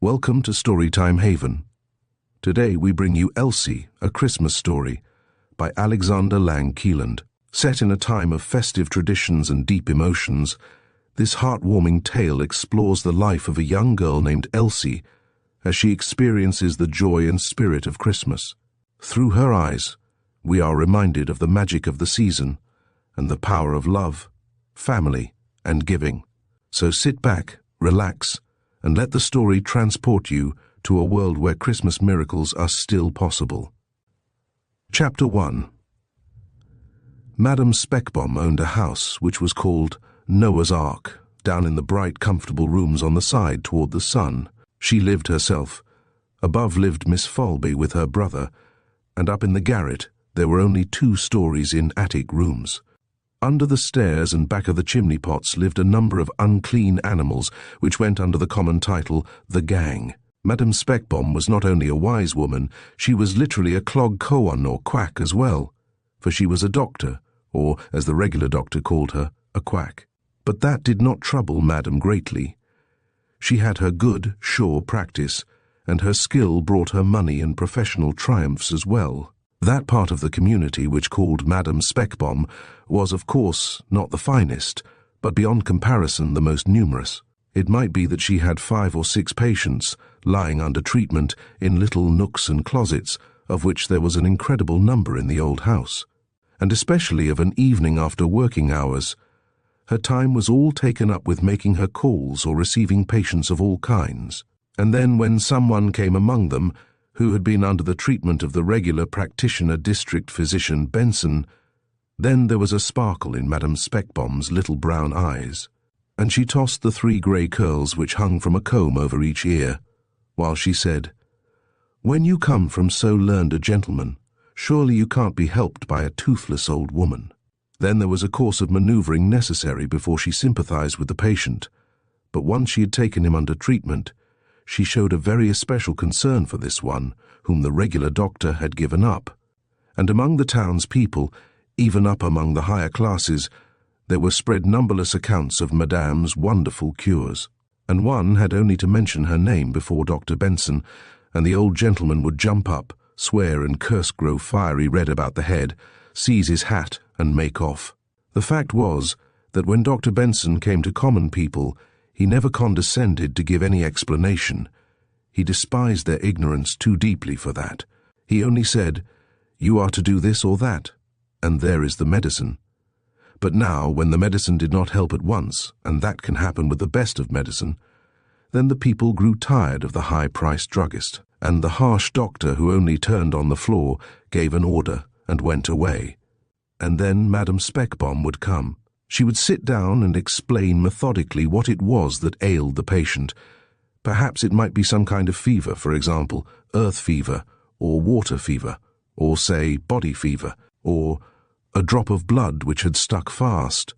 Welcome to Storytime Haven. Today we bring you Elsie, A Christmas Story by Alexander Lange Kielland. Set in a time of festive traditions and deep emotions, this heartwarming tale explores the life of a young girl named Elsie as she experiences the joy and spirit of Christmas. Through her eyes, we are reminded of the magic of the season and the power of love, family, and giving. So sit back, relax, and let the story transport you to a world where Christmas miracles are still possible. Chapter 1. Madame Speckbaum owned a house which was called Noah's Ark, down in the bright, comfortable rooms on the side toward the sun. She lived herself. Above lived Miss Folby with her brother, and up in the garret there were only 2 stories in attic rooms. Under the stairs and back of the chimney pots lived a number of unclean animals which went under the common title, the gang. Madame Speckbaum was not only a wise woman, she was literally a clog koan or quack as well, for she was a doctor, or, as the regular doctor called her, a quack. But that did not trouble Madame greatly. She had her good, sure practice, and her skill brought her money and professional triumphs as well. That part of the community which called Madame Speckbaum was, of course, not the finest, but beyond comparison the most numerous. It might be that she had 5 or 6 patients lying under treatment in little nooks and closets, of which there was an incredible number in the old house. And especially of an evening after working hours, her time was all taken up with making her calls or receiving patients of all kinds. And then when someone came among them, who had been under the treatment of the regular practitioner district physician Benson, then there was a sparkle in Madame Speckbaum's little brown eyes, and she tossed the 3 grey curls which hung from a comb over each ear, while she said, "When you come from so learned a gentleman, surely you can't be helped by a toothless old woman." Then there was a course of manoeuvring necessary before she sympathized with the patient, but once she had taken him under treatment, she showed a very especial concern for this one, whom the regular doctor had given up. And among the town's people, even up among the higher classes, there were spread numberless accounts of Madame's wonderful cures. And one had only to mention her name before Dr. Benson, and the old gentleman would jump up, swear and curse, grow fiery red about the head, seize his hat, and make off. The fact was that when Dr. Benson came to common people, he never condescended to give any explanation. He despised their ignorance too deeply for that. He only said, "You are to do this or that, and there is the medicine." But now, when the medicine did not help at once, and that can happen with the best of medicine, then the people grew tired of the high-priced druggist, and the harsh doctor who only turned on the floor gave an order and went away. And then Madame Speckbaum would come. She would sit down and explain methodically what it was that ailed the patient. Perhaps it might be some kind of fever, for example, earth fever, or water fever, or, say, body fever, or a drop of blood which had stuck fast,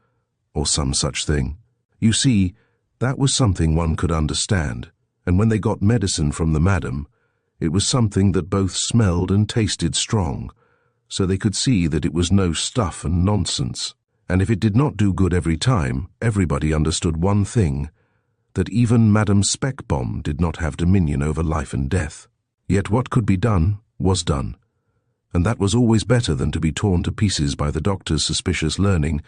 or some such thing. You see, that was something one could understand, and when they got medicine from the madam, it was something that both smelled and tasted strong, so they could see that it was no stuff and nonsense. And if it did not do good every time, everybody understood one thing, that even Madame Speckbaum did not have dominion over life and death. Yet what could be done was done, and that was always better than to be torn to pieces by the doctor's suspicious learning,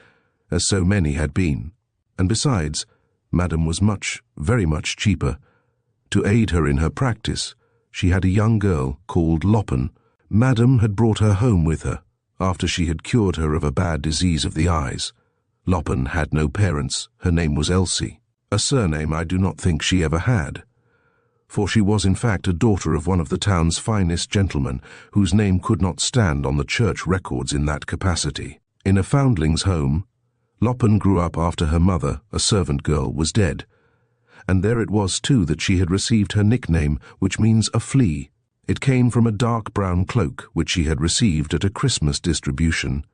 as so many had been. And besides, Madame was much, very much cheaper. To aid her in her practice, she had a young girl called Loppen. Madame had brought her home with her, after she had cured her of a bad disease of the eyes. Loppen had no parents. Her name was Elsie, a surname I do not think she ever had, for she was in fact a daughter of one of the town's finest gentlemen, whose name could not stand on the church records in that capacity. In a foundling's home, Loppen grew up after her mother, a servant girl, was dead, and there it was too that she had received her nickname, which means a flea. It came from a dark brown cloak which she had received at a Christmas distribution.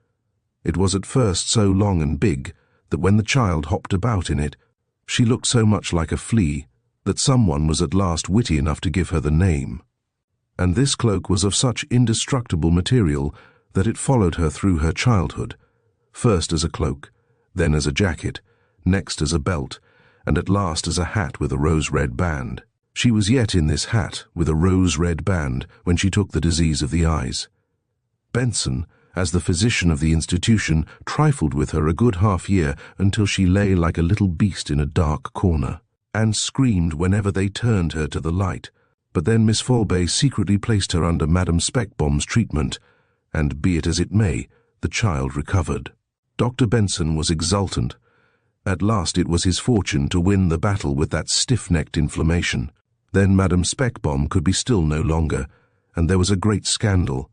It was at first so long and big that when the child hopped about in it, she looked so much like a flea that someone was at last witty enough to give her the name. And this cloak was of such indestructible material that it followed her through her childhood, first as a cloak, then as a jacket, next as a belt, and at last as a hat with a rose-red band. She was yet in this hat with a rose-red band when she took the disease of the eyes. Benson, as the physician of the institution, trifled with her a good half-year until she lay like a little beast in a dark corner, and screamed whenever they turned her to the light. But then Miss Falbay secretly placed her under Madame Speckbaum's treatment, and, be it as it may, the child recovered. Dr. Benson was exultant. At last it was his fortune to win the battle with that stiff-necked inflammation. Then Madame Speckbaum could be still no longer, and there was a great scandal.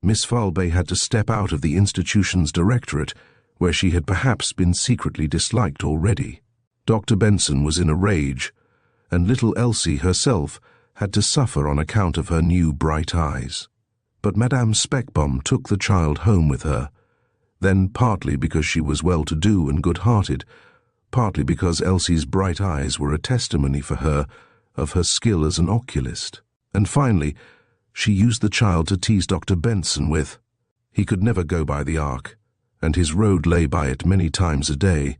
Miss Falbay had to step out of the institution's directorate, where she had perhaps been secretly disliked already. Dr. Benson was in a rage, and little Elsie herself had to suffer on account of her new bright eyes. But Madame Speckbaum took the child home with her, then partly because she was well-to-do and good-hearted, partly because Elsie's bright eyes were a testimony for her of her skill as an oculist, and finally, she used the child to tease Dr. Benson with. He could never go by the Ark, and his road lay by it many times a day,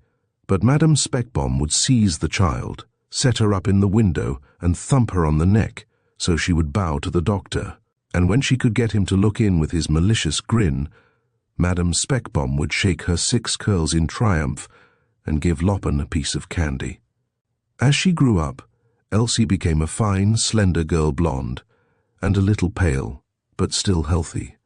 but Madame Speckbaum would seize the child, set her up in the window, and thump her on the neck, so she would bow to the doctor, and when she could get him to look in with his malicious grin, Madame Speckbaum would shake her 6 curls in triumph and give Loppen a piece of candy. As she grew up, Elsie became a fine, slender girl, blonde, and a little pale, but still healthy.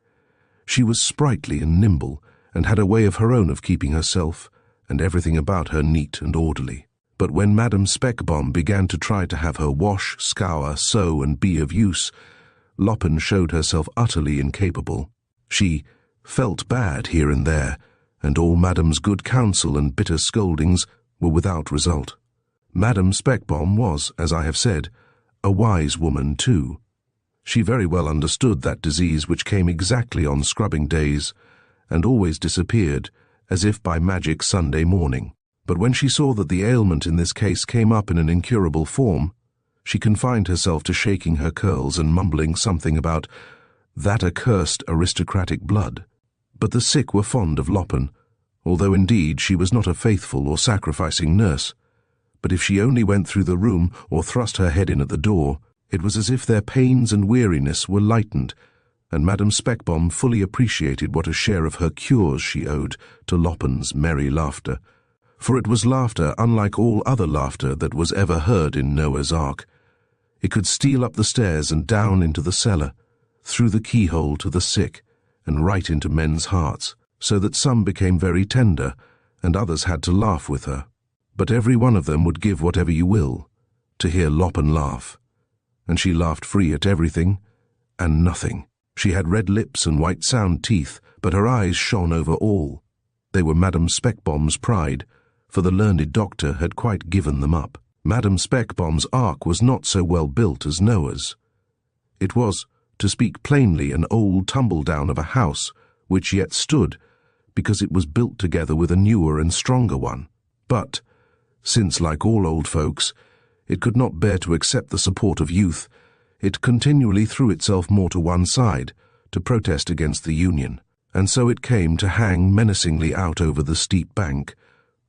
She was sprightly and nimble, and had a way of her own of keeping herself and everything about her neat and orderly. But when Madame Speckbaum began to try to have her wash, scour, sew, and be of use, Loppen showed herself utterly incapable. She felt bad here and there, and all Madame's good counsel and bitter scoldings were without result. Madame Speckbaum was, as I have said, a wise woman too. She very well understood that disease which came exactly on scrubbing days, and always disappeared, as if by magic Sunday morning. But when she saw that the ailment in this case came up in an incurable form, she confined herself to shaking her curls and mumbling something about that accursed aristocratic blood. But the sick were fond of Loppen, although indeed she was not a faithful or sacrificing nurse. But if she only went through the room or thrust her head in at the door, it was as if their pains and weariness were lightened, and Madame Speckbaum fully appreciated what a share of her cures she owed to Loppen's merry laughter. For it was laughter unlike all other laughter that was ever heard in Noah's Ark. It could steal up the stairs and down into the cellar, through the keyhole to the sick, and right into men's hearts, so that some became very tender, and others had to laugh with her. But every one of them would give whatever you will, to hear Loppen laugh. And she laughed free at everything, and nothing. She had red lips and white sound teeth, but her eyes shone over all. They were Madame Speckbaum's pride, for the learned doctor had quite given them up. Madame Speckbaum's ark was not so well built as Noah's. It was, to speak plainly, an old tumble-down of a house, which yet stood, because it was built together with a newer and stronger one. But, since, like all old folks, it could not bear to accept the support of youth, it continually threw itself more to one side, to protest against the union, and so it came to hang menacingly out over the steep bank,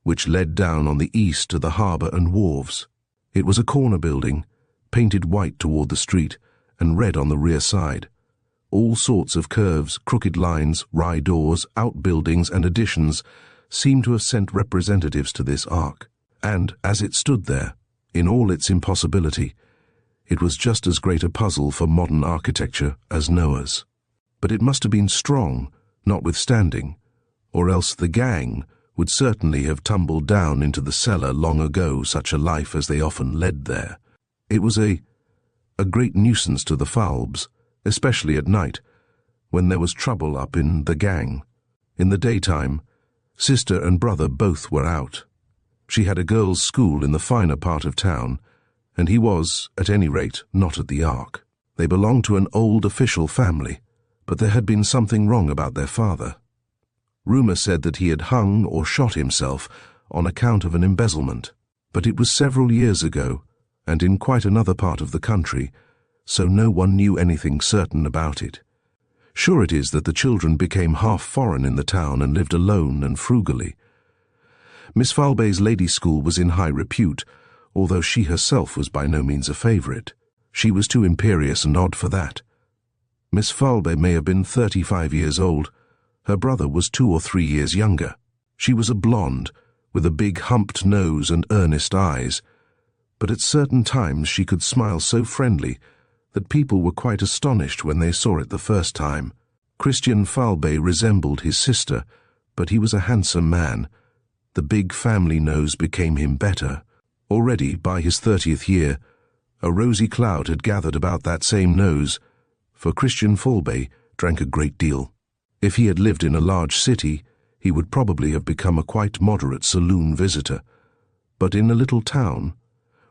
which led down on the east to the harbour and wharves. It was a corner building, painted white toward the street, and red on the rear side. All sorts of curves, crooked lines, wry doors, outbuildings, and additions seemed to have sent representatives to this ark, and, as it stood there, in all its impossibility, it was just as great a puzzle for modern architecture as Noah's. But it must have been strong, notwithstanding, or else the gang would certainly have tumbled down into the cellar long ago, such a life as they often led there. It was a great nuisance to the Falbs, especially at night, when there was trouble up in the gang. In the daytime, sister and brother both were out. She had a girls' school in the finer part of town, and he was, at any rate, not at the Ark. They belonged to an old official family, but there had been something wrong about their father. Rumour said that he had hung or shot himself on account of an embezzlement, but it was several years ago, and in quite another part of the country, so no one knew anything certain about it. Sure it is that the children became half foreign in the town and lived alone and frugally. Miss Falbay's ladies' school was in high repute, although she herself was by no means a favourite. She was too imperious and odd for that. Miss Falbe may have been 35 years old. Her brother was 2 or 3 years younger. She was a blonde, with a big humped nose and earnest eyes, but at certain times she could smile so friendly that people were quite astonished when they saw it the first time. Christian Falbe resembled his sister, but he was a handsome man. The big family nose became him better. Already, by his 30th year, a rosy cloud had gathered about that same nose, for Christian Falbe drank a great deal. If he had lived in a large city, he would probably have become a quite moderate saloon visitor. But in a little town,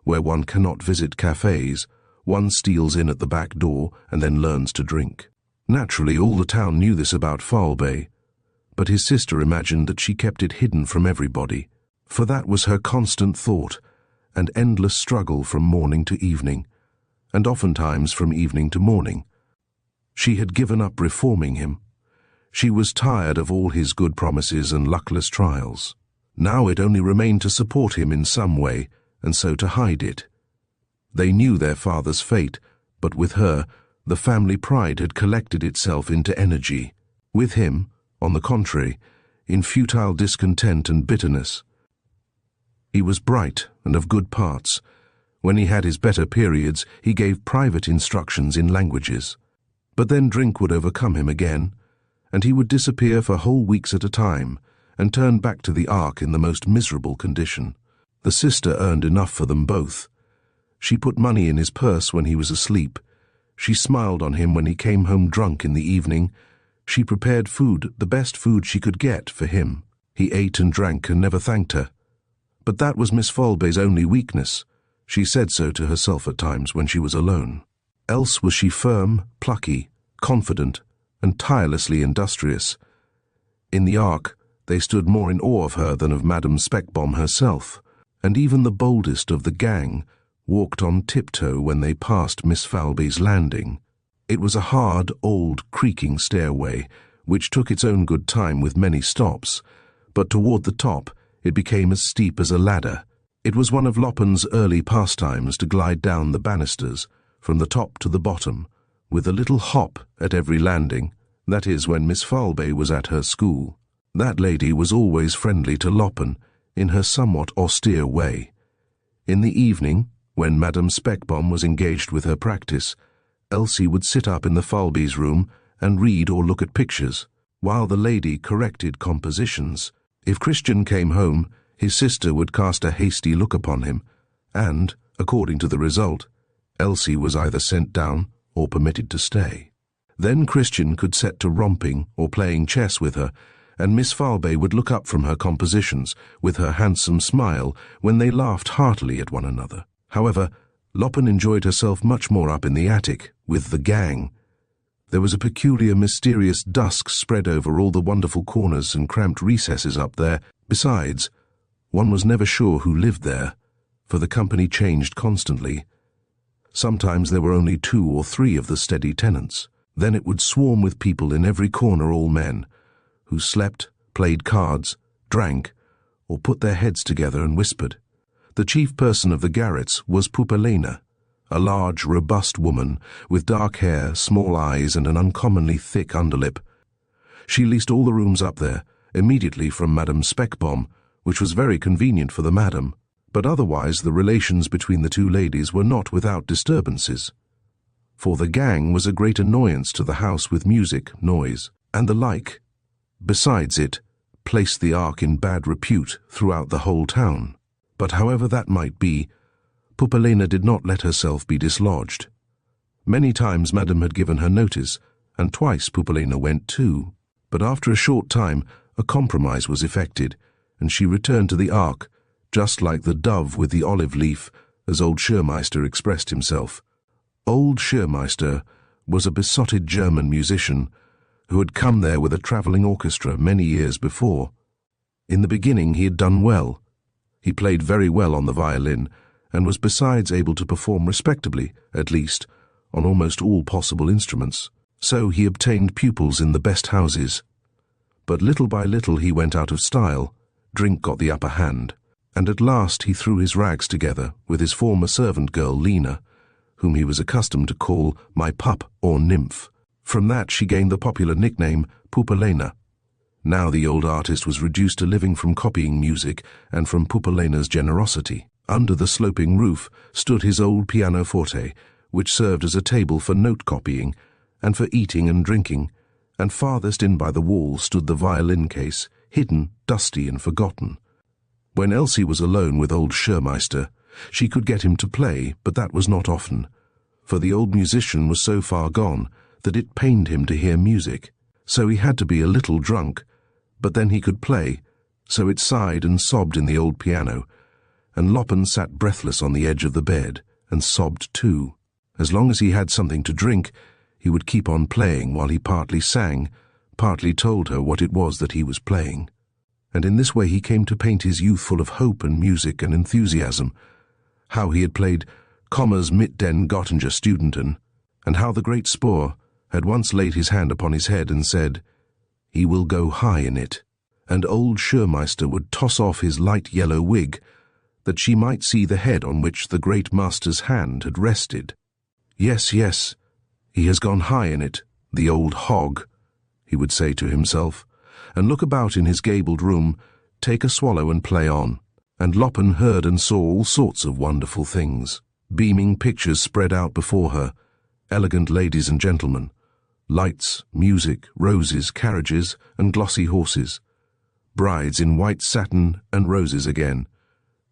where one cannot visit cafes, one steals in at the back door and then learns to drink. Naturally, all the town knew this about Falbe, but his sister imagined that she kept it hidden from everybody, for that was her constant thought and endless struggle from morning to evening, and oftentimes from evening to morning. She had given up reforming him. She was tired of all his good promises and luckless trials. Now it only remained to support him in some way, and so to hide it. They knew their father's fate, but with her, the family pride had collected itself into energy. With him, on the contrary, in futile discontent and bitterness. He was bright and of good parts. When he had his better periods, he gave private instructions in languages. But then drink would overcome him again, and he would disappear for whole weeks at a time, and turn back to the Ark in the most miserable condition. The sister earned enough for them both. She put money in his purse when he was asleep. She smiled on him when he came home drunk in the evening. She prepared food, the best food she could get, for him. He ate and drank and never thanked her. But that was Miss Falbe's only weakness. She said so to herself at times when she was alone. Else was she firm, plucky, confident, and tirelessly industrious. In the Ark, they stood more in awe of her than of Madame Speckbaum herself, and even the boldest of the gang walked on tiptoe when they passed Miss Falbe's landing. It was a hard, old, creaking stairway, which took its own good time with many stops, but toward the top it became as steep as a ladder. It was one of Loppen's early pastimes to glide down the banisters, from the top to the bottom, with a little hop at every landing, that is, when Miss Falbe was at her school. That lady was always friendly to Loppen, in her somewhat austere way. In the evening, when Madame Speckbaum was engaged with her practice, Elsie would sit up in the Falbes' room and read or look at pictures, while the lady corrected compositions. If Christian came home, his sister would cast a hasty look upon him, and, according to the result, Elsie was either sent down or permitted to stay. Then Christian could set to romping or playing chess with her, and Miss Falbe would look up from her compositions with her handsome smile when they laughed heartily at one another. However, Loppen enjoyed herself much more up in the attic, with the gang. There was a peculiar, mysterious dusk spread over all the wonderful corners and cramped recesses up there. Besides, one was never sure who lived there, for the company changed constantly. Sometimes there were only 2 or 3 of the steady tenants. Then it would swarm with people in every corner, all men, who slept, played cards, drank, or put their heads together and whispered. The chief person of the garrets was Pupalena, a large, robust woman with dark hair, small eyes, and an uncommonly thick underlip. She leased all the rooms up there, immediately from Madame Speckbaum, which was very convenient for the madam, but otherwise the relations between the 2 ladies were not without disturbances. For the gang was a great annoyance to the house with music, noise, and the like. Besides, it placed the Ark in bad repute throughout the whole town. But however that might be, Pupalena did not let herself be dislodged. Many times Madame had given her notice, and twice Pupalena went too. But after a short time a compromise was effected, and she returned to the Ark, just like the dove with the olive leaf, as old Schurmeister expressed himself. Old Schurmeister was a besotted German musician who had come there with a travelling orchestra many years before. In the beginning he had done well. He played very well on the violin, and was besides able to perform respectably, at least, on almost all possible instruments. So he obtained pupils in the best houses. But little by little he went out of style. Drink got the upper hand. and at last he threw his rags together with his former servant girl Lena, whom he was accustomed to call my pup or nymph. From that she gained the popular nickname Pupalena. Now the old artist was reduced to living from copying music and from Pupalena's generosity. Under the sloping roof stood his old pianoforte, which served as a table for note copying and for eating and drinking, and farthest in by the wall stood the violin case, hidden, dusty and forgotten. When Elsie was alone with old Schurmeister, she could get him to play, but that was not often, for the old musician was so far gone that it pained him to hear music. So he had to be a little drunk, but then he could play, so it sighed and sobbed in the old piano, and Loppen sat breathless on the edge of the bed, and sobbed too. As long as he had something to drink, he would keep on playing while he partly sang, partly told her what it was that he was playing. And in this way he came to paint his youth full of hope and music and enthusiasm, how he had played Kommer's mit den Göttinger Studenten, and how the great Spohr had once laid his hand upon his head and said, "He will go high in it," and old Schurmeister would toss off his light yellow wig, that she might see the head on which the great master's hand had rested. "Yes, yes, he has gone high in it, the old hog," he would say to himself, and look about in his gabled room, take a swallow and play on. And Loppen heard and saw all sorts of wonderful things. Beaming pictures spread out before her, elegant ladies and gentlemen, lights, music, roses, carriages, and glossy horses, brides in white satin and roses again,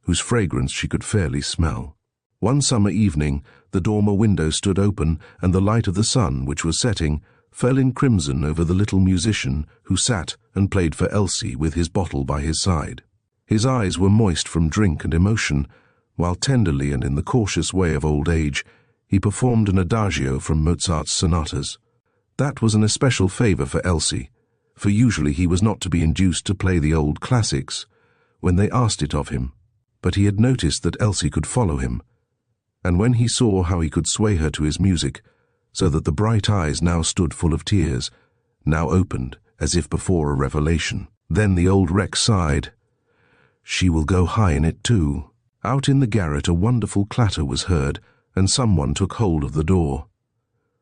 whose fragrance she could fairly smell. One summer evening, the dormer window stood open, and the light of the sun, which was setting, fell in crimson over the little musician who sat and played for Elsie with his bottle by his side. His eyes were moist from drink and emotion, while tenderly and in the cautious way of old age, he performed an adagio from Mozart's sonatas. That was an especial favor for Elsie, for usually he was not to be induced to play the old classics when they asked it of him, but he had noticed that Elsie could follow him, and when he saw how he could sway her to his music, so that the bright eyes now stood full of tears, now opened as if before a revelation, then the old wreck sighed, "She will go high in it too." Out in the garret a wonderful clatter was heard, and someone took hold of the door.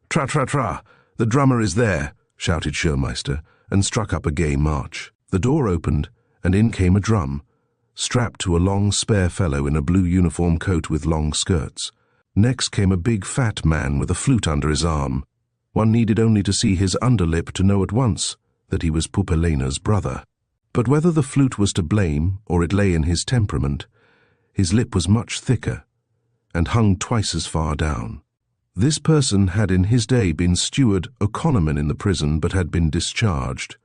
"Tra, tra, tra! The drummer is there!" shouted Schurmeister, and struck up a gay march. The door opened, and in came a drum, strapped to a long spare fellow in a blue uniform coat with long skirts. Next came a big fat man with a flute under his arm. One needed only to see his underlip to know at once that he was Pupalena's brother. But whether the flute was to blame or it lay in his temperament, his lip was much thicker and hung twice as far down. This person had in his day been steward economan in the prison, but had been discharged,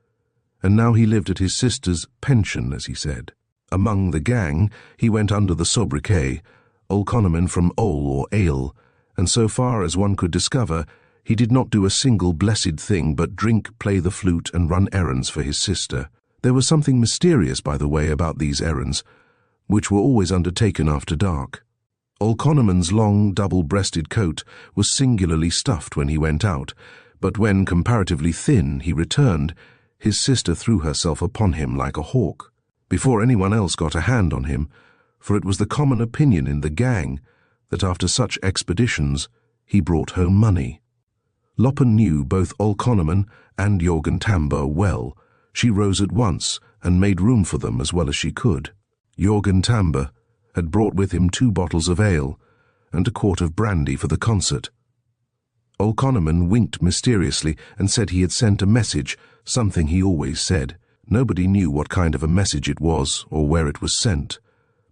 and now he lived at his sister's pension, as he said. Among the gang he went under the sobriquet, Olkonomen from Ol or Ale, and so far as one could discover, he did not do a single blessed thing but drink, play the flute, and run errands for his sister. There was something mysterious, by the way, about these errands, which were always undertaken after dark. Olkonomen's long, double-breasted coat was singularly stuffed when he went out, but when, comparatively thin, he returned, his sister threw herself upon him like a hawk, before anyone else got a hand on him, for it was the common opinion in the gang that after such expeditions he brought home money. Loppen knew both Olkonomen and Jorgen Tamber well. She rose at once and made room for them as well as she could. Jorgen Tamber had brought with him 2 bottles of ale and a quart of brandy for the concert. Olkonomen winked mysteriously and said he had sent a message, something he always said. Nobody knew what kind of a message it was or where it was sent,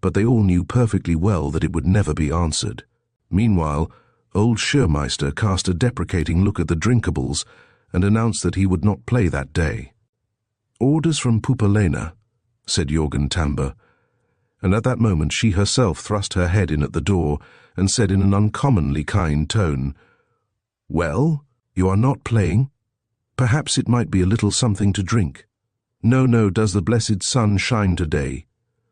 but they all knew perfectly well that it would never be answered. Meanwhile, old Schurmeister cast a deprecating look at the drinkables and announced that he would not play that day. "Orders from Pupalena," said Jorgen Tamber, and at that moment she herself thrust her head in at the door and said in an uncommonly kind tone, "Well, you are not playing? Perhaps it might be a little something to drink." "No, no, does the blessed sun shine today?"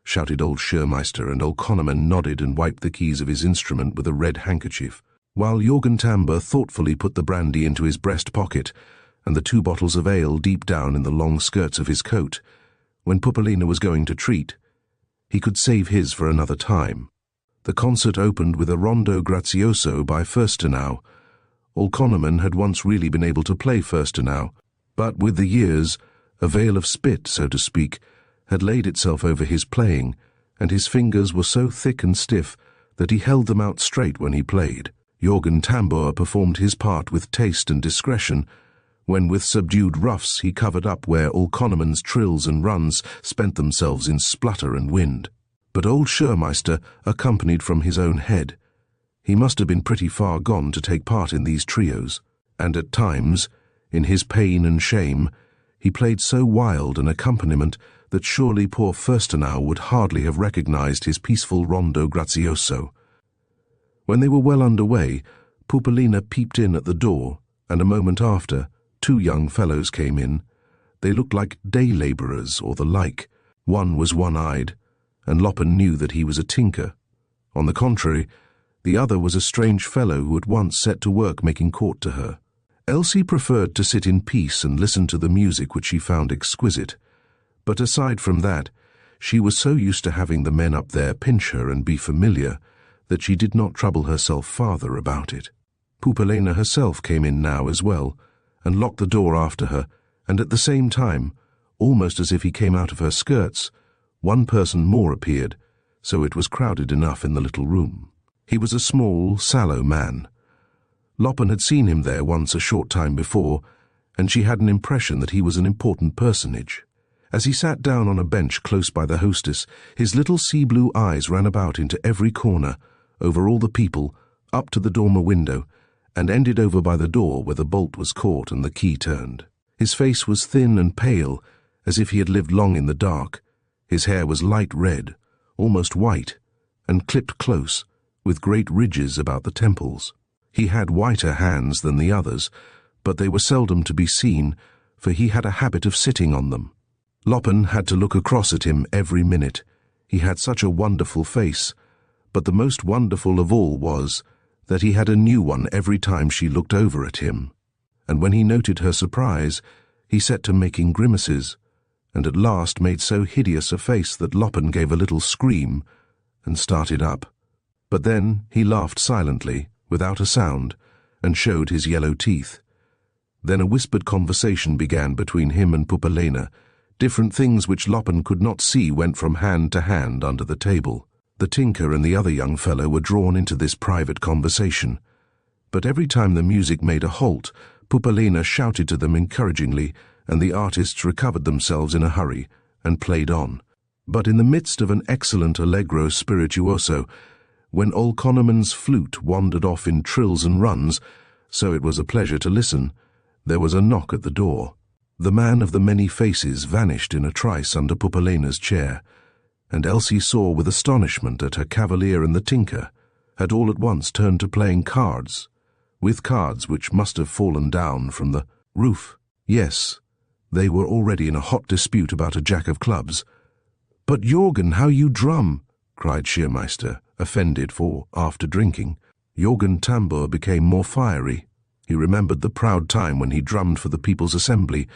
shouted old Schurmeister, and Olkonomen nodded and wiped the keys of his instrument with a red handkerchief, while Jorgen Tamber thoughtfully put the brandy into his breast pocket and the 2 bottles of ale deep down in the long skirts of his coat. When Pupalena was going to treat, He could save his for another time. The concert opened with a rondo grazioso by Fürstenau. Untitled had once really been able to play Fürstenau, but with the years, a veil of spit, so to speak, had laid itself over his playing, and his fingers were so thick and stiff that he held them out straight when he played. Jürgen Tambour performed his part with taste and discretion, when with subdued ruffs he covered up where Untitled trills and runs spent themselves in splutter and wind. But old Schurmeister accompanied from his own head. He must have been pretty far gone to take part in these trios, and at times, in his pain and shame, he played so wild an accompaniment that surely poor Fürstenau would hardly have recognized his peaceful rondo grazioso. When they were well under way, Pupalina peeped in at the door, and a moment after, 2 young fellows came in. They looked like day labourers or the like. One was one-eyed, and Loppen knew that he was a tinker. On the contrary, the other was a strange fellow who had once set to work making court to her. Elsie preferred to sit in peace and listen to the music which she found exquisite. But aside from that, she was so used to having the men up there pinch her and be familiar that she did not trouble herself farther about it. Pupalina herself came in now as well, and locked the door after her, and at the same time, almost as if he came out of her skirts, one person more appeared, so it was crowded enough in the little room. He was a small, sallow man. Loppen had seen him there once a short time before, and she had an impression that he was an important personage. As he sat down on a bench close by the hostess, his little sea-blue eyes ran about into every corner, over all the people, up to the dormer window, and ended over by the door where the bolt was caught and the key turned. His face was thin and pale, as if he had lived long in the dark. His hair was light red, almost white, and clipped close, with great ridges about the temples. He had whiter hands than the others, but they were seldom to be seen, for he had a habit of sitting on them. Loppen had to look across at him every minute. He had such a wonderful face, but the most wonderful of all was that he had a new one every time she looked over at him. And when he noted her surprise, he set to making grimaces, and at last made so hideous a face that Loppen gave a little scream and started up. But then he laughed silently, without a sound, and showed his yellow teeth. Then a whispered conversation began between him and Pupalina. Different things which Loppen could not see went from hand to hand under the table. The tinker and the other young fellow were drawn into this private conversation. But every time the music made a halt, Pupalina shouted to them encouragingly, and the artists recovered themselves in a hurry and played on. But in the midst of an excellent allegro spirituoso, when Untitled flute wandered off in trills and runs, so it was a pleasure to listen, there was a knock at the door. The man of the many faces vanished in a trice under Pupalina's chair, and Elsie saw with astonishment that her cavalier and the tinker had all at once turned to playing cards, with cards which must have fallen down from the roof. Yes, they were already in a hot dispute about a jack of clubs. "But Jürgen, how you drum!" cried Schurmeister, offended, for, after drinking, Jürgen Tambour became more fiery. He remembered the proud time when he drummed for the People's Assembly,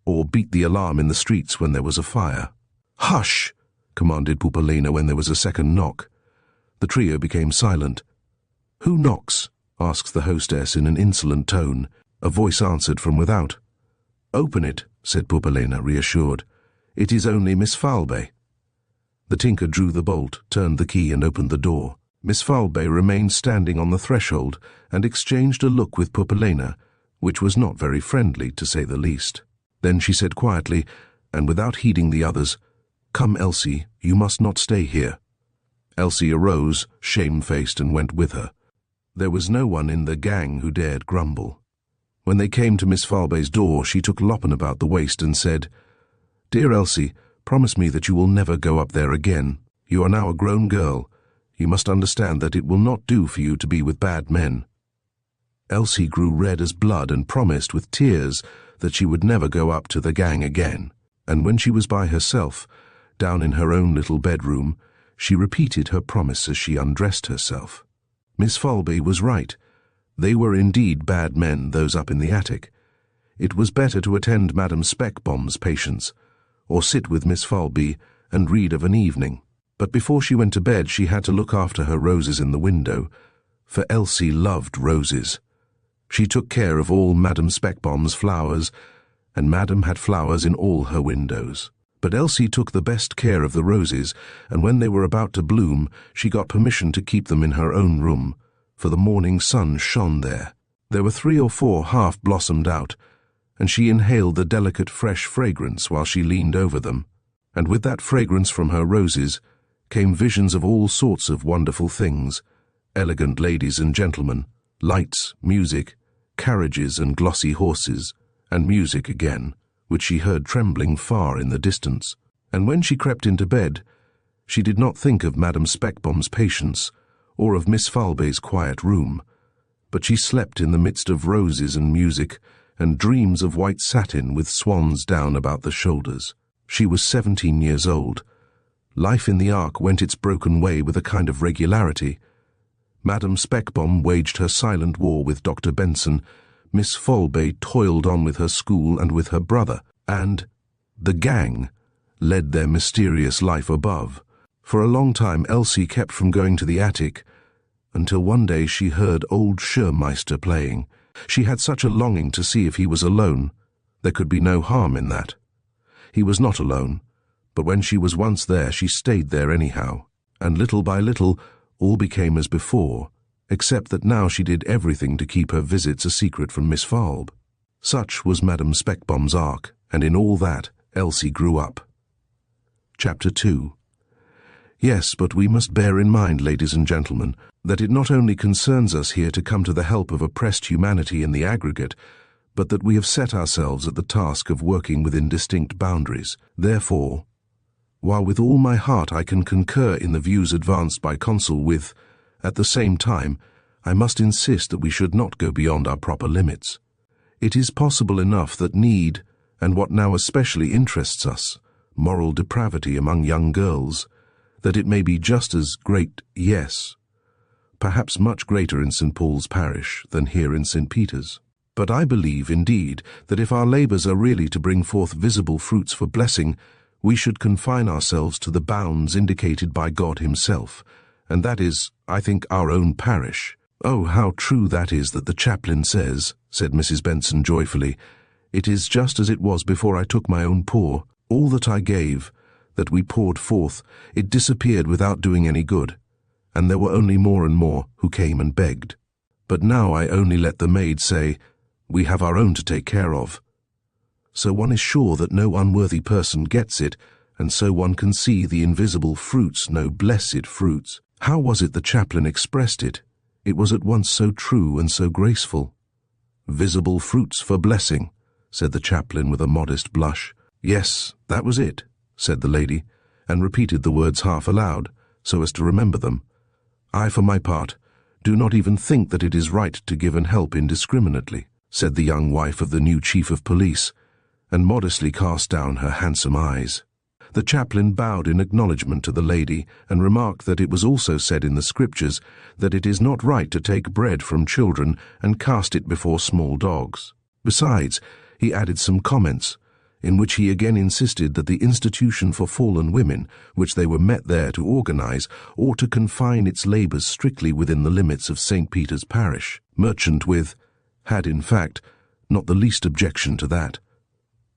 or beat the alarm in the streets when there was a fire. "Hush!" commanded Pupalina when there was a second knock. The trio became silent. "Who knocks?" asked the hostess in an insolent tone. A voice answered from without. "Open it," said Pupalina, reassured. "It is only Miss Falbe." The tinker drew the bolt, turned the key, and opened the door. Miss Falbe remained standing on the threshold and exchanged a look with Pupalina, which was not very friendly, to say the least. Then she said quietly, and without heeding the others, "Come, Elsie, you must not stay here." Elsie arose, shamefaced, and went with her. There was no one in the gang who dared grumble. When they came to Miss Falbe's door, she took Loppen about the waist and said, "Dear Elsie, promise me that you will never go up there again. You are now a grown girl. You must understand that it will not do for you to be with bad men." Elsie grew red as blood and promised with tears that she would never go up to the gang again. And when she was by herself, down in her own little bedroom, she repeated her promise as she undressed herself. Miss Falbe was right. They were indeed bad men, those up in the attic. It was better to attend Madame Speckbomb's patients, or sit with Miss Falbe and read of an evening. But before she went to bed, she had to look after her roses in the window, for Elsie loved roses. She took care of all Madame Speckbaum's flowers, and Madame had flowers in all her windows. But Elsie took the best care of the roses, and when they were about to bloom, she got permission to keep them in her own room, for the morning sun shone there. There were 3 or 4 half blossomed out, and she inhaled the delicate fresh fragrance while she leaned over them. And with that fragrance from her roses came visions of all sorts of wonderful things, elegant ladies and gentlemen, lights, music, carriages and glossy horses, and music again, which she heard trembling far in the distance. And when she crept into bed, she did not think of Madame Speckbaum's patients, or of Miss Falbe's quiet room, but she slept in the midst of roses and music, and dreams of white satin with swans down about the shoulders. She was 17 years old. Life in the Ark went its broken way with a kind of regularity. Madame Speckbaum waged her silent war with Dr. Benson, Miss Falbe toiled on with her school and with her brother, and the gang led their mysterious life above. For a long time Elsie kept from going to the attic, until one day she heard old Schurmeister playing. She had such a longing to see if he was alone. There could be no harm in that. He was not alone, but when she was once there, she stayed there anyhow, and little by little all became as before, except that now she did everything to keep her visits a secret from Miss Falbe. Such was Madame Speckbaum's Ark, and in all that Elsie grew up. Chapter 2. Yes, but we must bear in mind, ladies and gentlemen, that it not only concerns us here to come to the help of oppressed humanity in the aggregate, but that we have set ourselves at the task of working within distinct boundaries. Therefore, while with all my heart I can concur in the views advanced by Consul with, at the same time, I must insist that we should not go beyond our proper limits. It is possible enough that need, and what now especially interests us, moral depravity among young girls, that it may be just as great, yes, perhaps much greater in St. Paul's parish than here in St. Peter's. But I believe, indeed, that if our labours are really to bring forth visible fruits for blessing, we should confine ourselves to the bounds indicated by God himself, and that is, I think, our own parish. Oh, how true that is that the chaplain says, said Mrs. Benson joyfully. It is just as it was before I took my own poor. All that I gave, that we poured forth, it disappeared without doing any good, and there were only more and more who came and begged. But now I only let the maid say, we have our own to take care of. So one is sure that no unworthy person gets it, and so one can see the invisible fruits, no blessed fruits. How was it the chaplain expressed it? It was at once so true and so graceful. Visible fruits for blessing, said the chaplain with a modest blush. Yes, that was it, said the lady, and repeated the words half aloud, so as to remember them. I, for my part, do not even think that it is right to give and help indiscriminately, said the young wife of the new chief of police, and modestly cast down her handsome eyes. The chaplain bowed in acknowledgment to the lady, and remarked that it was also said in the Scriptures that it is not right to take bread from children and cast it before small dogs. Besides, he added some comments, in which he again insisted that the institution for fallen women, which they were met there to organize, ought to confine its labours strictly within the limits of St. Peter's parish. Merchant had, in fact, not the least objection to that.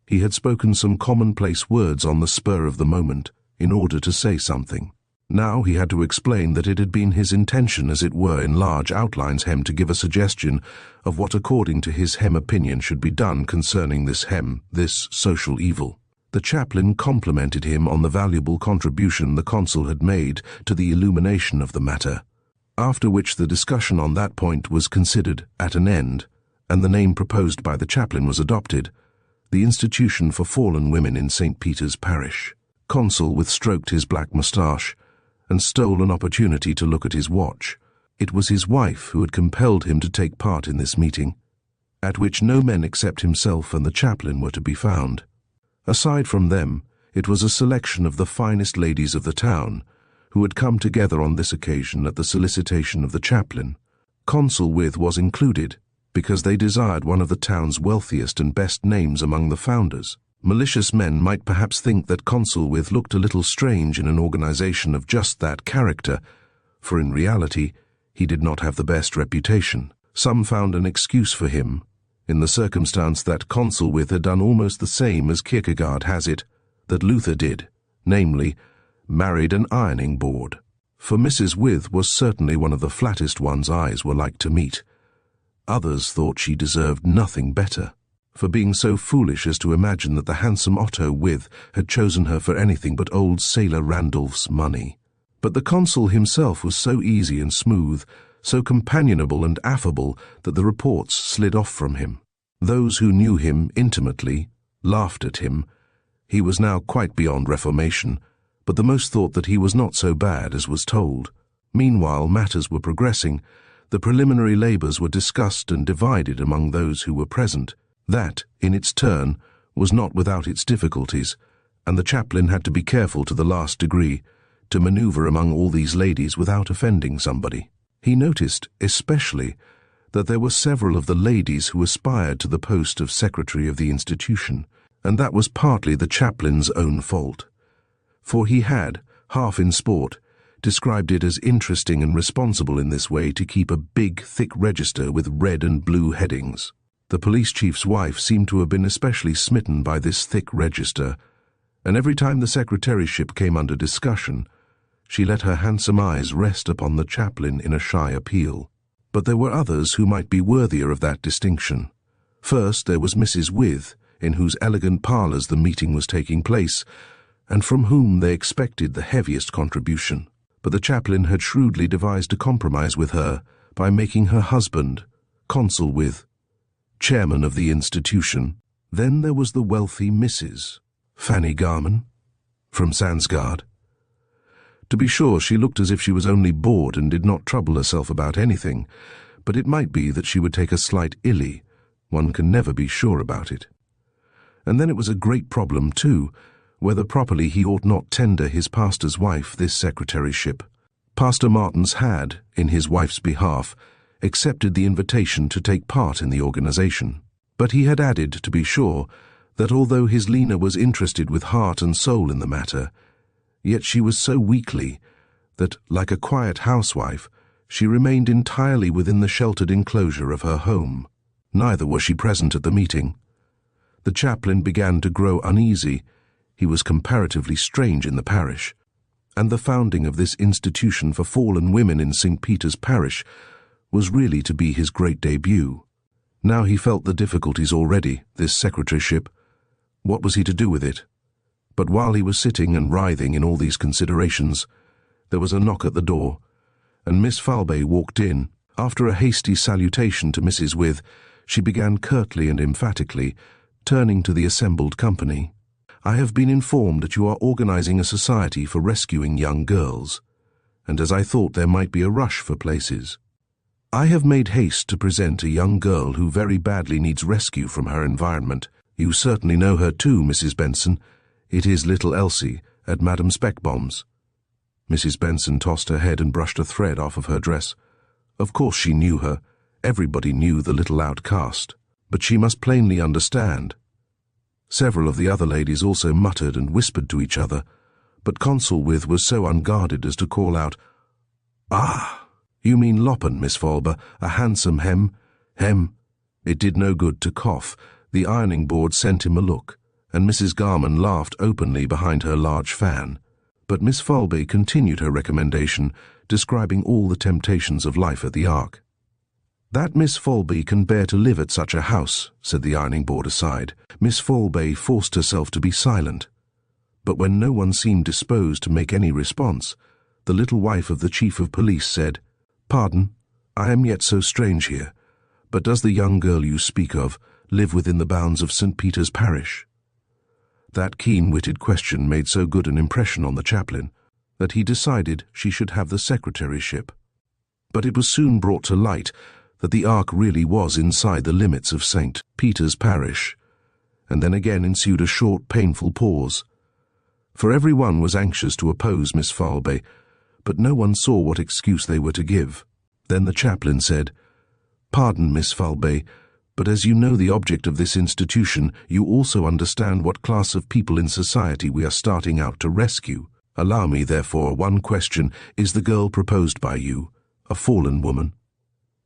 He had spoken some commonplace words on the spur of the moment, in order to say something. Now he had to explain that it had been his intention, as it were in large outlines, to give a suggestion of what according to his opinion should be done concerning this social evil. The chaplain complimented him on the valuable contribution the consul had made to the illumination of the matter, after which the discussion on that point was considered at an end, and the name proposed by the chaplain was adopted, the Institution for Fallen Women in St. Peter's Parish. Consul stroked his black moustache, and stole an opportunity to look at his watch. It was his wife who had compelled him to take part in this meeting, at which no men except himself and the chaplain were to be found. Aside from them, it was a selection of the finest ladies of the town, who had come together on this occasion at the solicitation of the chaplain. Consul was included, because they desired one of the town's wealthiest and best names among the founders. Malicious men might perhaps think that Consulwith looked a little strange in an organization of just that character, for in reality he did not have the best reputation. Some found an excuse for him, in the circumstance that Consulwith had done almost the same as Kierkegaard has it, that Luther did, namely, married an ironing board. For Mrs. With was certainly one of the flattest one's eyes were like to meet. Others thought she deserved nothing better, for being so foolish as to imagine that the handsome Otto With had chosen her for anything but old Sailor Randolph's money. But the consul himself was so easy and smooth, so companionable and affable that the reports slid off from him. Those who knew him intimately laughed at him. He was now quite beyond reformation, but the most thought that he was not so bad as was told. Meanwhile, matters were progressing. The preliminary labours were discussed and divided among those who were present. That, in its turn, was not without its difficulties, and the chaplain had to be careful to the last degree to manoeuvre among all these ladies without offending somebody. He noticed, especially, that there were several of the ladies who aspired to the post of secretary of the institution, and that was partly the chaplain's own fault. For he had, half in sport, described it as interesting and responsible in this way to keep a big, thick register with red and blue headings. The police chief's wife seemed to have been especially smitten by this thick register, and every time the secretaryship came under discussion, she let her handsome eyes rest upon the chaplain in a shy appeal. But there were others who might be worthier of that distinction. First, there was Mrs. With, in whose elegant parlours the meeting was taking place, and from whom they expected the heaviest contribution. But the chaplain had shrewdly devised a compromise with her by making her husband, Consulwith, chairman of the institution. Then there was the wealthy Mrs. Fanny Garman, from Sandsgard. To be sure, she looked as if she was only bored and did not trouble herself about anything, but it might be that she would take a slight illy. One can never be sure about it. And then it was a great problem, too, whether properly he ought not tender his pastor's wife this secretaryship. Pastor Martens had, in his wife's behalf, accepted the invitation to take part in the organization. But he had added, to be sure, that although his Lena was interested with heart and soul in the matter, yet she was so weakly that, like a quiet housewife, she remained entirely within the sheltered enclosure of her home. Neither was she present at the meeting. The chaplain began to grow uneasy. He was comparatively strange in the parish, and the founding of this institution for fallen women in St. Peter's parish was really to be his great debut. Now he felt the difficulties already, this secretaryship. What was he to do with it? But while he was sitting and writhing in all these considerations, there was a knock at the door, and Miss Falbey walked in. After a hasty salutation to Mrs. With, she began curtly and emphatically, turning to the assembled company. "I have been informed that you are organizing a society for rescuing young girls, and as I thought there might be a rush for places, I have made haste to present a young girl who very badly needs rescue from her environment. You certainly know her too, Mrs. Benson. It is little Elsie, at Madame Speckbaum's." Mrs. Benson tossed her head and brushed a thread off of her dress. Of course she knew her. Everybody knew the little outcast. But she must plainly understand. Several of the other ladies also muttered and whispered to each other, but Consulwith was so unguarded as to call out, "Ah, you mean Loppen, Miss Falber, a handsome hem." It did no good to cough. The ironing board sent him a look, and Mrs. Garman laughed openly behind her large fan. But Miss Falbey continued her recommendation, describing all the temptations of life at the Ark. "That Miss Falbey can bear to live at such a house," said the ironing board aside. Miss Falbey forced herself to be silent. But when no one seemed disposed to make any response, the little wife of the chief of police said, "Pardon, I am yet so strange here, but does the young girl you speak of live within the bounds of St. Peter's parish?" That keen-witted question made so good an impression on the chaplain that he decided she should have the secretaryship. But it was soon brought to light that the Ark really was inside the limits of St. Peter's parish, and then again ensued a short, painful pause. For every one was anxious to oppose Miss Falbey, but no one saw what excuse they were to give. Then the chaplain said, "Pardon, Miss Falbey, But as you know the object of this institution, you also understand what class of people in society we are starting out to rescue. Allow me, therefore, one question. Is the girl proposed by you a fallen woman?"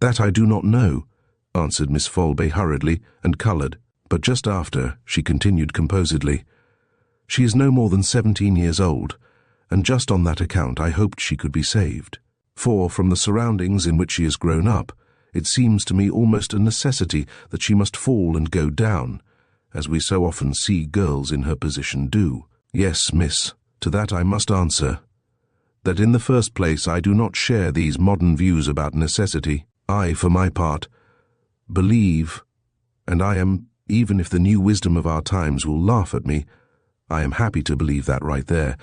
"That I do not know," answered Miss Falbey hurriedly, and coloured. But just after, she continued composedly, "She is no more than 17 years old, and just on that account I hoped she could be saved. For, from the surroundings in which she has grown up, it seems to me almost a necessity that she must fall and go down, as we so often see girls in her position do. Yes, miss, to that I must answer, that in the first place I do not share these modern views about necessity. I, for my part, believe, and I am, even if the new wisdom of our times will laugh at me, I am happy to believe that right there,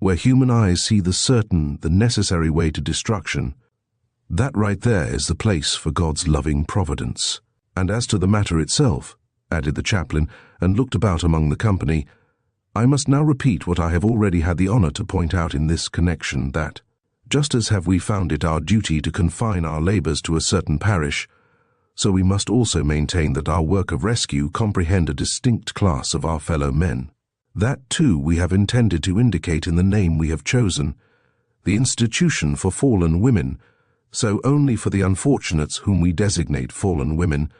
where human eyes see the certain, the necessary way to destruction, that right there is the place for God's loving providence. And as to the matter itself," added the chaplain, and looked about among the company, "I must now repeat what I have already had the honour to point out in this connection, that, just as have we found it our duty to confine our labours to a certain parish, so we must also maintain that our work of rescue comprehend a distinct class of our fellow men. That, too, we have intended to indicate in the name we have chosen, the Institution for Fallen Women, so only for the unfortunates whom we designate fallen women,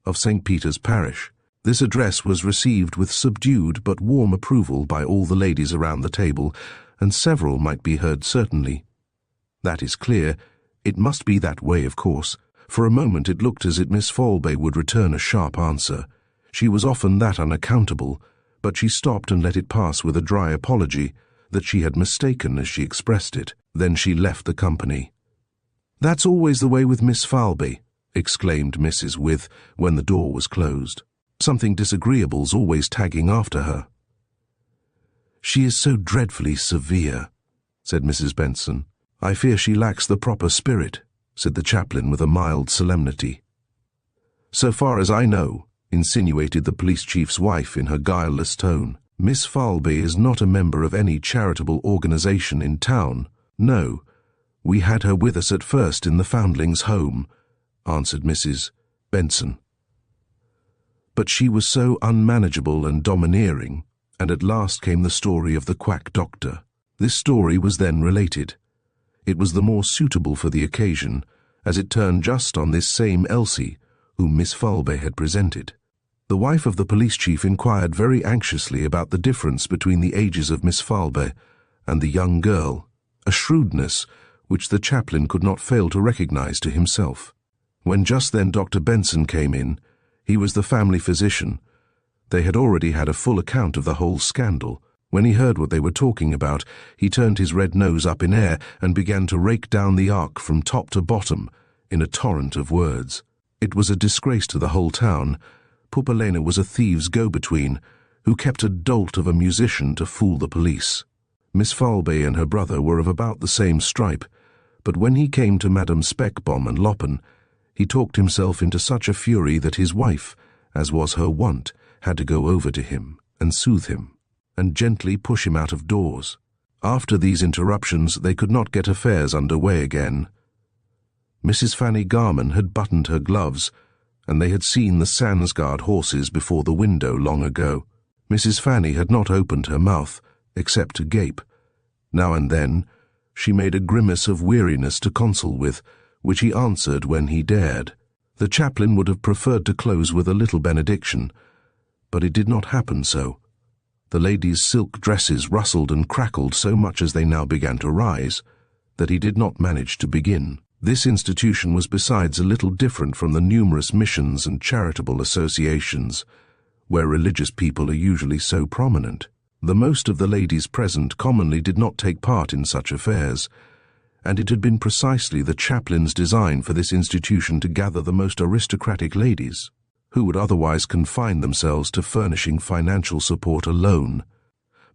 of St. Peter's Parish." This address was received with subdued but warm approval by all the ladies around the table, and several might be heard certainly. That is clear. It must be that way, of course. For a moment it looked as if Miss Falbey would return a sharp answer. She was often that unaccountable, but she stopped and let it pass with a dry apology that she had mistaken as she expressed it. Then she left the company. "That's always the way with Miss Falbey," exclaimed Mrs. With when the door was closed. "Something disagreeable's always tagging after her." "She is so dreadfully severe," said Mrs. Benson. "I fear she lacks the proper spirit," said the chaplain with a mild solemnity. "So far as I know," insinuated the police chief's wife in her guileless tone, "Miss Falbey is not a member of any charitable organization in town. No. We had her with us at first in the Foundlings' Home," answered Mrs. Benson. "But she was so unmanageable and domineering, and at last came the story of the quack doctor. This story was then related. It was the more suitable for the occasion, as it turned just on this same Elsie, whom Miss Falbey had presented. The wife of the police chief inquired very anxiously about the difference between the ages of Miss Falbey and the young girl, a shrewdness which the chaplain could not fail to recognize to himself. When just then Dr. Benson came in, he was the family physician. They had already had a full account of the whole scandal. When he heard what they were talking about, he turned his red nose up in air and began to rake down the ark from top to bottom in a torrent of words. It was a disgrace to the whole town. Pupalena was a thieves' go-between, who kept a dolt of a musician to fool the police. Miss Falbey and her brother were of about the same stripe, but when he came to Madame Speckbom and Loppen, he talked himself into such a fury that his wife, as was her wont, had to go over to him and soothe him, and gently push him out of doors. After these interruptions they could not get affairs under way again. Mrs. Fanny Garman had buttoned her gloves, and they had seen the Sandsgard horses before the window long ago. Mrs. Fanny had not opened her mouth, except to gape. Now and then she made a grimace of weariness to Consul with, which he answered when he dared. The chaplain would have preferred to close with a little benediction, but it did not happen so. The ladies' silk dresses rustled and crackled so much as they now began to rise, that he did not manage to begin. This institution was besides a little different from the numerous missions and charitable associations, where religious people are usually so prominent. The most of the ladies present commonly did not take part in such affairs, and it had been precisely the chaplain's design for this institution to gather the most aristocratic ladies, who would otherwise confine themselves to furnishing financial support alone.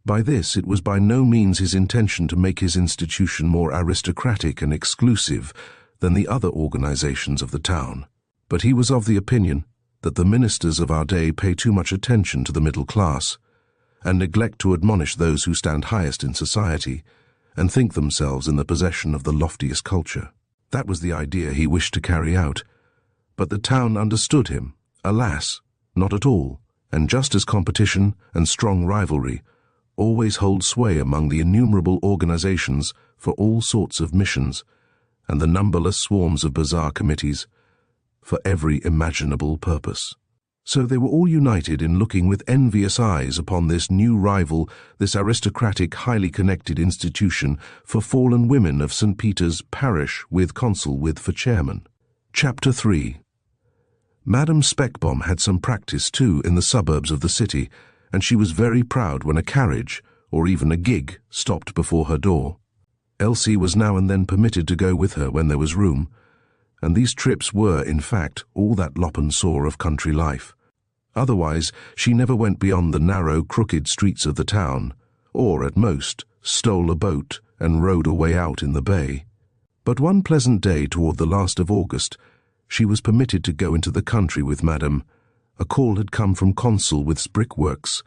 By this it was by no means his intention to make his institution more aristocratic and exclusive than the other organizations of the town, but he was of the opinion that the ministers of our day pay too much attention to the middle class, and neglect to admonish those who stand highest in society, and think themselves in the possession of the loftiest culture. That was the idea he wished to carry out, but the town understood him, Alas, not at all, and just as competition and strong rivalry always hold sway among the innumerable organizations for all sorts of missions, and the numberless swarms of bazaar committees for every imaginable purpose. So they were all united in looking with envious eyes upon this new rival, this aristocratic, highly connected institution for fallen women of St. Peter's Parish, with Consul with for chairman. Chapter 3. Madame Speckbomb had some practice too in the suburbs of the city, and she was very proud when a carriage, or even a gig, stopped before her door. Elsie was now and then permitted to go with her when there was room, and these trips were, in fact, all that Loppen saw of country life. Otherwise, she never went beyond the narrow, crooked streets of the town, or, at most, stole a boat and rowed away out in the bay. But one pleasant day toward the last of August, she was permitted to go into the country with Madame. A call had come from Consul with brickworks,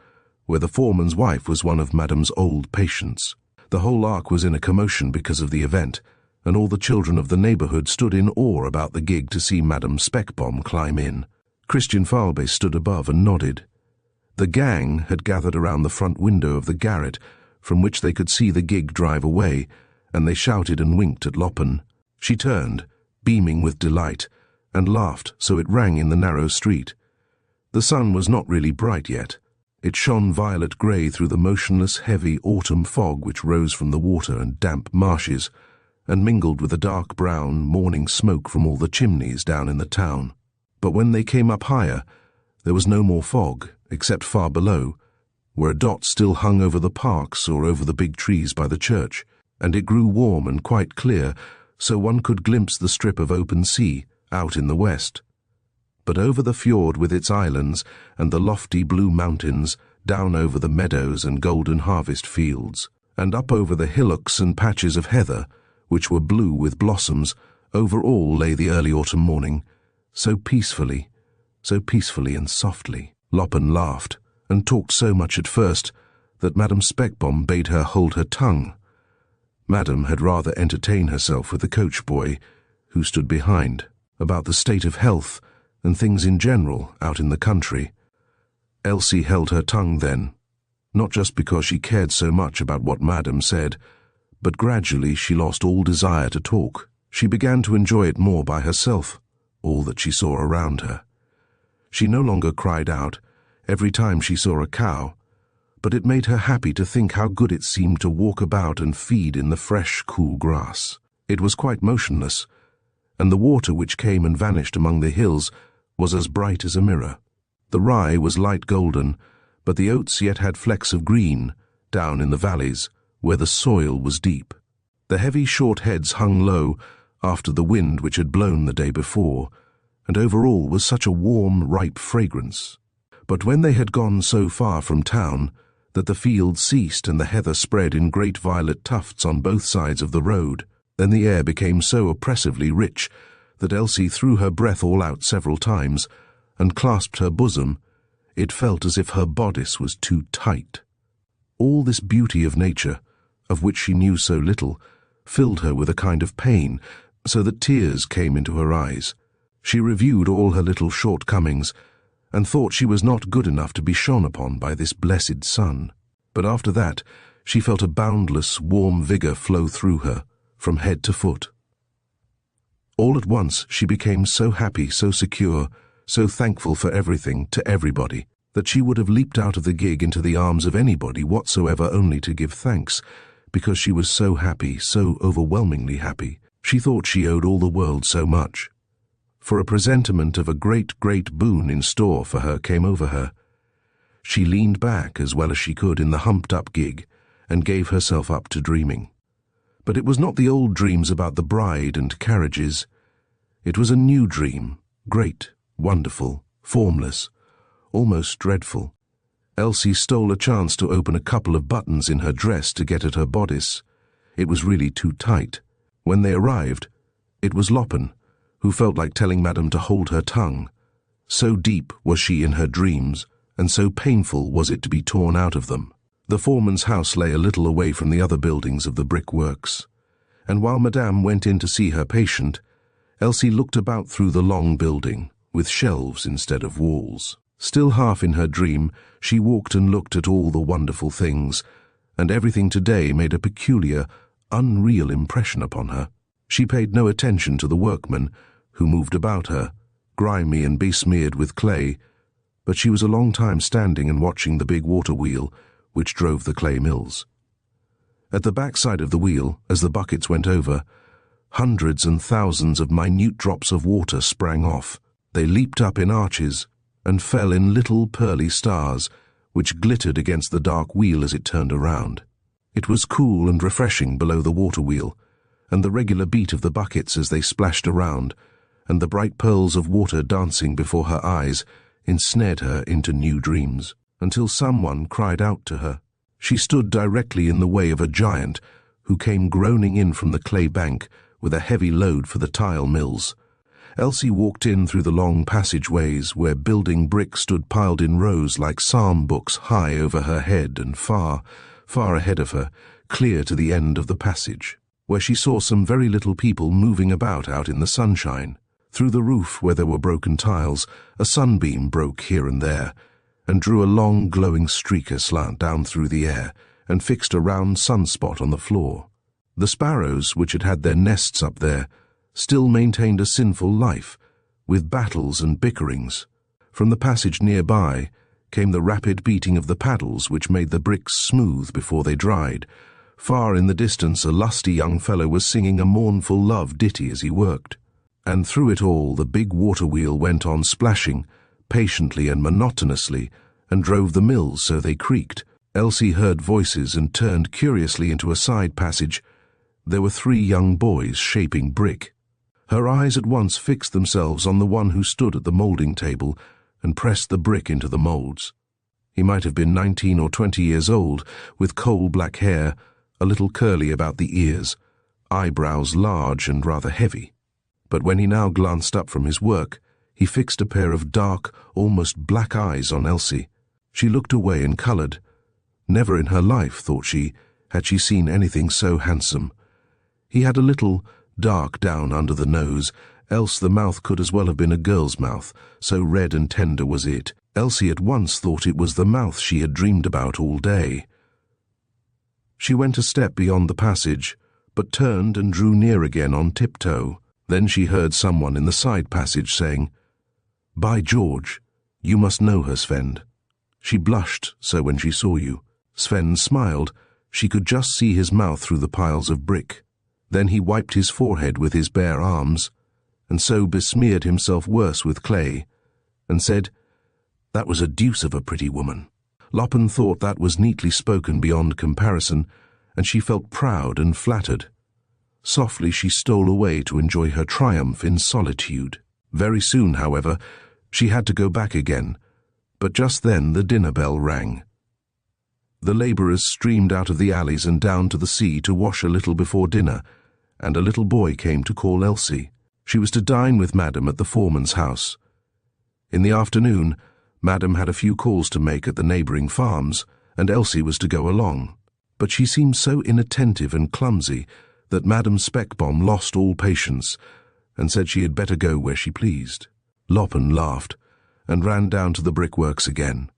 where the foreman's wife was one of Madame's old patients. The whole ark was in a commotion because of the event, and all the children of the neighborhood stood in awe about the gig to see Madame Speckbomb climb in. Christian Falbe stood above and nodded. The gang had gathered around the front window of the garret, from which they could see the gig drive away, and they shouted and winked at Loppen. She turned, beaming with delight, and laughed so it rang in the narrow street. The sun was not really bright yet. It shone violet-grey through the motionless, heavy autumn fog which rose from the water and damp marshes, and mingled with the dark brown morning smoke from all the chimneys down in the town. But when they came up higher, there was no more fog, except far below, where a dot still hung over the parks or over the big trees by the church, and it grew warm and quite clear, so one could glimpse the strip of open sea out in the west. But over the fjord with its islands and the lofty blue mountains, down over the meadows and golden harvest fields, and up over the hillocks and patches of heather, which were blue with blossoms, over all lay the early autumn morning, so peacefully and softly. Loppen laughed, and talked so much at first that Madame Speckbomb bade her hold her tongue. Madame had rather entertain herself with the coach-boy, who stood behind, about the state of health and things in general out in the country. Elsie held her tongue then, not just because she cared so much about what Madame said, but gradually she lost all desire to talk. She began to enjoy it more by herself, all that she saw around her. She no longer cried out every time she saw a cow, but it made her happy to think how good it seemed to walk about and feed in the fresh, cool grass. It was quite motionless, and the water which came and vanished among the hills was as bright as a mirror. The rye was light golden, but the oats yet had flecks of green down in the valleys, where the soil was deep. The heavy short heads hung low after the wind which had blown the day before, and over all was such a warm, ripe fragrance. But when they had gone so far from town that the field ceased and the heather spread in great violet tufts on both sides of the road, then the air became so oppressively rich that Elsie threw her breath all out several times and clasped her bosom. It felt as if her bodice was too tight. All this beauty of nature, of which she knew so little, filled her with a kind of pain, so that tears came into her eyes. She reviewed all her little shortcomings, and thought she was not good enough to be shone upon by this blessed sun. But after that, she felt a boundless, warm vigor flow through her, from head to foot. All at once she became so happy, so secure, so thankful for everything, to everybody, that she would have leaped out of the gig into the arms of anybody whatsoever only to give thanks, because she was so happy, so overwhelmingly happy. She thought she owed all the world so much. For a presentiment of a great, great boon in store for her came over her. She leaned back as well as she could in the humped-up gig and gave herself up to dreaming. But it was not the old dreams about the bride and carriages. It was a new dream, great, wonderful, formless, almost dreadful. Elsie stole a chance to open a couple of buttons in her dress to get at her bodice. It was really too tight. When they arrived, it was Loppen, who felt like telling Madame to hold her tongue. So deep was she in her dreams, and so painful was it to be torn out of them. The foreman's house lay a little away from the other buildings of the brickworks, and while Madame went in to see her patient, Elsie looked about through the long building, with shelves instead of walls. Still half in her dream, she walked and looked at all the wonderful things, and everything today made a peculiar, unreal impression upon her. She paid no attention to the workmen who moved about her, grimy and besmeared with clay, but she was a long time standing and watching the big water wheel which drove the clay mills. At the backside of the wheel, as the buckets went over, hundreds and thousands of minute drops of water sprang off. They leaped up in arches and fell in little pearly stars, which glittered against the dark wheel as it turned around. It was cool and refreshing below the water wheel, and the regular beat of the buckets as they splashed around, and the bright pearls of water dancing before her eyes, ensnared her into new dreams, until someone cried out to her. She stood directly in the way of a giant who came groaning in from the clay bank with a heavy load for the tile mills. Elsie walked in through the long passageways where building bricks stood piled in rows like psalm books high over her head and far, far ahead of her, clear to the end of the passage, where she saw some very little people moving about out in the sunshine. Through the roof where there were broken tiles, a sunbeam broke here and there, and drew a long glowing streak aslant down through the air, and fixed a round sunspot on the floor. The sparrows, which had had their nests up there, still maintained a sinful life, with battles and bickerings. From the passage nearby came the rapid beating of the paddles which made the bricks smooth before they dried. Far in the distance a lusty young fellow was singing a mournful love ditty as he worked. And through it all the big water wheel went on splashing, patiently and monotonously, and drove the mills so they creaked. Elsie heard voices and turned curiously into a side passage. There were 3 young boys shaping brick. Her eyes at once fixed themselves on the one who stood at the moulding table and pressed the brick into the moulds. He might have been 19 or 20 years old, with coal-black hair, a little curly about the ears, eyebrows large and rather heavy. But when he now glanced up from his work, he fixed a pair of dark, almost black eyes on Elsie. She looked away and coloured. Never in her life, thought she, had she seen anything so handsome. He had a little dark down under the nose, else the mouth could as well have been a girl's mouth, so red and tender was it. Elsie at once thought it was the mouth she had dreamed about all day. She went a step beyond the passage, but turned and drew near again on tiptoe. Then she heard someone in the side passage saying, "By George, you must know her, Sven. She blushed so when she saw you." Sven smiled. She could just see his mouth through the piles of brick. Then he wiped his forehead with his bare arms, and so besmeared himself worse with clay, and said, "That was a deuce of a pretty woman." Loppen thought that was neatly spoken beyond comparison, and she felt proud and flattered. Softly she stole away to enjoy her triumph in solitude. Very soon, however, she had to go back again, but just then the dinner bell rang. The labourers streamed out of the alleys and down to the sea to wash a little before dinner, and a little boy came to call Elsie. She was to dine with Madam at the foreman's house. In the afternoon, Madam had a few calls to make at the neighbouring farms, and Elsie was to go along. But she seemed so inattentive and clumsy that Madam Speckbomb lost all patience, and said she had better go where she pleased. Loppen laughed, and ran down to the brickworks again.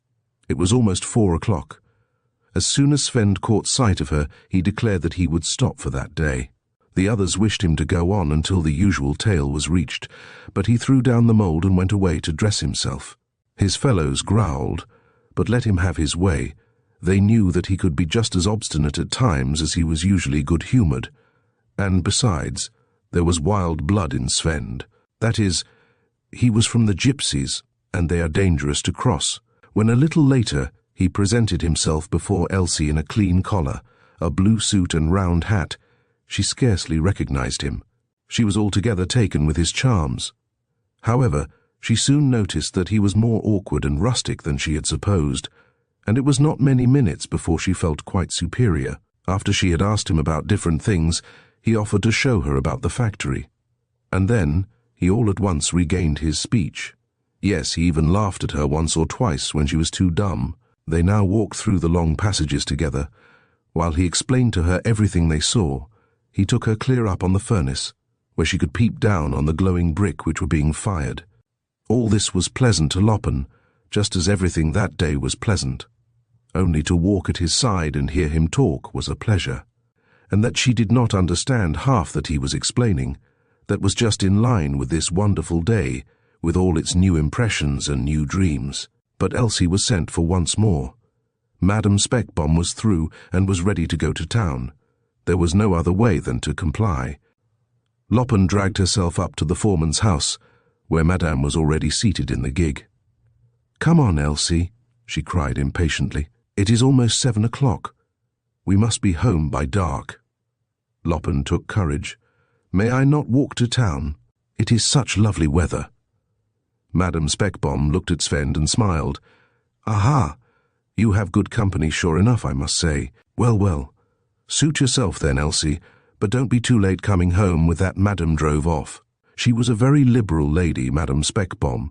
It was almost 4 o'clock. As soon as Sven caught sight of her, he declared that he would stop for that day. The others wished him to go on until the usual tale was reached, but he threw down the mould and went away to dress himself. His fellows growled, but let him have his way. They knew that he could be just as obstinate at times as he was usually good-humoured. And besides, there was wild blood in Sven. That is, he was from the gypsies, and they are dangerous to cross. When a little later he presented himself before Elsie in a clean collar, a blue suit and round hat, she scarcely recognized him. She was altogether taken with his charms. However, she soon noticed that he was more awkward and rustic than she had supposed, and it was not many minutes before she felt quite superior. After she had asked him about different things, he offered to show her about the factory. And then he all at once regained his speech. Yes, he even laughed at her once or twice when she was too dumb. They now walked through the long passages together. While he explained to her everything they saw, he took her clear up on the furnace, where she could peep down on the glowing brick which were being fired. All this was pleasant to Loppen, just as everything that day was pleasant. Only to walk at his side and hear him talk was a pleasure. And that she did not understand half that he was explaining, that was just in line with this wonderful day, with all its new impressions and new dreams. But Elsie was sent for once more. Madame Speckbomb was through and was ready to go to town. There was no other way than to comply. Loppen dragged herself up to the foreman's house, where Madame was already seated in the gig. "Come on, Elsie," she cried impatiently. "It is almost 7 o'clock. We must be home by dark." Loppen took courage. "May I not walk to town? It is such lovely weather." Madame Speckbomb looked at Sven and smiled. "Aha! You have good company, sure enough, I must say. Well, well. Suit yourself then, Elsie, but don't be too late coming home with that Madame drove off." She was a very liberal lady, Madame Speckbomb,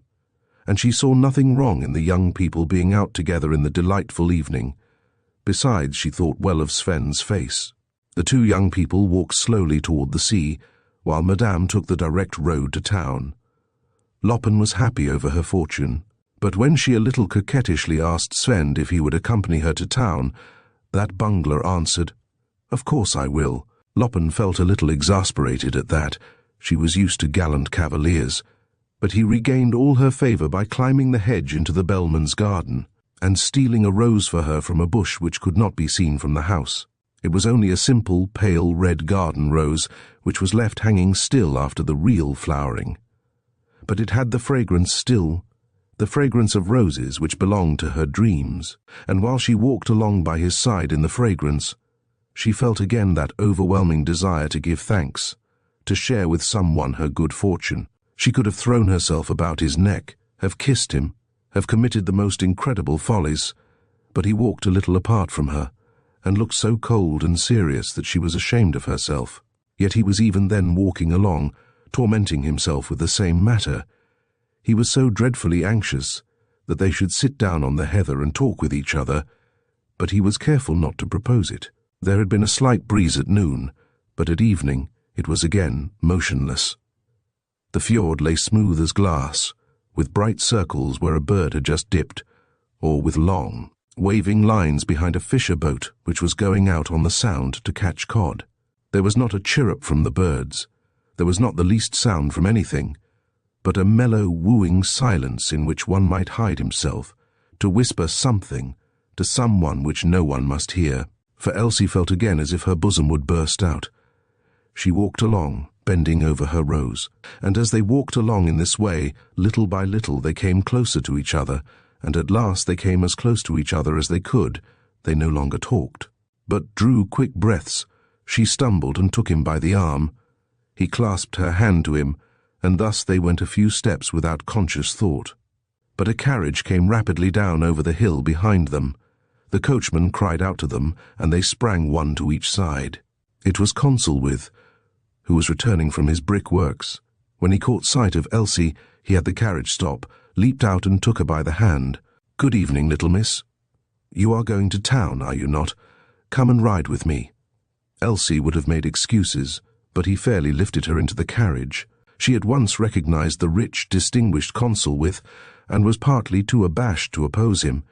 and she saw nothing wrong in the young people being out together in the delightful evening. Besides, she thought well of Sven's face. The two young people walked slowly toward the sea, while Madame took the direct road to town. Loppen was happy over her fortune, but when she a little coquettishly asked Sven if he would accompany her to town, that bungler answered, "Of course I will." Loppen felt a little exasperated at that. She was used to gallant cavaliers, but he regained all her favour by climbing the hedge into the bellman's garden, and stealing a rose for her from a bush which could not be seen from the house. It was only a simple, pale red garden rose, which was left hanging still after the real flowering. But it had the fragrance still, the fragrance of roses which belonged to her dreams, and while she walked along by his side in the fragrance, she felt again that overwhelming desire to give thanks, to share with someone her good fortune. She could have thrown herself about his neck, have kissed him, have committed the most incredible follies, but he walked a little apart from her, and looked so cold and serious that she was ashamed of herself. Yet he was even then walking along, tormenting himself with the same matter. He was so dreadfully anxious that they should sit down on the heather and talk with each other, but he was careful not to propose it. There had been a slight breeze at noon, but at evening it was again motionless. The fjord lay smooth as glass, with bright circles where a bird had just dipped, or with long, waving lines behind a fisher boat which was going out on the sound to catch cod. There was not a chirrup from the birds. There was not the least sound from anything, but a mellow, wooing silence in which one might hide himself, to whisper something to someone which no one must hear. For Elsie felt again as if her bosom would burst out. She walked along, bending over her rose, and as they walked along in this way, little by little they came closer to each other, and at last they came as close to each other as they could. They no longer talked, but drew quick breaths. She stumbled and took him by the arm. He clasped her hand to him, and thus they went a few steps without conscious thought. But a carriage came rapidly down over the hill behind them. The coachman cried out to them, and they sprang one to each side. It was Consulwith, who was returning from his brick works. When he caught sight of Elsie, he had the carriage stop, leaped out and took her by the hand. "Good evening, little miss. You are going to town, are you not? Come and ride with me." Elsie would have made excuses, but he fairly lifted her into the carriage. She at once recognized the rich, distinguished Consulwith, and was partly too abashed to oppose him,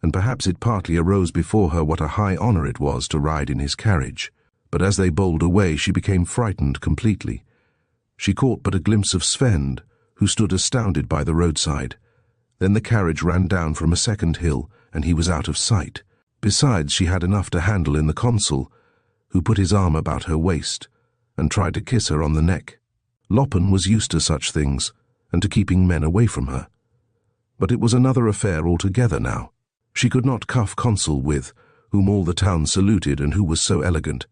and perhaps it partly arose before her what a high honour it was to ride in his carriage. But as they bowled away, she became frightened completely. She caught but a glimpse of Sven, who stood astounded by the roadside. Then the carriage ran down from a second hill, and he was out of sight. Besides, she had enough to handle in the consul, who put his arm about her waist, and tried to kiss her on the neck. Loppen was used to such things, and to keeping men away from her. But it was another affair altogether now. She could not cuff Consulwith, whom all the town saluted and who was so elegant.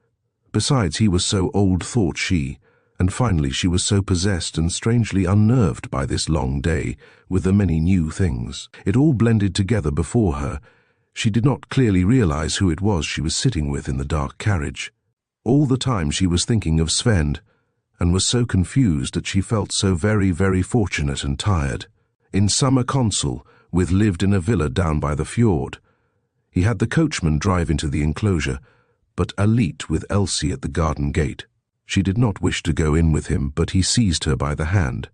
Besides, he was so old, thought she, and finally she was so possessed and strangely unnerved by this long day, with the many new things. It all blended together before her. She did not clearly realize who it was she was sitting with in the dark carriage. All the time she was thinking of Sven, and was so confused that she felt so very, very fortunate and tired. In summer Consulwith lived in a villa down by the fjord. He had the coachman drive into the enclosure, but Alite with Elsie at the garden gate. She did not wish to go in with him, but he seized her by the hand.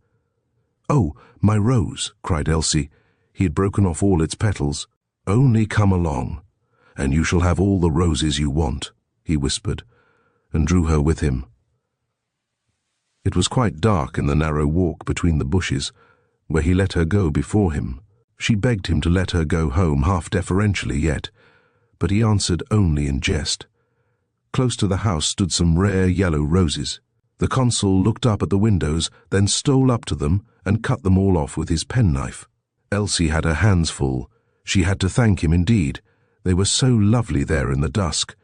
"Oh, my rose," cried Elsie. He had broken off all its petals. "Only come along, and you shall have all the roses you want," he whispered, and drew her with him. It was quite dark in the narrow walk between the bushes, where he let her go before him. She begged him to let her go home, half deferentially yet, but he answered only in jest. Close to the house stood some rare yellow roses. The consul looked up at the windows, then stole up to them and cut them all off with his penknife. Elsie had her hands full. She had to thank him indeed. They were so lovely there in the dusk,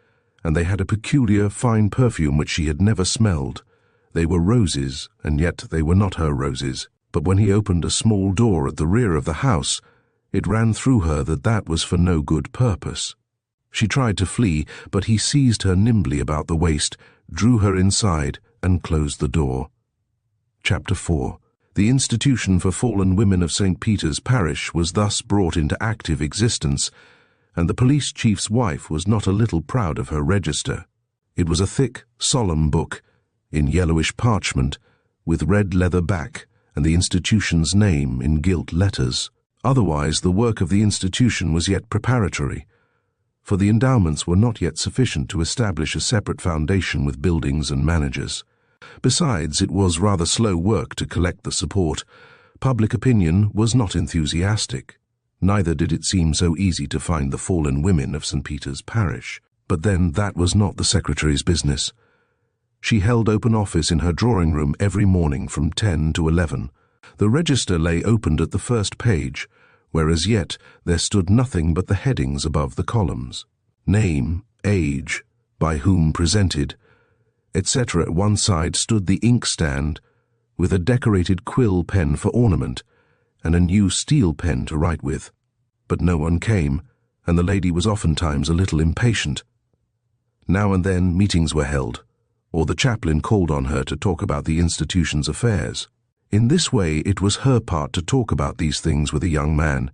and they had a peculiar, fine perfume which she had never smelled. They were roses, and yet they were not her roses. But when he opened a small door at the rear of the house, it ran through her that that was for no good purpose. She tried to flee, but he seized her nimbly about the waist, drew her inside, and closed the door. Chapter 4. The institution for fallen women of St. Peter's Parish was thus brought into active existence, and the police chief's wife was not a little proud of her register. It was a thick, solemn book, in yellowish parchment, with red leather back, and the institution's name in gilt letters. Otherwise, the work of the institution was yet preparatory, for the endowments were not yet sufficient to establish a separate foundation with buildings and managers. Besides, it was rather slow work to collect the support. Public opinion was not enthusiastic. Neither did it seem so easy to find the fallen women of St. Peter's Parish. But then that was not the secretary's business. She held open office in her drawing room every morning from 10 to 11. The register lay opened at the first page, where as yet there stood nothing but the headings above the columns. Name, age, by whom presented, etc. At one side stood the inkstand, with a decorated quill pen for ornament, and a new steel pen to write with. But no one came, and the lady was oftentimes a little impatient. Now and then meetings were held, or the chaplain called on her to talk about the institution's affairs. In this way it was her part to talk about these things with a young man,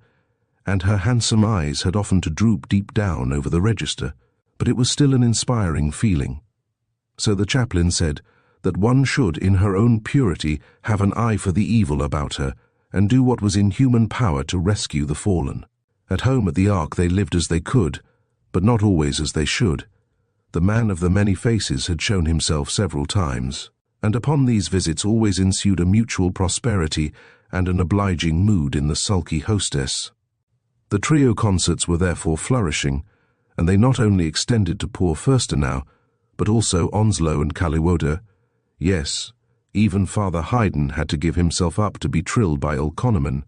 and her handsome eyes had often to droop deep down over the register, but it was still an inspiring feeling. So the chaplain said that one should, in her own purity, have an eye for the evil about her, and do what was in human power to rescue the fallen. At home at the Ark they lived as they could, but not always as they should. The man of the many faces had shown himself several times, and upon these visits always ensued a mutual prosperity and an obliging mood in the sulky hostess. The trio concerts were therefore flourishing, and they not only extended to poor Fürstenau, but also Onslow and Kaliwoda. Yes, even Father Haydn had to give himself up to be trilled by old Konneman,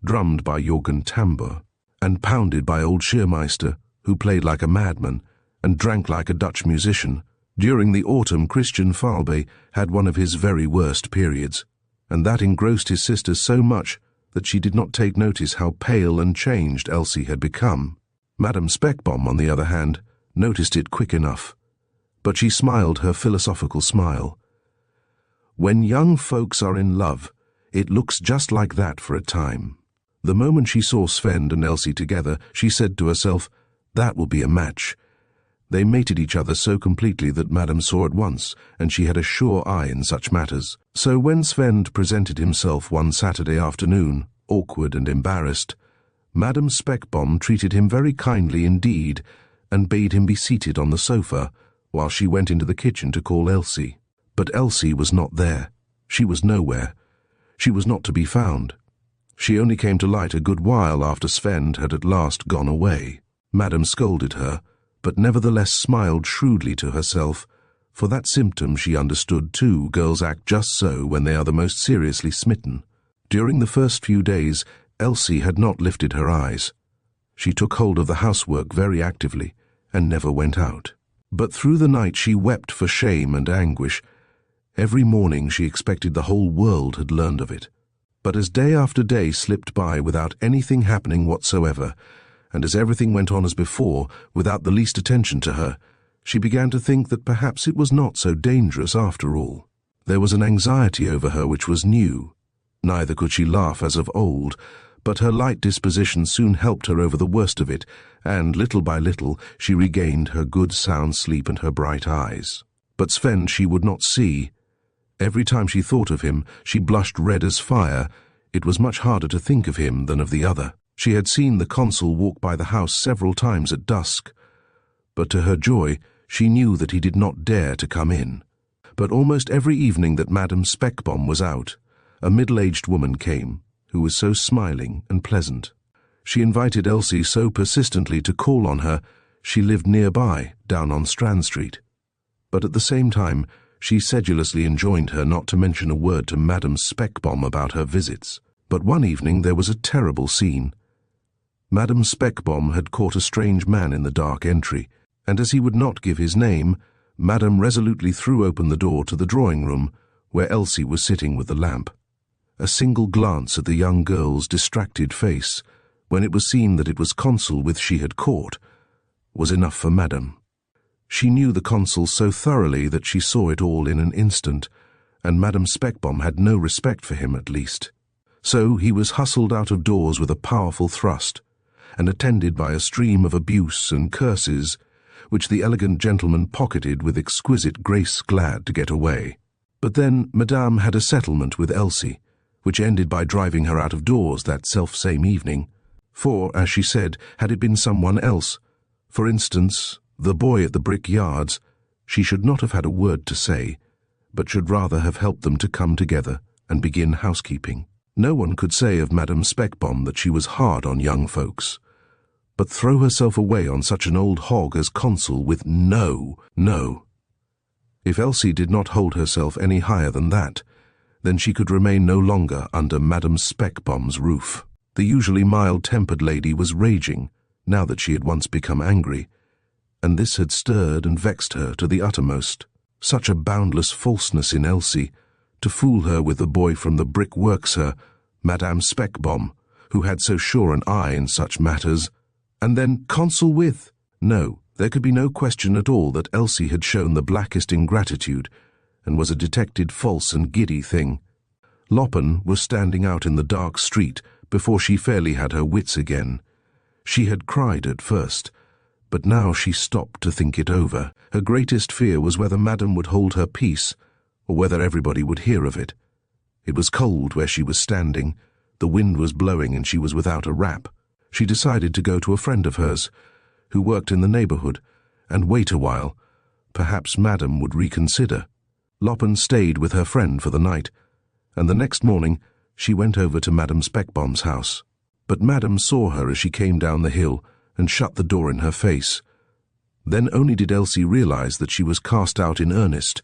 drummed by Jorgen Tambour, and pounded by old Schirmeister, who played like a madman and drank like a Dutch musician. During the autumn, Christian Falbe had one of his very worst periods, and that engrossed his sister so much that she did not take notice how pale and changed Elsie had become. Madame Speckbaum, on the other hand, noticed it quick enough, but she smiled her philosophical smile. When young folks are in love, it looks just like that for a time. The moment she saw Sven and Elsie together, she said to herself, "That will be a match." They mated each other so completely that Madame saw at once, and she had a sure eye in such matters. So when Sven presented himself one Saturday afternoon, awkward and embarrassed, Madame Speckbaum treated him very kindly indeed, and bade him be seated on the sofa, while she went into the kitchen to call Elsie. But Elsie was not there. She was nowhere. She was not to be found. She only came to light a good while after Sven had at last gone away. Madame scolded her, but nevertheless smiled shrewdly to herself, for that symptom she understood too. Girls act just so when they are the most seriously smitten. During the first few days, Elsie had not lifted her eyes. She took hold of the housework very actively, and never went out. But through the night she wept for shame and anguish. Every morning she expected the whole world had learned of it. But as day after day slipped by without anything happening whatsoever, and as everything went on as before, without the least attention to her, she began to think that perhaps it was not so dangerous after all. There was an anxiety over her which was new. Neither could she laugh as of old, but her light disposition soon helped her over the worst of it, and little by little she regained her good sound sleep and her bright eyes. But Sven she would not see. Every time she thought of him, she blushed red as fire. It was much harder to think of him than of the other. She had seen the consul walk by the house several times at dusk, but to her joy she knew that he did not dare to come in. But almost every evening that Madame Speckbomb was out, a middle-aged woman came, who was so smiling and pleasant. She invited Elsie so persistently to call on her. She lived nearby, down on Strand Street. But at the same time, she sedulously enjoined her not to mention a word to Madame Speckbomb about her visits. But one evening there was a terrible scene. Madame Speckbomb had caught a strange man in the dark entry, and as he would not give his name, Madame resolutely threw open the door to the drawing-room, where Elsie was sitting with the lamp. A single glance at the young girl's distracted face, when it was seen that it was Consul with she had caught, was enough for Madame. She knew the Consul so thoroughly that she saw it all in an instant, and Madame Speckbomb had no respect for him at least. So he was hustled out of doors with a powerful thrust, and attended by a stream of abuse and curses, which the elegant gentleman pocketed with exquisite grace, glad to get away. But then Madame had a settlement with Elsie, which ended by driving her out of doors that self-same evening. For, as she said, had it been someone else, for instance, the boy at the brick yards, she should not have had a word to say, but should rather have helped them to come together and begin housekeeping. No one could say of Madame Speckbomb that she was hard on young folks, but throw herself away on such an old hog as Consul with no. If Elsie did not hold herself any higher than that, then she could remain no longer under Madame Speckbomb's roof. The usually mild-tempered lady was raging, now that she had once become angry, and this had stirred and vexed her to the uttermost. Such a boundless falseness in Elsie, to fool her with the boy from the brick works her, Madame Speckbomb, who had so sure an eye in such matters, and then Consul with. No, there could be no question at all that Elsie had shown the blackest ingratitude, and was a detected false and giddy thing. Loppen was standing out in the dark street before she fairly had her wits again. She had cried at first, but now she stopped to think it over. Her greatest fear was whether Madame would hold her peace, or whether everybody would hear of it. It was cold where she was standing, the wind was blowing and she was without a wrap. She decided to go to a friend of hers, who worked in the neighborhood, and wait a while. Perhaps Madame would reconsider. Loppen stayed with her friend for the night, and the next morning she went over to Madame Speckbomb's house. But Madame saw her as she came down the hill and shut the door in her face. Then only did Elsie realize that she was cast out in earnest,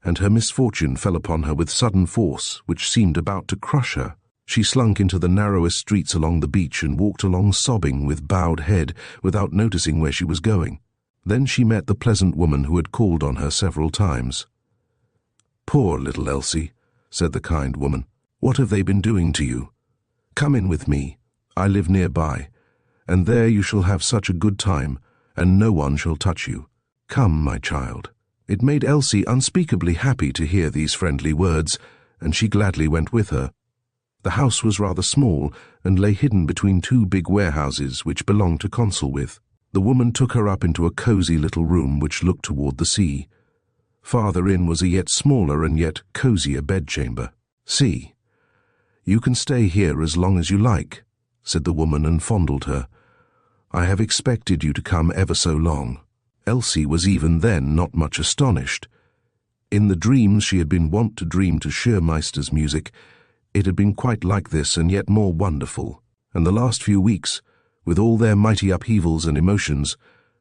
and her misfortune fell upon her with sudden force which seemed about to crush her. She slunk into the narrowest streets along the beach and walked along sobbing with bowed head without noticing where she was going. Then she met the pleasant woman who had called on her several times. "Poor little Elsie," said the kind woman. "What have they been doing to you? Come in with me. I live nearby, and there you shall have such a good time, and no one shall touch you. Come, my child." It made Elsie unspeakably happy to hear these friendly words, and she gladly went with her. The house was rather small, and lay hidden between two big warehouses which belonged to Consul with. The woman took her up into a cosy little room which looked toward the sea. Farther in was a yet smaller and yet cozier bedchamber. "See, you can stay here as long as you like," said the woman, and fondled her. "I have expected you to come ever so long." Elsie was even then not much astonished. In the dreams she had been wont to dream to Schürmeister's music, it had been quite like this and yet more wonderful, and the last few weeks, with all their mighty upheavals and emotions,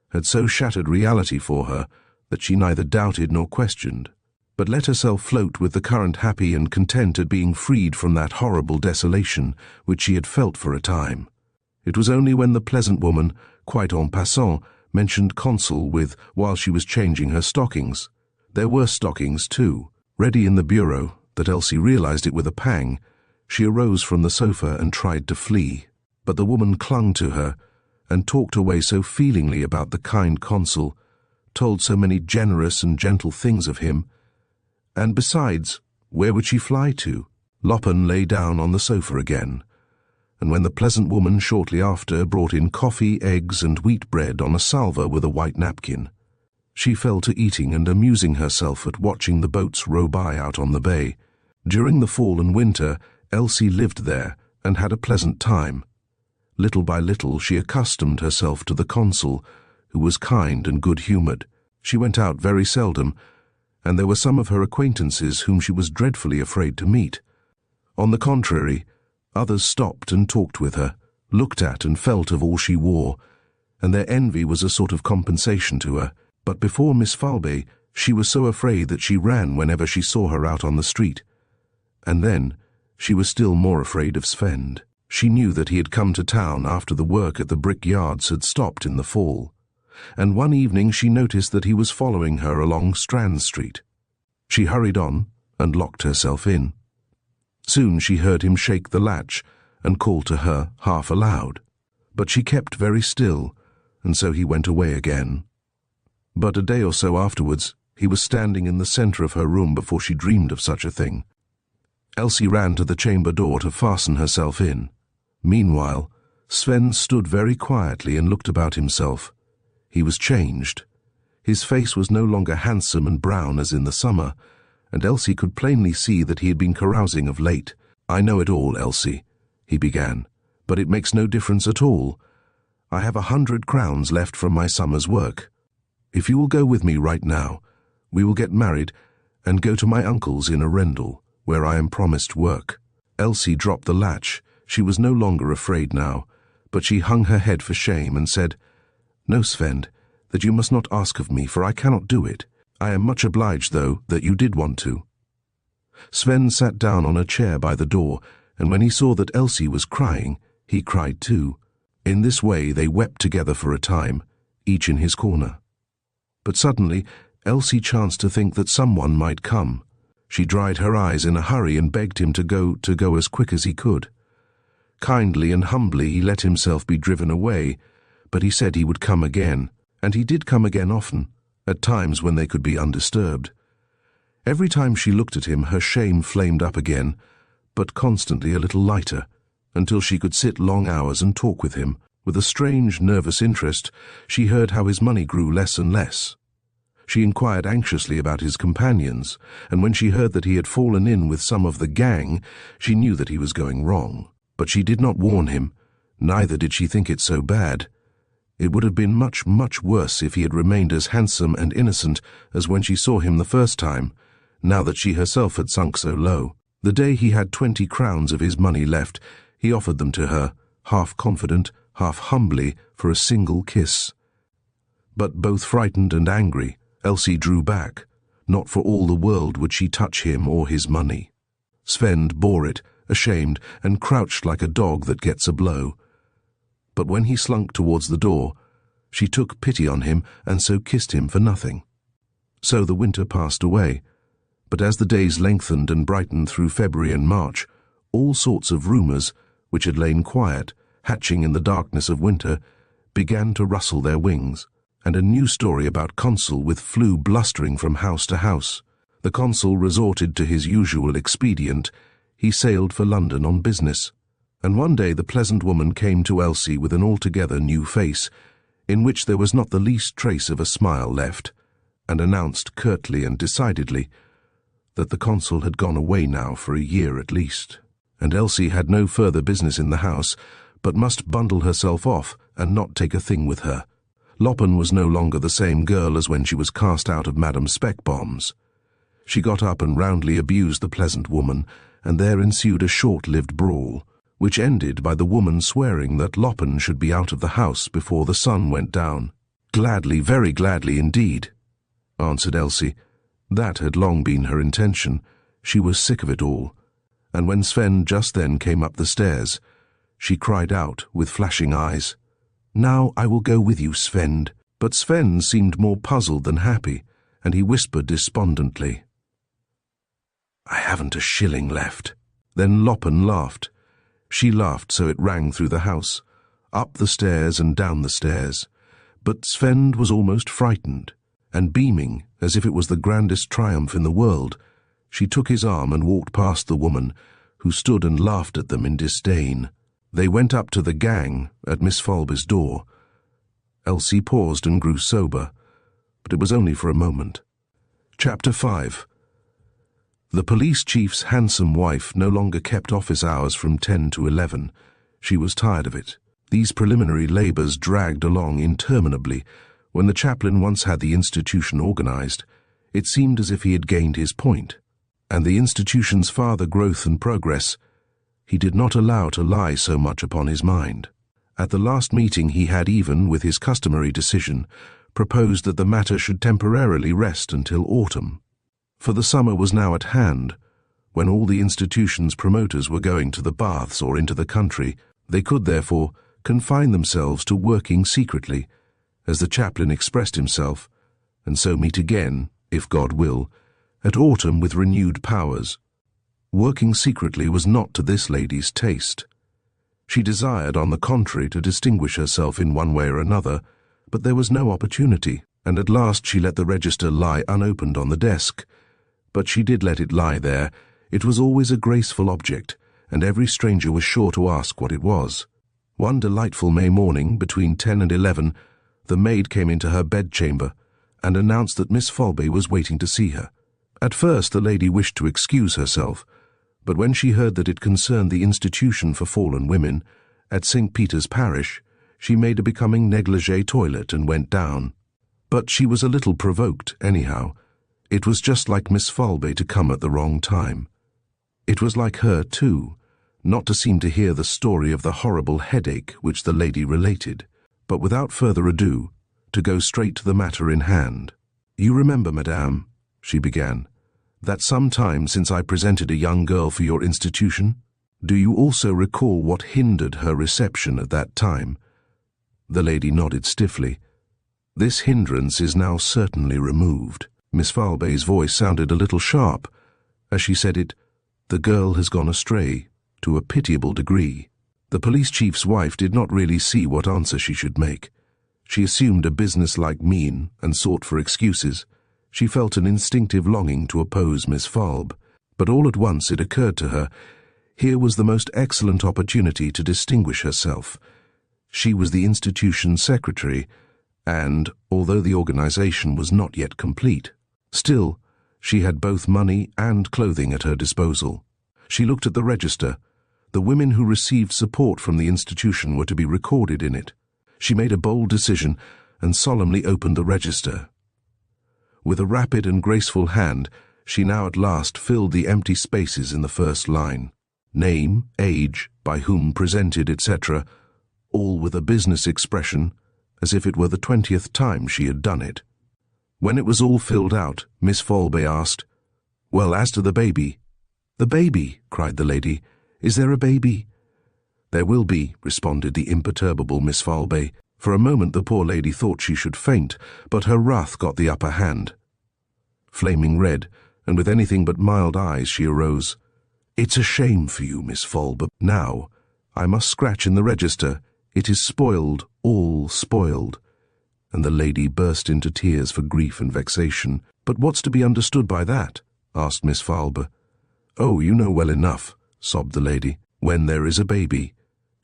had so shattered reality for her that she neither doubted nor questioned, but let herself float with the current, happy and content at being freed from that horrible desolation which she had felt for a time. It was only when the pleasant woman, quite en passant, mentioned Consul with while she was changing her stockings. There were stockings, too, ready in the bureau, that Elsie realized it with a pang. She arose from the sofa and tried to flee, but the woman clung to her and talked away so feelingly about the kind Consul, told so many generous and gentle things of him. And besides, where would she fly to? Loppen lay down on the sofa again, and when the pleasant woman shortly after brought in coffee, eggs, and wheat bread on a salver with a white napkin, she fell to eating and amusing herself at watching the boats row by out on the bay. During the fall and winter, Elsie lived there and had a pleasant time. Little by little she accustomed herself to the consul, who was kind and good-humoured. She went out very seldom, and there were some of her acquaintances whom she was dreadfully afraid to meet. On the contrary, others stopped and talked with her, looked at and felt of all she wore, and their envy was a sort of compensation to her. But before Miss Falbe, she was so afraid that she ran whenever she saw her out on the street. And then she was still more afraid of Sven. She knew that he had come to town after the work at the brick yards had stopped in the fall, and one evening she noticed that he was following her along Strand Street. She hurried on and locked herself in. Soon she heard him shake the latch and call to her half aloud, but she kept very still, and so he went away again. But a day or so afterwards, he was standing in the centre of her room before she dreamed of such a thing. Elsie ran to the chamber door to fasten herself in. Meanwhile, Sven stood very quietly and looked about himself. He was changed. His face was no longer handsome and brown as in the summer, and Elsie could plainly see that he had been carousing of late. "I know it all, Elsie," he began, "but it makes no difference at all. I have 100 crowns left from my summer's work. If you will go with me right now, we will get married and go to my uncle's in Arundel, where I am promised work." Elsie dropped the latch. She was no longer afraid now, but she hung her head for shame and said, "No, Sven, that you must not ask of me, for I cannot do it. I am much obliged, though, that you did want to." Sven sat down on a chair by the door, and when he saw that Elsie was crying, he cried too. In this way they wept together for a time, each in his corner. But suddenly Elsie chanced to think that someone might come. She dried her eyes in a hurry and begged him to go as quick as he could. Kindly and humbly he let himself be driven away, but he said he would come again, and he did come again often, at times when they could be undisturbed. Every time she looked at him her shame flamed up again, but constantly a little lighter, until she could sit long hours and talk with him. With a strange, nervous interest, she heard how his money grew less and less. She inquired anxiously about his companions, and when she heard that he had fallen in with some of the gang, she knew that he was going wrong. But she did not warn him, neither did she think it so bad. It would have been much, much worse if he had remained as handsome and innocent as when she saw him the first time, now that she herself had sunk so low. The day he had 20 crowns of his money left, he offered them to her, half confident, half humbly, for a single kiss. But both frightened and angry, Elsie drew back. Not for all the world would she touch him or his money. Sven bore it, ashamed, and crouched like a dog that gets a blow. But when he slunk towards the door, she took pity on him and so kissed him for nothing. So the winter passed away, but as the days lengthened and brightened through February and March, all sorts of rumours, which had lain quiet, hatching in the darkness of winter, began to rustle their wings, and a new story about Consul flew blustering from house to house. The Consul resorted to his usual expedient. He sailed for London on business, and one day the pleasant woman came to Elsie with an altogether new face, in which there was not the least trace of a smile left, and announced curtly and decidedly that the Consul had gone away now for a year at least, and Elsie had no further business in the house, but must bundle herself off and not take a thing with her. Loppen was no longer the same girl as when she was cast out of Madame Speckbomb's. She got up and roundly abused the pleasant woman, and there ensued a short-lived brawl, which ended by the woman swearing that Loppen should be out of the house before the sun went down. "Gladly, very gladly indeed," answered Elsie. That had long been her intention. She was sick of it all, and when Sven just then came up the stairs, she cried out with flashing eyes, "Now I will go with you, Sven." But Sven seemed more puzzled than happy, and he whispered despondently, "I haven't a shilling left." Then Loppen laughed. She laughed so it rang through the house, up the stairs and down the stairs. But Sven was almost frightened, and beaming as if it was the grandest triumph in the world, she took his arm and walked past the woman, who stood and laughed at them in disdain. They went up to the gang at Miss Falbe's door. Elsie paused and grew sober, but it was only for a moment. Chapter 5. The police chief's handsome wife no longer kept office hours from 10 to 11. She was tired of it. These preliminary labors dragged along interminably. When the chaplain once had the institution organized, it seemed as if he had gained his point, and the institution's farther growth and progress he did not allow to lie so much upon his mind. At the last meeting he had even, with his customary decision, proposed that the matter should temporarily rest until autumn. For the summer was now at hand. When all the institution's promoters were going to the baths or into the country, they could therefore confine themselves to working secretly, as the chaplain expressed himself, and so meet again, if God will, at autumn with renewed powers. Working secretly was not to this lady's taste. She desired, on the contrary, to distinguish herself in one way or another, but there was no opportunity, and at last she let the register lie unopened on the desk. But she did let it lie there. It was always a graceful object, and every stranger was sure to ask what it was. One delightful May morning, between 10 and 11, the maid came into her bedchamber and announced that Miss Folby was waiting to see her. At first the lady wished to excuse herself, but when she heard that it concerned the Institution for Fallen Women at St. Peter's Parish, she made a becoming negligee toilet and went down. But she was a little provoked, anyhow. It was just like Miss Folby to come at the wrong time. It was like her, too, not to seem to hear the story of the horrible headache which the lady related, but without further ado, to go straight to the matter in hand. "You remember, madame," she began, "that some time since I presented a young girl for your institution? Do you also recall what hindered her reception at that time?" The lady nodded stiffly. "This hindrance is now certainly removed." Miss Folby's voice sounded a little sharp. As she said it, "The girl has gone astray, to a pitiable degree." The police chief's wife did not really see what answer she should make. She assumed a business-like mien and sought for excuses. She felt an instinctive longing to oppose Miss Folby, but all at once it occurred to her, here was the most excellent opportunity to distinguish herself. She was the institution's secretary, and, although the organization was not yet complete, still, she had both money and clothing at her disposal. She looked at the register. The women who received support from the institution were to be recorded in it. She made a bold decision and solemnly opened the register. With a rapid and graceful hand, she now at last filled the empty spaces in the first line. Name, age, by whom presented, etc., all with a business expression, as if it were the 20th time she had done it. When it was all filled out, Miss Folby asked, "Well, as to the baby?" "The baby?" cried the lady. "Is there a baby?" "There will be," responded the imperturbable Miss Folby. For a moment the poor lady thought she should faint, but her wrath got the upper hand. Flaming red, and with anything but mild eyes, she arose. "It's a shame for you, Miss Folby. Now, I must scratch in the register. It is spoiled, all spoiled." And the lady burst into tears for grief and vexation. "But what's to be understood by that?" asked Miss Folby. "Oh, you know well enough," sobbed the lady. "When there is a baby,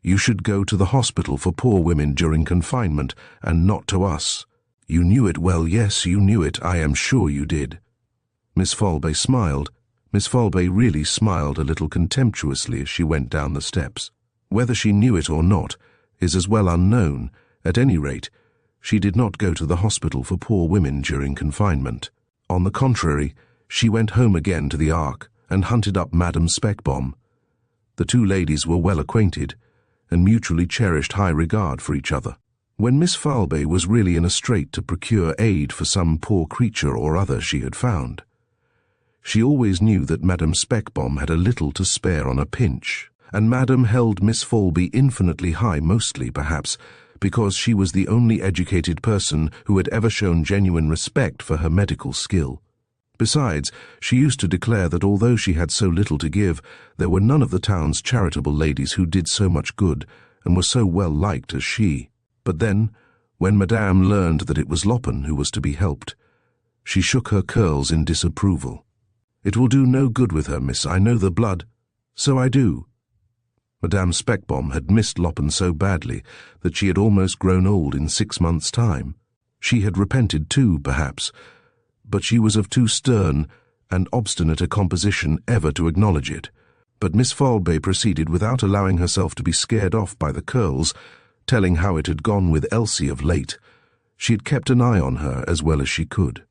you should go to the hospital for poor women during confinement, and not to us. You knew it well, yes, you knew it, I am sure you did." Miss Folby smiled. Miss Folby really smiled a little contemptuously as she went down the steps. Whether she knew it or not is as well unknown. At any rate, she did not go to the hospital for poor women during confinement. On the contrary, she went home again to the Ark and hunted up Madame Speckbaum. The two ladies were well acquainted, and mutually cherished high regard for each other. When Miss Folby was really in a strait to procure aid for some poor creature or other she had found, she always knew that Madame Speckbaum had a little to spare on a pinch, and Madame held Miss Folby infinitely high, mostly, perhaps, because she was the only educated person who had ever shown genuine respect for her medical skill. Besides, she used to declare that although she had so little to give, there were none of the town's charitable ladies who did so much good and were so well liked as she. But then, when Madame learned that it was Loppen who was to be helped, she shook her curls in disapproval. "It will do no good with her, miss, I know the blood." "So I do." Madame Speckbaum had missed Loppen so badly that she had almost grown old in 6 months' time. She had repented too, perhaps, but she was of too stern and obstinate a composition ever to acknowledge it. But Miss Falbey proceeded without allowing herself to be scared off by the curls, telling how it had gone with Elsie of late. She had kept an eye on her as well as she could.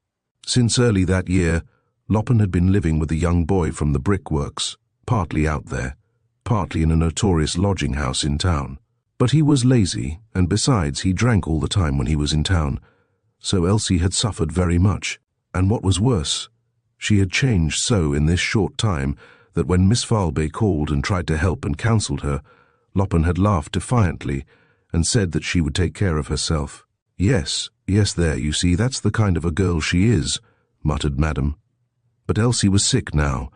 Since early that year, Loppen had been living with a young boy from the brickworks, partly out there, partly in a notorious lodging house in town. But he was lazy, and besides, he drank all the time when he was in town. So Elsie had suffered very much, and what was worse, she had changed so in this short time that when Miss Falbey called and tried to help and counselled her, Loppen had laughed defiantly and said that she would take care of herself. Yes, there, you see, that's the kind of a girl she is, muttered Madam. But Elsie was sick now,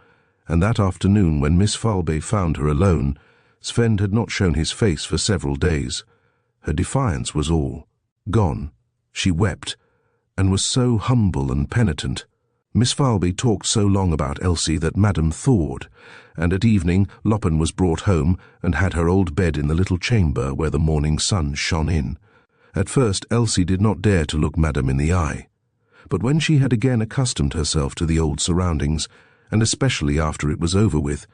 and that afternoon when Miss Falbey found her alone, Sven had not shown his face for several days. Her defiance was all gone. She wept, and was so humble and penitent. Miss Falbey talked so long about Elsie that Madam thawed, and at evening Loppen was brought home and had her old bed in the little chamber where the morning sun shone in. At first Elsie did not dare to look Madam in the eye, but when she had again accustomed herself to the old surroundings, and especially after it was over with,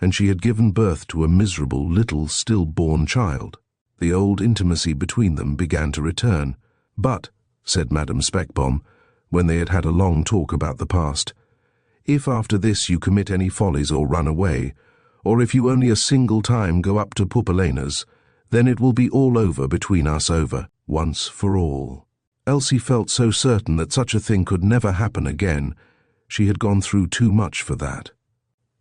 and she had given birth to a miserable little stillborn child, the old intimacy between them began to return. But, said Madame Speckbaum, when they had had a long talk about the past, if after this you commit any follies or run away, or if you only a single time go up to Pupalena's, then it will be all over between us once for all. Elsie felt so certain that such a thing could never happen again. She had gone through too much for that.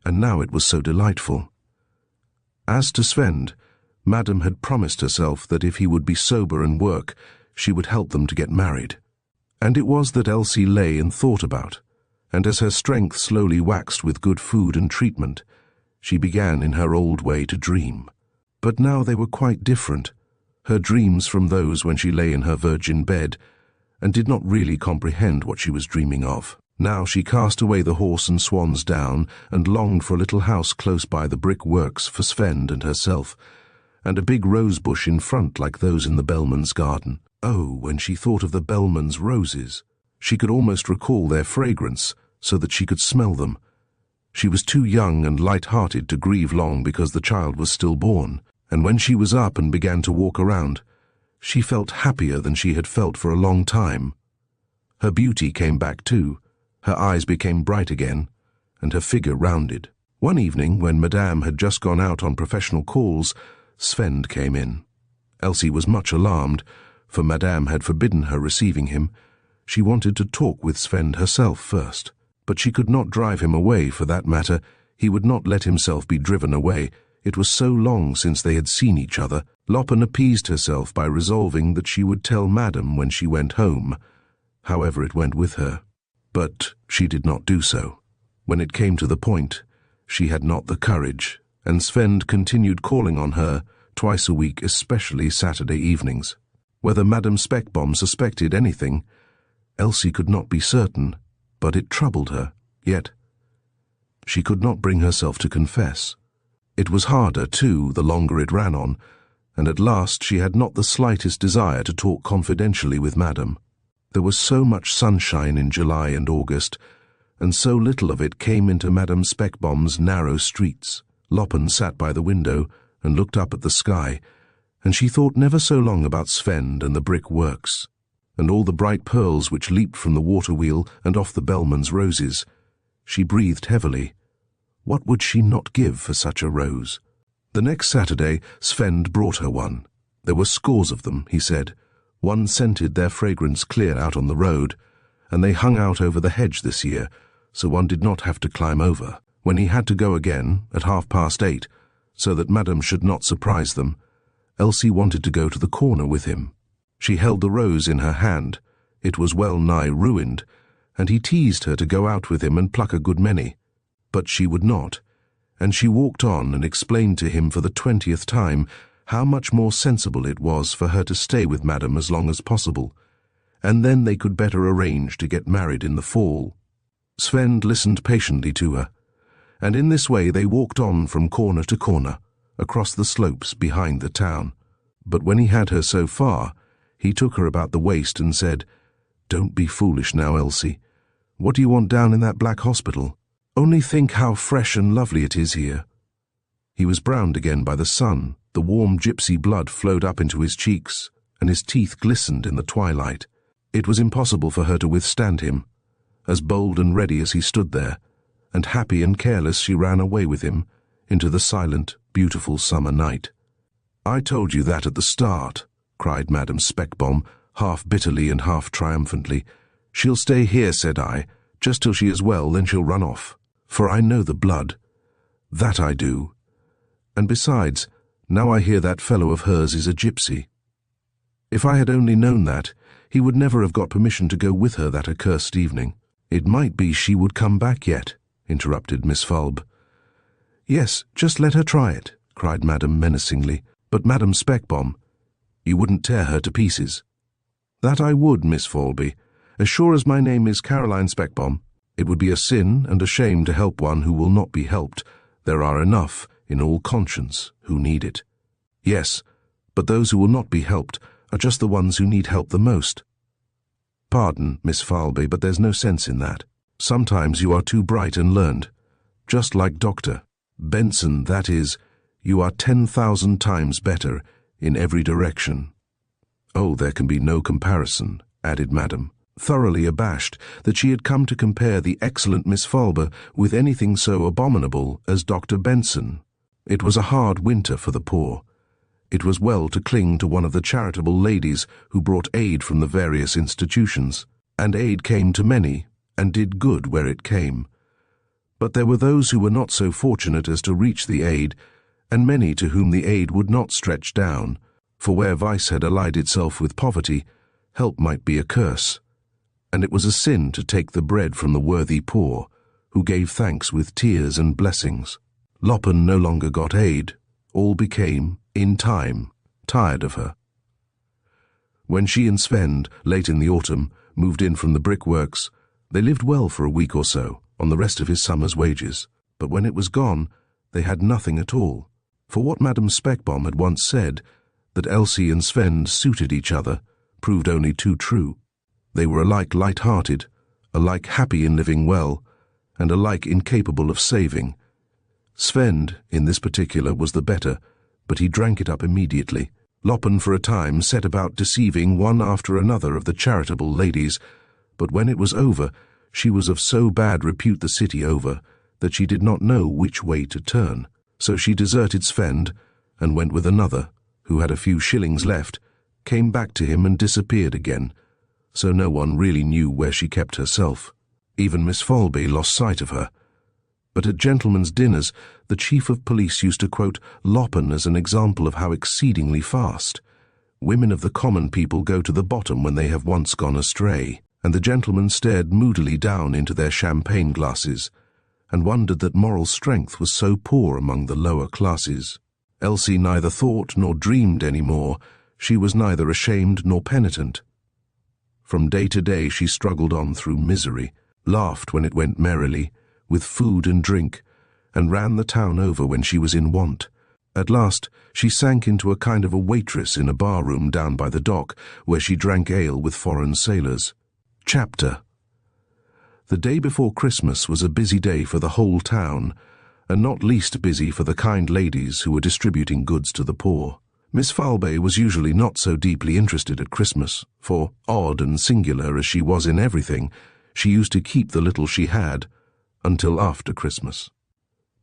And now it was so delightful. As to Sven, Madam had promised herself that if he would be sober and work, she would help them to get married. And it was that Elsie lay and thought about, and as her strength slowly waxed with good food and treatment, she began in her old way to dream. But now they were quite different, her dreams from those when she lay in her virgin bed, and did not really comprehend what she was dreaming of. Now she cast away the horse and swans down, and longed for a little house close by the brick works for Sven and herself, and a big rose bush in front like those in the bellman's garden. Oh, when she thought of the bellman's roses, she could almost recall their fragrance, so that she could smell them. She was too young and light-hearted to grieve long because the child was still born, and when she was up and began to walk around, she felt happier than she had felt for a long time. Her beauty came back too. Her eyes became bright again, and her figure rounded. One evening, when Madame had just gone out on professional calls, Sven came in. Elsie was much alarmed, for Madame had forbidden her receiving him. She wanted to talk with Sven herself first, but she could not drive him away for that matter. He would not let himself be driven away. It was so long since they had seen each other. Loppen appeased herself by resolving that she would tell Madame when she went home, however it went with her. But she did not do so. When it came to the point, she had not the courage, and Sven continued calling on her twice a week, especially Saturday evenings. Whether Madame Speckbaum suspected anything, Elsie could not be certain, but it troubled her, yet she could not bring herself to confess. It was harder, too, the longer it ran on, and at last she had not the slightest desire to talk confidentially with Madame. There was so much sunshine in July and August, and so little of it came into Madame Speckbaum's narrow streets. Loppen sat by the window and looked up at the sky, and she thought never so long about Sven and the brick works, and all the bright pearls which leaped from the water wheel and off the bellman's roses. She breathed heavily. What would she not give for such a rose? The next Saturday, Sven brought her one. There were scores of them, he said. One scented their fragrance clear out on the road, and they hung out over the hedge this year, so one did not have to climb over. When he had to go again, at 8:30, so that Madame should not surprise them, Elsie wanted to go to the corner with him. She held the rose in her hand. It was well nigh ruined, and he teased her to go out with him and pluck a good many. But she would not, and she walked on and explained to him for the 20th time how much more sensible it was for her to stay with Madame as long as possible, and then they could better arrange to get married in the fall. Sven listened patiently to her, and in this way they walked on from corner to corner, across the slopes behind the town. But when he had her so far, he took her about the waist and said, "Don't be foolish now, Elsie. What do you want down in that black hospital? Only think how fresh and lovely it is here." He was browned again by the sun. The warm gypsy blood flowed up into his cheeks, and his teeth glistened in the twilight. It was impossible for her to withstand him. As bold and ready as he stood there, and happy and careless she ran away with him into the silent, beautiful summer night. "I told you that at the start," cried Madame Speckbomb, half bitterly and half triumphantly. "She'll stay here," said I, "just till she is well, then she'll run off. For I know the blood. That I do. And besides, now I hear that fellow of hers is a gypsy." If I had only known that, he would never have got permission to go with her that accursed evening. "It might be she would come back yet," interrupted Miss Fulb. "Yes, just let her try it," cried Madame menacingly. "But Madame Speckbomb, you wouldn't tear her to pieces." "That I would, Miss Falby. As sure as my name is Caroline Speckbomb. It would be a sin and a shame to help one who will not be helped. There are enough, in all conscience, who need it." "Yes, but those who will not be helped are just the ones who need help the most." "Pardon, Miss Falby, but there's no sense in that. Sometimes you are too bright and learned. Just like Dr. Benson, that is, you are 10,000 times better in every direction." "Oh, there can be no comparison," added Madame, thoroughly abashed that she had come to compare the excellent Miss Fulber with anything so abominable as Dr. Benson. It was a hard winter for the poor. It was well to cling to one of the charitable ladies who brought aid from the various institutions, and aid came to many, and did good where it came. But there were those who were not so fortunate as to reach the aid, and many to whom the aid would not stretch down, for where vice had allied itself with poverty, help might be a curse, and it was a sin to take the bread from the worthy poor, who gave thanks with tears and blessings. Loppen no longer got aid. All became, in time, tired of her. When she and Svend, late in the autumn, moved in from the brickworks, they lived well for a week or so, on the rest of his summer's wages. But when it was gone, they had nothing at all. For what Madame Speckbomb had once said, that Elsie and Svend suited each other, proved only too true. They were alike light-hearted, alike happy in living well, and alike incapable of saving. Svend, in this particular, was the better, but he drank it up immediately. Loppen for a time set about deceiving one after another of the charitable ladies, but when it was over, she was of so bad repute the city over that she did not know which way to turn. So she deserted Svend, and went with another, who had a few shillings left, came back to him and disappeared again, so no one really knew where she kept herself. Even Miss Falby lost sight of her. But at gentlemen's dinners, the chief of police used to quote Loppen as an example of how exceedingly fast women of the common people go to the bottom when they have once gone astray, and the gentlemen stared moodily down into their champagne glasses, and wondered that moral strength was so poor among the lower classes. Elsie neither thought nor dreamed any more. She was neither ashamed nor penitent. From day to day she struggled on through misery, laughed when it went merrily, with food and drink, and ran the town over when she was in want. At last she sank into a kind of a waitress in a bar-room down by the dock, where she drank ale with foreign sailors. Chapter. The day before Christmas was a busy day for the whole town, and not least busy for the kind ladies who were distributing goods to the poor. Miss Falbey was usually not so deeply interested at Christmas, for, odd and singular as she was in everything, she used to keep the little she had until after Christmas.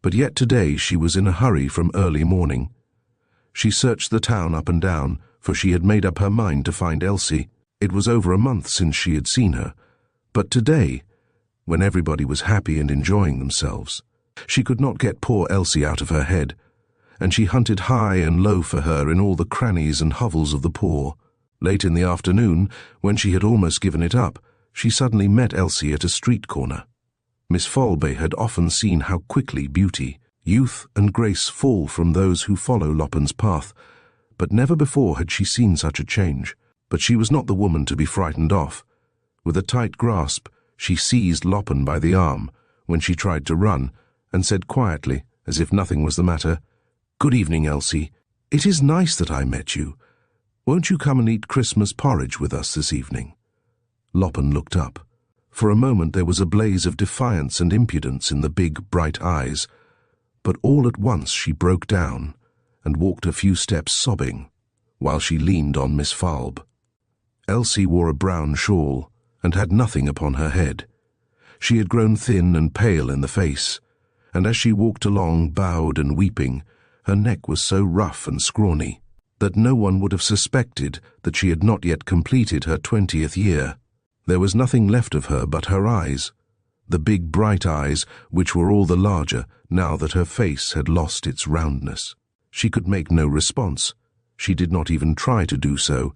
But yet today she was in a hurry from early morning. She searched the town up and down, for she had made up her mind to find Elsie. It was over a month since she had seen her, but today, when everybody was happy and enjoying themselves, she could not get poor Elsie out of her head, and she hunted high and low for her in all the crannies and hovels of the poor. Late in the afternoon, when she had almost given it up, she suddenly met Elsie at a street corner. Miss Falbey had often seen how quickly beauty, youth and grace fall from those who follow Loppen's path, but never before had she seen such a change. But she was not the woman to be frightened off. With a tight grasp, she seized Loppen by the arm when she tried to run, and said quietly, as if nothing was the matter, "Good evening, Elsie. It is nice that I met you. Won't you come and eat Christmas porridge with us this evening?" Loppen looked up. For a moment there was a blaze of defiance and impudence in the big, bright eyes, but all at once she broke down and walked a few steps sobbing, while she leaned on Miss Falb. Elsie wore a brown shawl and had nothing upon her head. She had grown thin and pale in the face, and as she walked along, bowed and weeping, her neck was so rough and scrawny that no one would have suspected that she had not yet completed her 20th year. There was nothing left of her but her eyes, the big bright eyes which were all the larger now that her face had lost its roundness. She could make no response. She did not even try to do so,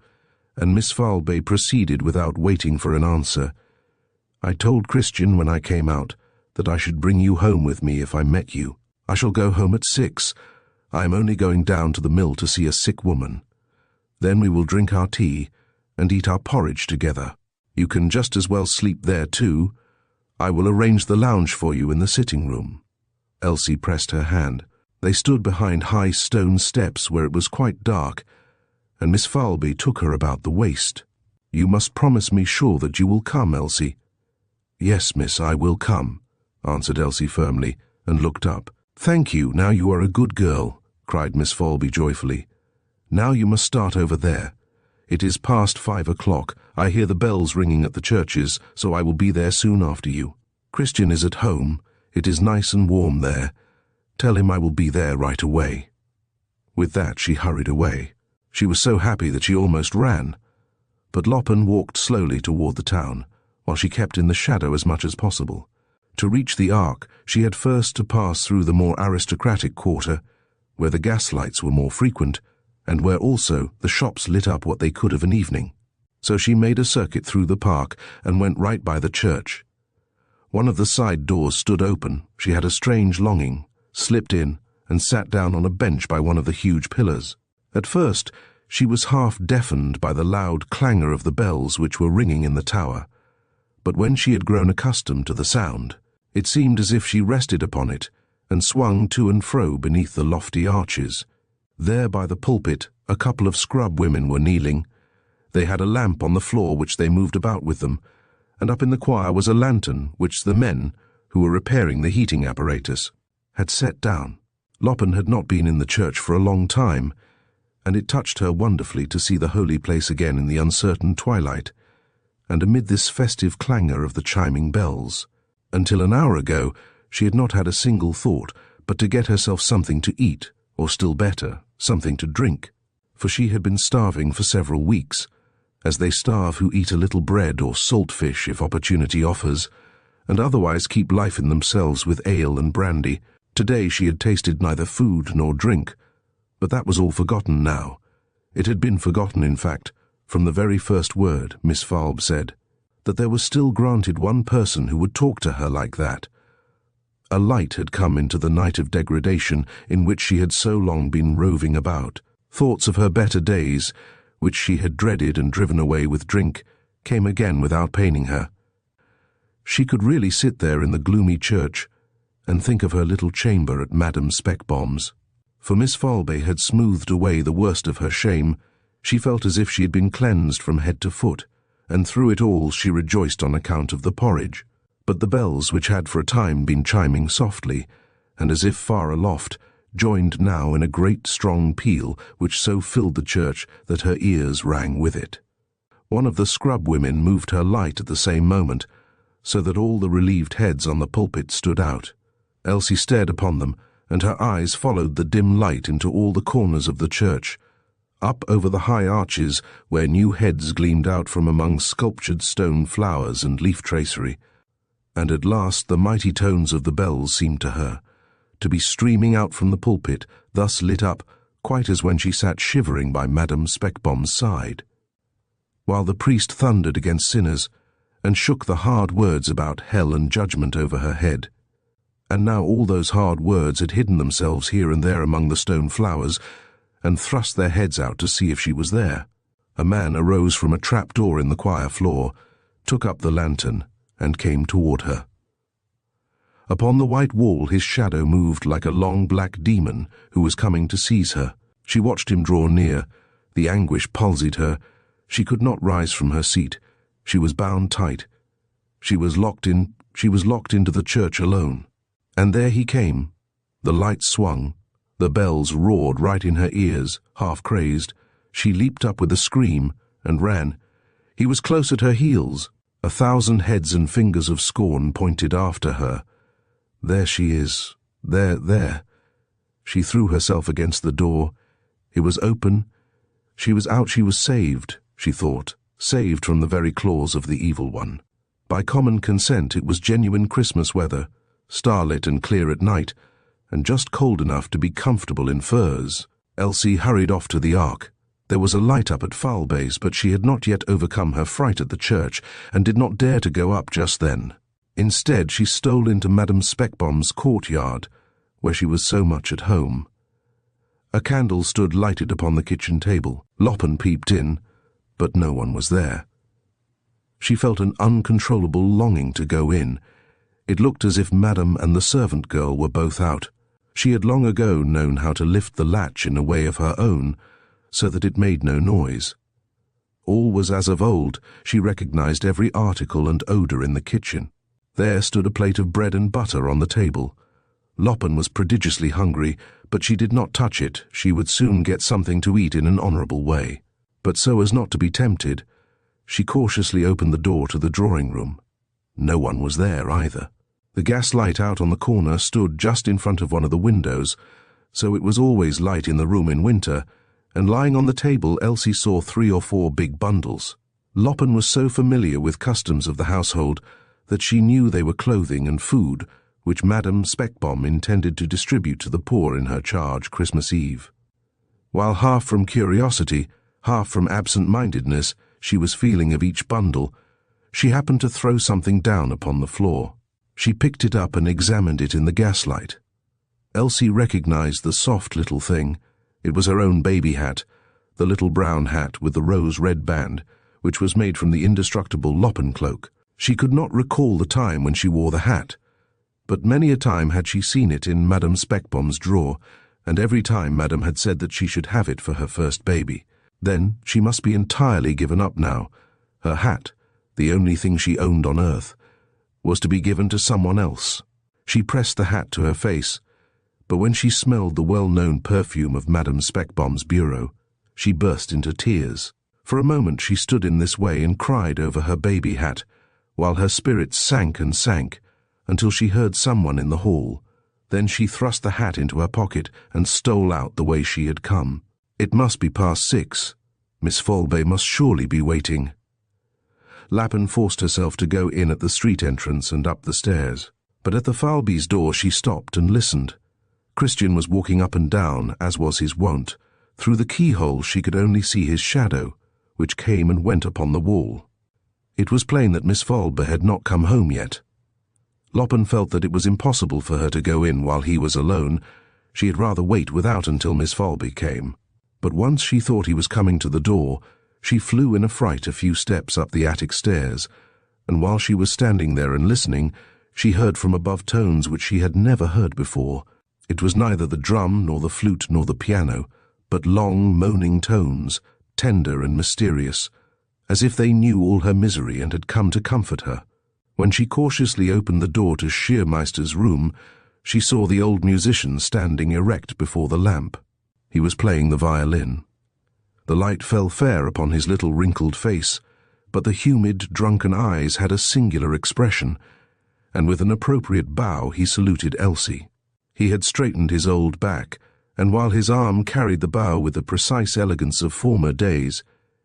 and Miss Falbe proceeded without waiting for an answer. "I told Christian when I came out that I should bring you home with me if I met you. I shall go home at 6. I am only going down to the mill to see a sick woman. Then we will drink our tea and eat our porridge together. You can just as well sleep there too. I will arrange the lounge for you in the sitting room." Elsie pressed her hand. They stood behind high stone steps where it was quite dark, and Miss Falby took her about the waist. "You must promise me sure that you will come, Elsie." "Yes, miss, I will come," answered Elsie firmly, and looked up. "Thank you, now you are a good girl," cried Miss Falby joyfully. "Now you must start over there. It is past 5 o'clock. I hear the bells ringing at the churches, so I will be there soon after you. Christian is at home. It is nice and warm there. Tell him I will be there right away." With that she hurried away. She was so happy that she almost ran. But Loppen walked slowly toward the town, while she kept in the shadow as much as possible. To reach the Ark, she had first to pass through the more aristocratic quarter, where the gas lights were more frequent, and where also the shops lit up what they could of an evening. So she made a circuit through the park and went right by the church. One of the side doors stood open. She had a strange longing, slipped in, and sat down on a bench by one of the huge pillars. At first, she was half deafened by the loud clangor of the bells which were ringing in the tower, but when she had grown accustomed to the sound, it seemed as if she rested upon it and swung to and fro beneath the lofty arches. There by the pulpit, a couple of scrub women were kneeling. They had a lamp on the floor which they moved about with them, and up in the choir was a lantern which the men, who were repairing the heating apparatus, had set down. Loppen had not been in the church for a long time, and it touched her wonderfully to see the holy place again in the uncertain twilight, and amid this festive clangor of the chiming bells. Until an hour ago, she had not had a single thought but to get herself something to eat, or still better, something to drink, for she had been starving for several weeks, as they starve who eat a little bread or salt fish if opportunity offers, and otherwise keep life in themselves with ale and brandy. Today she had tasted neither food nor drink, but that was all forgotten now. It had been forgotten, in fact, from the very first word Miss Falb said, that there was still granted one person who would talk to her like that. A light had come into the night of degradation in which she had so long been roving about. Thoughts of her better days, which she had dreaded and driven away with drink, came again without paining her. She could really sit there in the gloomy church and think of her little chamber at Madame Speckbaum's. For Miss Falbe had smoothed away the worst of her shame. She felt as if she had been cleansed from head to foot, and through it all she rejoiced on account of the porridge. But the bells, which had for a time been chiming softly, and as if far aloft, joined now in a great strong peal which so filled the church that her ears rang with it. One of the scrub women moved her light at the same moment, so that all the relieved heads on the pulpit stood out. Elsie stared upon them, and her eyes followed the dim light into all the corners of the church, up over the high arches where new heads gleamed out from among sculptured stone flowers and leaf tracery, and at last the mighty tones of the bells seemed to her to be streaming out from the pulpit, thus lit up, quite as when she sat shivering by Madame Speckbaum's side, while the priest thundered against sinners and shook the hard words about hell and judgment over her head. And now all those hard words had hidden themselves here and there among the stone flowers, and thrust their heads out to see if she was there. A man arose from a trap-door in the choir floor, took up the lantern, and came toward her. Upon the white wall his shadow moved like a long black demon who was coming to seize her. She watched him draw near. The anguish palsied her. She could not rise from her seat. She was bound tight. She was locked into the church alone. And there he came. The lights swung. The bells roared right in her ears, half crazed. She leaped up with a scream and ran. He was close at her heels. 1,000 heads and fingers of scorn pointed after her. There she is. There. She threw herself against the door. It was open. She was out. She was saved, she thought, saved from the very claws of the evil one. By common consent, it was genuine Christmas weather, starlit and clear at night, and just cold enough to be comfortable in furs. Elsie hurried off to the ark. There was a light up at Foulbase, but she had not yet overcome her fright at the church, and did not dare to go up just then. Instead, she stole into Madame Speckbomb's courtyard, where she was so much at home. A candle stood lighted upon the kitchen table. Loppen peeped in, but no one was there. She felt an uncontrollable longing to go in. It looked as if Madame and the servant girl were both out. She had long ago known how to lift the latch in a way of her own, so that it made no noise. All was as of old. She recognized every article and odor in the kitchen. There stood a plate of bread and butter on the table. Loppen was prodigiously hungry, but she did not touch it. She would soon get something to eat in an honorable way. But so as not to be tempted, she cautiously opened the door to the drawing-room. No one was there either. The gas light out on the corner stood just in front of one of the windows, so it was always light in the room in winter, and lying on the table Elsie saw 3 or 4 big bundles. Loppen was so familiar with customs of the household that she knew they were clothing and food which Madame Speckbomb intended to distribute to the poor in her charge Christmas Eve. While half from curiosity, half from absent-mindedness, she was feeling of each bundle, she happened to throw something down upon the floor. She picked it up and examined it in the gaslight. Elsie recognized the soft little thing. It was her own baby hat, the little brown hat with the rose-red band, which was made from the indestructible Loppen cloak. She could not recall the time when she wore the hat, but many a time had she seen it in Madame Speckbomb's drawer, and every time Madame had said that she should have it for her first baby. Then she must be entirely given up now. Her hat, the only thing she owned on earth, was to be given to someone else. She pressed the hat to her face, but when she smelled the well-known perfume of Madame Speckbomb's bureau, she burst into tears. For a moment she stood in this way and cried over her baby hat, while her spirits sank and sank, until she heard someone in the hall. Then she thrust the hat into her pocket and stole out the way she had come. It must be past 6. Miss Foulbase must surely be waiting. Lappen forced herself to go in at the street entrance and up the stairs. But at the Foulbase door she stopped and listened. Christian was walking up and down, as was his wont. Through the keyhole she could only see his shadow, which came and went upon the wall. It was plain that Miss Foulbase had not come home yet. Loppen felt that it was impossible for her to go in while he was alone. She had rather wait without until Miss Foulbase came. But once she thought he was coming to the door, she flew in a fright a few steps up the attic stairs, and while she was standing there and listening, she heard from above tones which she had never heard before. It was neither the drum nor the flute nor the piano, but long, moaning tones, tender and mysterious, as if they knew all her misery and had come to comfort her. When she cautiously opened the door to Schiermeister's room, she saw the old musician standing erect before the lamp. He was playing the violin. The light fell fair upon his little wrinkled face, but the humid, drunken eyes had a singular expression, and with an appropriate bow he saluted Elsie. He had straightened his old back, and while his arm carried the bow with the precise elegance of former days,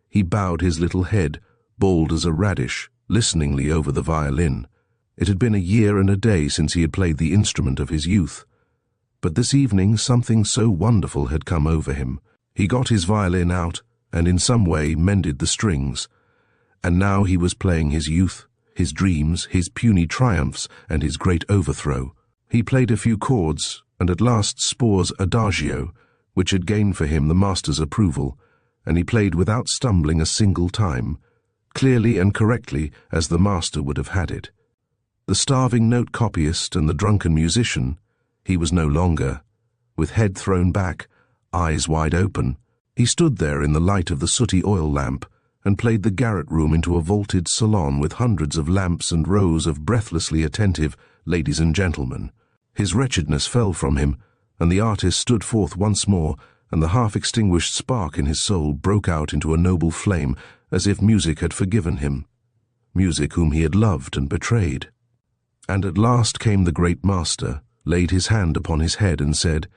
he bowed his little head, bald as a radish, listeningly over the violin. It had been a year and a day since he had played the instrument of his youth. But this evening something so wonderful had come over him. He got his violin out, and in some way mended the strings. And now he was playing his youth, his dreams, his puny triumphs, and his great overthrow. He played a few chords, and at last Spohr's Adagio, which had gained for him the master's approval, and he played without stumbling a single time, clearly and correctly as the master would have had it. The starving note copyist and the drunken musician, he was no longer. With head thrown back, eyes wide open, he stood there in the light of the sooty oil lamp, and played the garret room into a vaulted salon with hundreds of lamps and rows of breathlessly attentive ladies and gentlemen. His wretchedness fell from him, and the artist stood forth once more, and the half-extinguished spark in his soul broke out into a noble flame, as if music had forgiven him, music whom he had loved and betrayed. And at last came the great master, laid his hand upon his head and said,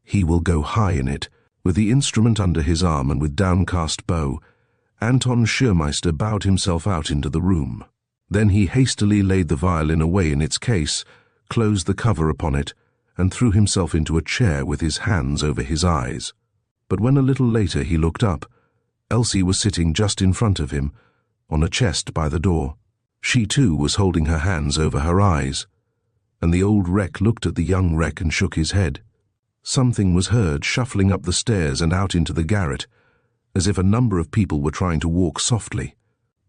"He will go high in it." With the instrument under his arm and with downcast bow, Anton Schurmeister bowed himself out into the room. Then he hastily laid the violin away in its case, closed the cover upon it, and threw himself into a chair with his hands over his eyes. But when a little later he looked up, Elsie was sitting just in front of him, on a chest by the door. She too was holding her hands over her eyes, and the old wreck looked at the young wreck and shook his head. Something was heard shuffling up the stairs and out into the garret, as if a number of people were trying to walk softly.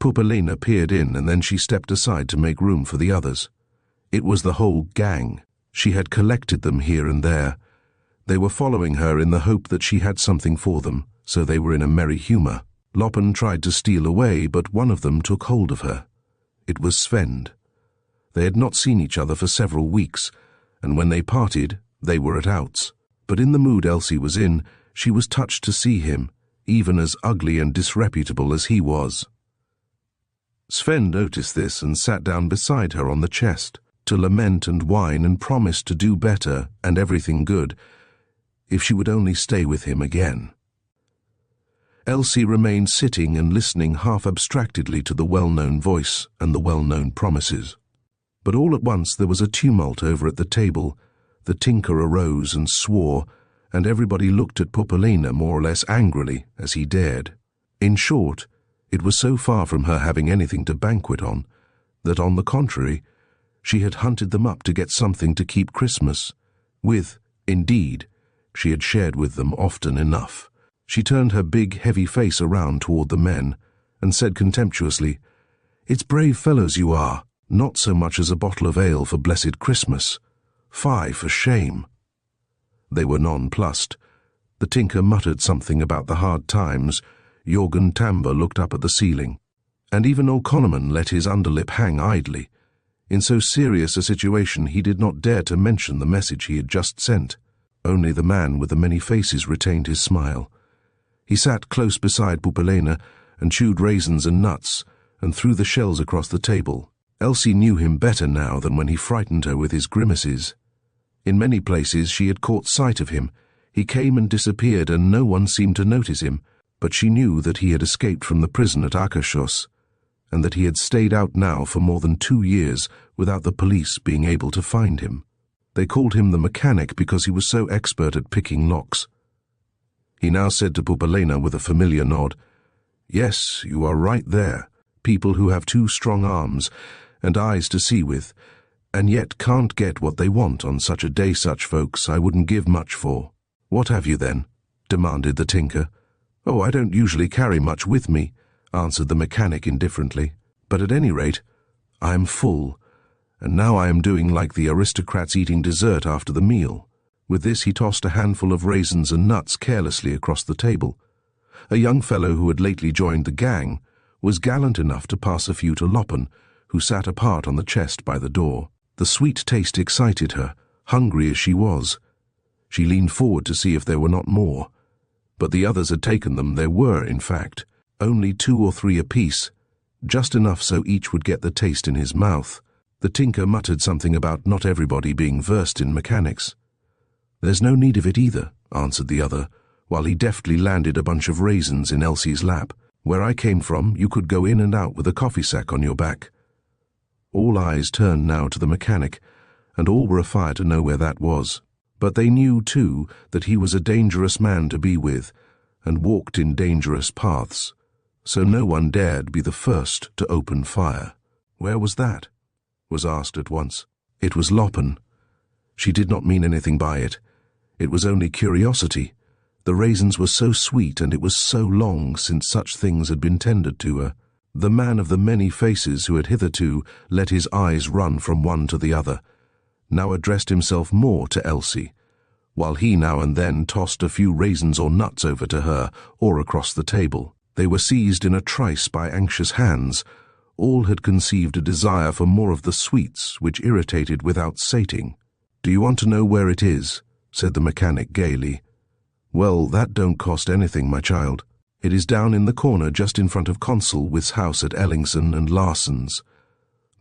Pupalena peered in, and then she stepped aside to make room for the others. It was the whole gang. She had collected them here and there. They were following her in the hope that she had something for them, so they were in a merry humor. Loppen tried to steal away, but one of them took hold of her. It was Svend. They had not seen each other for several weeks, and when they parted, they were at outs. But in the mood Elsie was in, she was touched to see him, even as ugly and disreputable as he was. Sven noticed this and sat down beside her on the chest, to lament and whine and promise to do better and everything good, if she would only stay with him again. Elsie remained sitting and listening half abstractedly to the well-known voice and the well-known promises. But all at once there was a tumult over at the table. The tinker arose and swore, and everybody looked at Pupalena more or less angrily as he dared. In short, it was so far from her having anything to banquet on, that on the contrary, she had hunted them up to get something to keep Christmas with. Indeed, she had shared with them often enough. She turned her big, heavy face around toward the men, and said contemptuously, "It's brave fellows you are, not so much as a bottle of ale for blessed Christmas. Fie, for shame." They were nonplussed. The tinker muttered something about the hard times. Jorgen Tamber looked up at the ceiling, and even O'Connorman let his underlip hang idly. In so serious a situation he did not dare to mention the message he had just sent. Only the man with the many faces retained his smile. He sat close beside Pupalena and chewed raisins and nuts and threw the shells across the table. Elsie knew him better now than when he frightened her with his grimaces. In many places she had caught sight of him. He came and disappeared, and no one seemed to notice him, but she knew that he had escaped from the prison at Akershus, and that he had stayed out now for more than 2 years without the police being able to find him. They called him the mechanic because he was so expert at picking locks. He now said to Pupalena with a familiar nod, "Yes, you are right there. People who have 2 strong arms and eyes to see with, and yet can't get what they want on such a day. Such folks I wouldn't give much for." "What have you then?" demanded the tinker. "Oh, I don't usually carry much with me," answered the mechanic indifferently. "But at any rate, I am full, and now I am doing like the aristocrats eating dessert after the meal." With this he tossed a handful of raisins and nuts carelessly across the table. A young fellow who had lately joined the gang was gallant enough to pass a few to Loppen, who sat apart on the chest by the door. The sweet taste excited her, hungry as she was. She leaned forward to see if there were not more, but the others had taken them. There were, in fact, only 2 or 3 apiece, just enough so each would get the taste in his mouth. The tinker muttered something about not everybody being versed in mechanics. "There's no need of it either," answered the other, while he deftly landed a bunch of raisins in Elsie's lap. "Where I came from, you could go in and out with a coffee sack on your back." All eyes turned now to the mechanic, and all were afire to know where that was. But they knew, too, that he was a dangerous man to be with, and walked in dangerous paths, so no one dared be the first to open fire. "Where was that?" was asked at once. It was Loppen. She did not mean anything by it. It was only curiosity. The raisins were so sweet, and it was so long since such things had been tendered to her. The man of the many faces, who had hitherto let his eyes run from one to the other, now addressed himself more to Elsie, while he now and then tossed a few raisins or nuts over to her or across the table. They were seized in a trice by anxious hands. All had conceived a desire for more of the sweets, which irritated without sating. "Do you want to know where it is?" said the mechanic gaily. "Well, that don't cost anything, my child. It is down in the corner just in front of Consul's house at Ellingson and Larson's.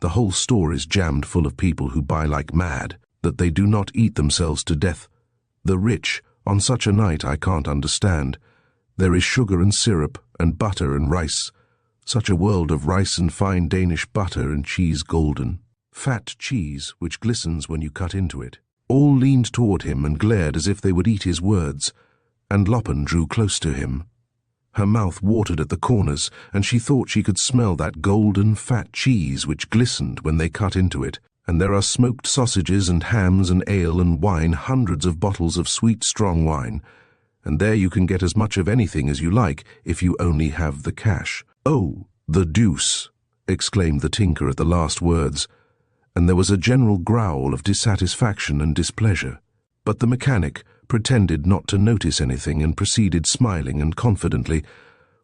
The whole store is jammed full of people who buy like mad, that they do not eat themselves to death. The rich, on such a night, I can't understand. There is sugar and syrup and butter and rice. Such a world of rice and fine Danish butter and cheese golden. Fat cheese which glistens when you cut into it." All leaned toward him and glared as if they would eat his words, and Loppen drew close to him. Her mouth watered at the corners, and she thought she could smell that golden fat cheese which glistened when they cut into it. "And there are smoked sausages and hams and ale and wine, hundreds of bottles of sweet strong wine. And there you can get as much of anything as you like if you only have the cash." "Oh, the deuce!" exclaimed the tinker at the last words, and there was a general growl of dissatisfaction and displeasure. But the mechanic pretended not to notice anything and proceeded smiling and confidently,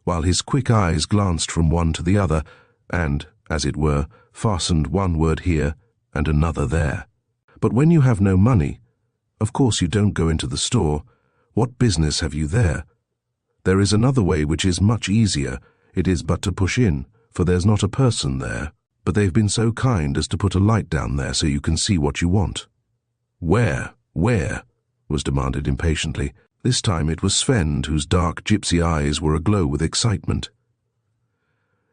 while his quick eyes glanced from one to the other and, as it were, fastened one word here and another there. "But when you have no money, of course you don't go into the store. What business have you there? There is another way which is much easier. It is but to push in, for there's not a person there. But they've been so kind as to put a light down there so you can see what you want." "Where? Where?" was demanded impatiently. This time it was Sven, whose dark gypsy eyes were aglow with excitement.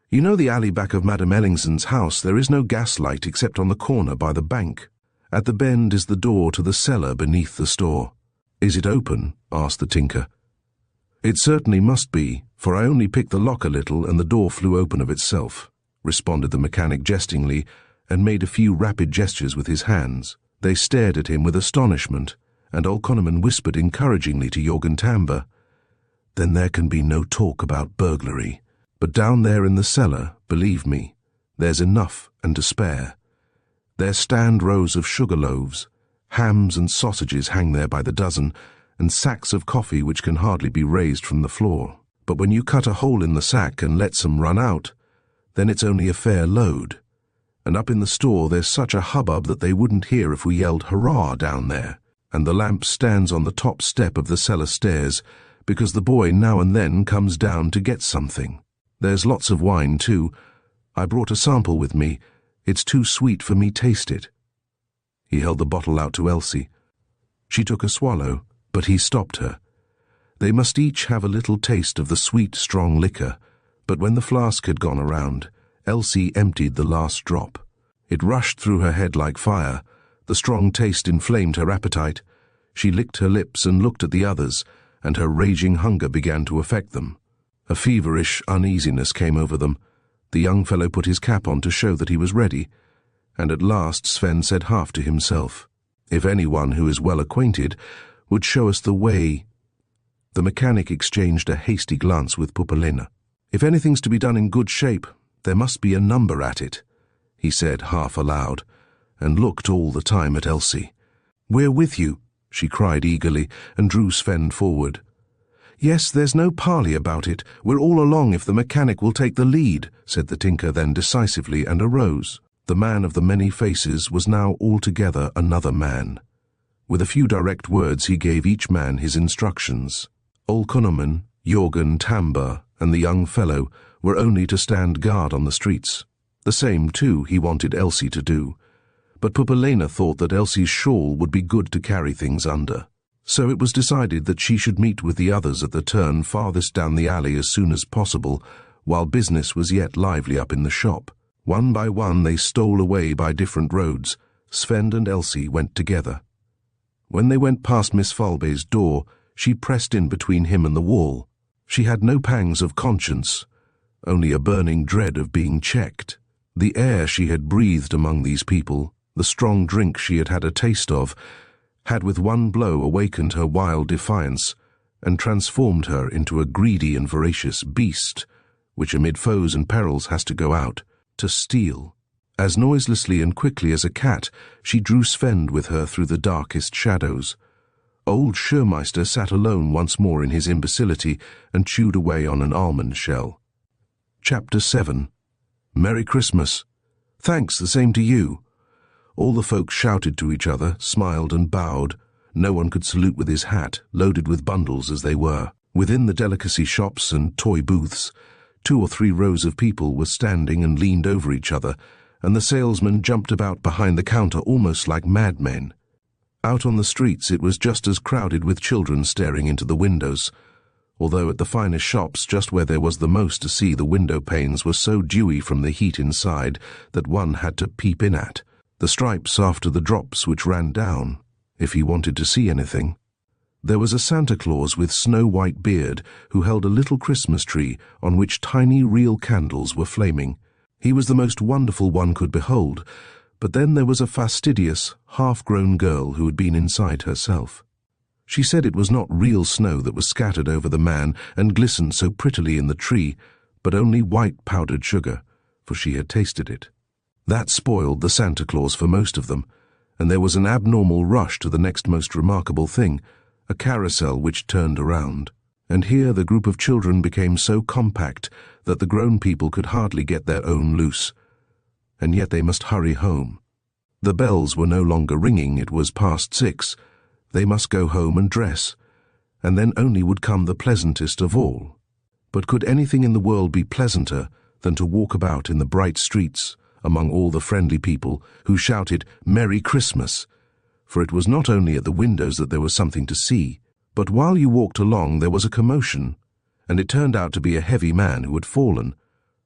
"You know the alley back of Madame Ellingson's house? There is no gas light except on the corner by the bank. At the bend is the door to the cellar beneath the store." "Is it open?" asked the tinker. "It certainly must be, for I only picked the lock a little and the door flew open of itself," responded the mechanic jestingly, and made a few rapid gestures with his hands. They stared at him with astonishment, and Olkoneman whispered encouragingly to Jorgen Tamber, "Then there can be no talk about burglary. But down there in the cellar, believe me, there's enough and to spare. There stand rows of sugar loaves, hams and sausages hang there by the dozen, and sacks of coffee which can hardly be raised from the floor. But when you cut a hole in the sack and let some run out, then it's only a fair load. And up in the store there's such a hubbub that they wouldn't hear if we yelled hurrah down there. And the lamp stands on the top step of the cellar stairs, because the boy now and then comes down to get something. There's lots of wine, too. I brought a sample with me. It's too sweet for me taste it." He held the bottle out to Elsie. She took a swallow, but he stopped her. They must each have a little taste of the sweet, strong liquor, but when the flask had gone around, Elsie emptied the last drop. It rushed through her head like fire. The strong taste inflamed her appetite. She licked her lips and looked at the others, and her raging hunger began to affect them. A feverish uneasiness came over them. The young fellow put his cap on to show that he was ready, and at last Sven said half to himself, "If anyone who is well acquainted would show us the way." The mechanic exchanged a hasty glance with Puppelina. "If anything's to be done in good shape, there must be a number at it," he said half aloud, and looked all the time at Elsie. "We're with you," she cried eagerly, and drew Sven forward. "Yes, there's no parley about it. We're all along if the mechanic will take the lead," said the tinker then decisively, and arose. The man of the many faces was now altogether another man. With a few direct words he gave each man his instructions. Olkoneman, Jorgen Tamber, and the young fellow were only to stand guard on the streets. The same, too, he wanted Elsie to do. But Puppelina thought that Elsie's shawl would be good to carry things under. So it was decided that she should meet with the others at the turn farthest down the alley as soon as possible, while business was yet lively up in the shop. One by one they stole away by different roads. Sven and Elsie went together. When they went past Miss Falbe's door, she pressed in between him and the wall. She had no pangs of conscience, only a burning dread of being checked. The air she had breathed among these people, the strong drink she had had a taste of, had with one blow awakened her wild defiance and transformed her into a greedy and voracious beast, which amid foes and perils has to go out to steal. As noiselessly and quickly as a cat, she drew Sven with her through the darkest shadows. Old Schurmeister sat alone once more in his imbecility and chewed away on an almond shell. Chapter 7. Merry Christmas. Thanks, the same to you. All the folk shouted to each other, smiled and bowed. No one could salute with his hat, loaded with bundles as they were. Within the delicacy shops and toy booths, 2 or 3 rows of people were standing and leaned over each other, and the salesmen jumped about behind the counter almost like madmen. Out on the streets it was just as crowded with children staring into the windows, although at the finest shops, just where there was the most to see, the window panes were so dewy from the heat inside that one had to peep in at the stripes after the drops which ran down, if he wanted to see anything. There was a Santa Claus with snow-white beard who held a little Christmas tree on which tiny real candles were flaming. He was the most wonderful one could behold, but then there was a fastidious, half-grown girl who had been inside herself. She said it was not real snow that was scattered over the man and glistened so prettily in the tree, but only white powdered sugar, for she had tasted it. That spoiled the Santa Claus for most of them, and there was an abnormal rush to the next most remarkable thing, a carousel which turned around. And here the group of children became so compact that the grown people could hardly get their own loose. And yet they must hurry home. The bells were no longer ringing, it was past 6. They must go home and dress, and then only would come the pleasantest of all. But could anything in the world be pleasanter than to walk about in the bright streets among all the friendly people who shouted "Merry Christmas"? For it was not only at the windows that there was something to see, but while you walked along there was a commotion, and it turned out to be a heavy man who had fallen,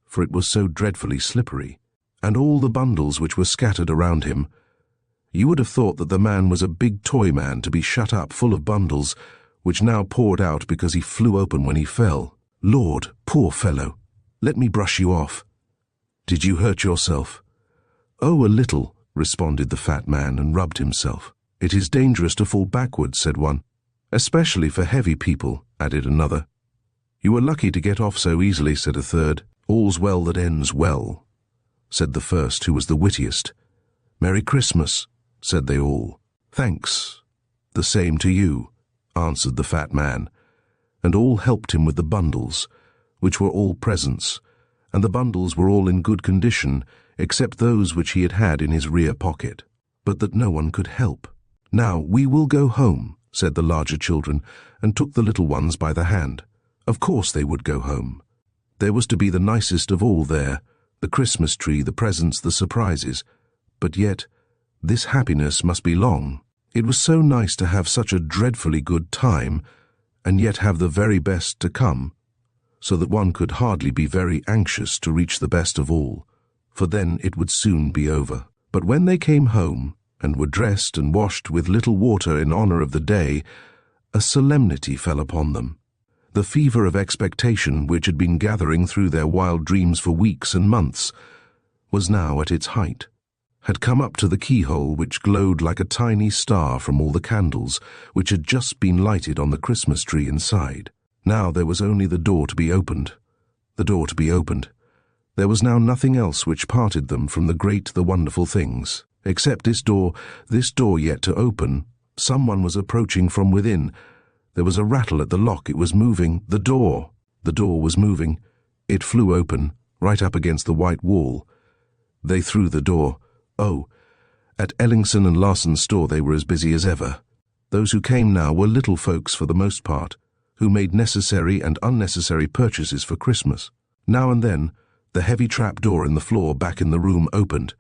for it was so dreadfully slippery, and all the bundles which were scattered around him. You would have thought that the man was a big toy man to be shut up full of bundles, which now poured out because he flew open when he fell. Lord, poor fellow, let me brush you off. Did you hurt yourself? Oh, a little, responded the fat man and rubbed himself. It is dangerous to fall backwards, said one. Especially for heavy people, added another. You were lucky to get off so easily, said a third. All's well that ends well, said the first, who was the wittiest. Merry Christmas, said they all. Thanks, the same to you, answered the fat man, and all helped him with the bundles, which were all presents, and the bundles were all in good condition, except those which he had had in his rear pocket, but that no one could help. Now we will go home, said the larger children, and took the little ones by the hand. Of course they would go home. There was to be the nicest of all there, the Christmas tree, the presents, the surprises. But yet, this happiness must be long. It was so nice to have such a dreadfully good time, and yet have the very best to come, so that one could hardly be very anxious to reach the best of all, for then it would soon be over. But when they came home, and were dressed and washed with little water in honor of the day, a solemnity fell upon them. The fever of expectation, which had been gathering through their wild dreams for weeks and months, was now at its height, had come up to the keyhole which glowed like a tiny star from all the candles which had just been lighted on the Christmas tree inside. Now there was only the door to be opened. The door to be opened. There was now nothing else which parted them from the great, the wonderful things. Except this door yet to open. Someone was approaching from within. There was a rattle at the lock. It was moving. The door was moving. It flew open, right up against the white wall. They threw the door. Oh, at Ellingson and Larson's store they were as busy as ever. Those who came now were little folks for the most part, who made necessary and unnecessary purchases for Christmas. Now and then, the heavy trap door in the floor back in the room opened,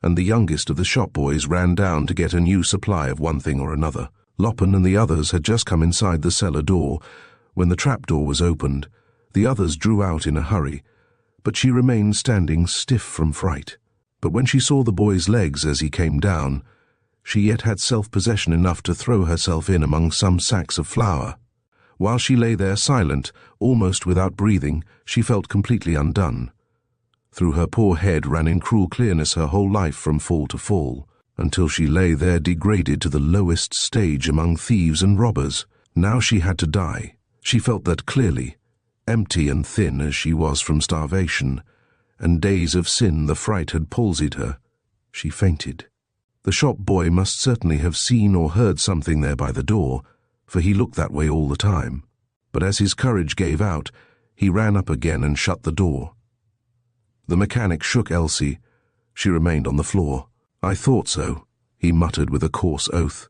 and the youngest of the shop boys ran down to get a new supply of one thing or another. Loppen and the others had just come inside the cellar door. When the trap door was opened, the others drew out in a hurry, but she remained standing stiff from fright. But when she saw the boy's legs as he came down, she yet had self-possession enough to throw herself in among some sacks of flour. While she lay there silent, almost without breathing, she felt completely undone. Through her poor head ran in cruel clearness her whole life from fall to fall, until she lay there degraded to the lowest stage among thieves and robbers. Now she had to die. She felt that clearly, empty and thin as she was from starvation, and days of sin the fright had palsied her. She fainted. The shop boy must certainly have seen or heard something there by the door, for he looked that way all the time. But as his courage gave out, he ran up again and shut the door. The mechanic shook Elsie. She remained on the floor. "I thought so," he muttered with a coarse oath.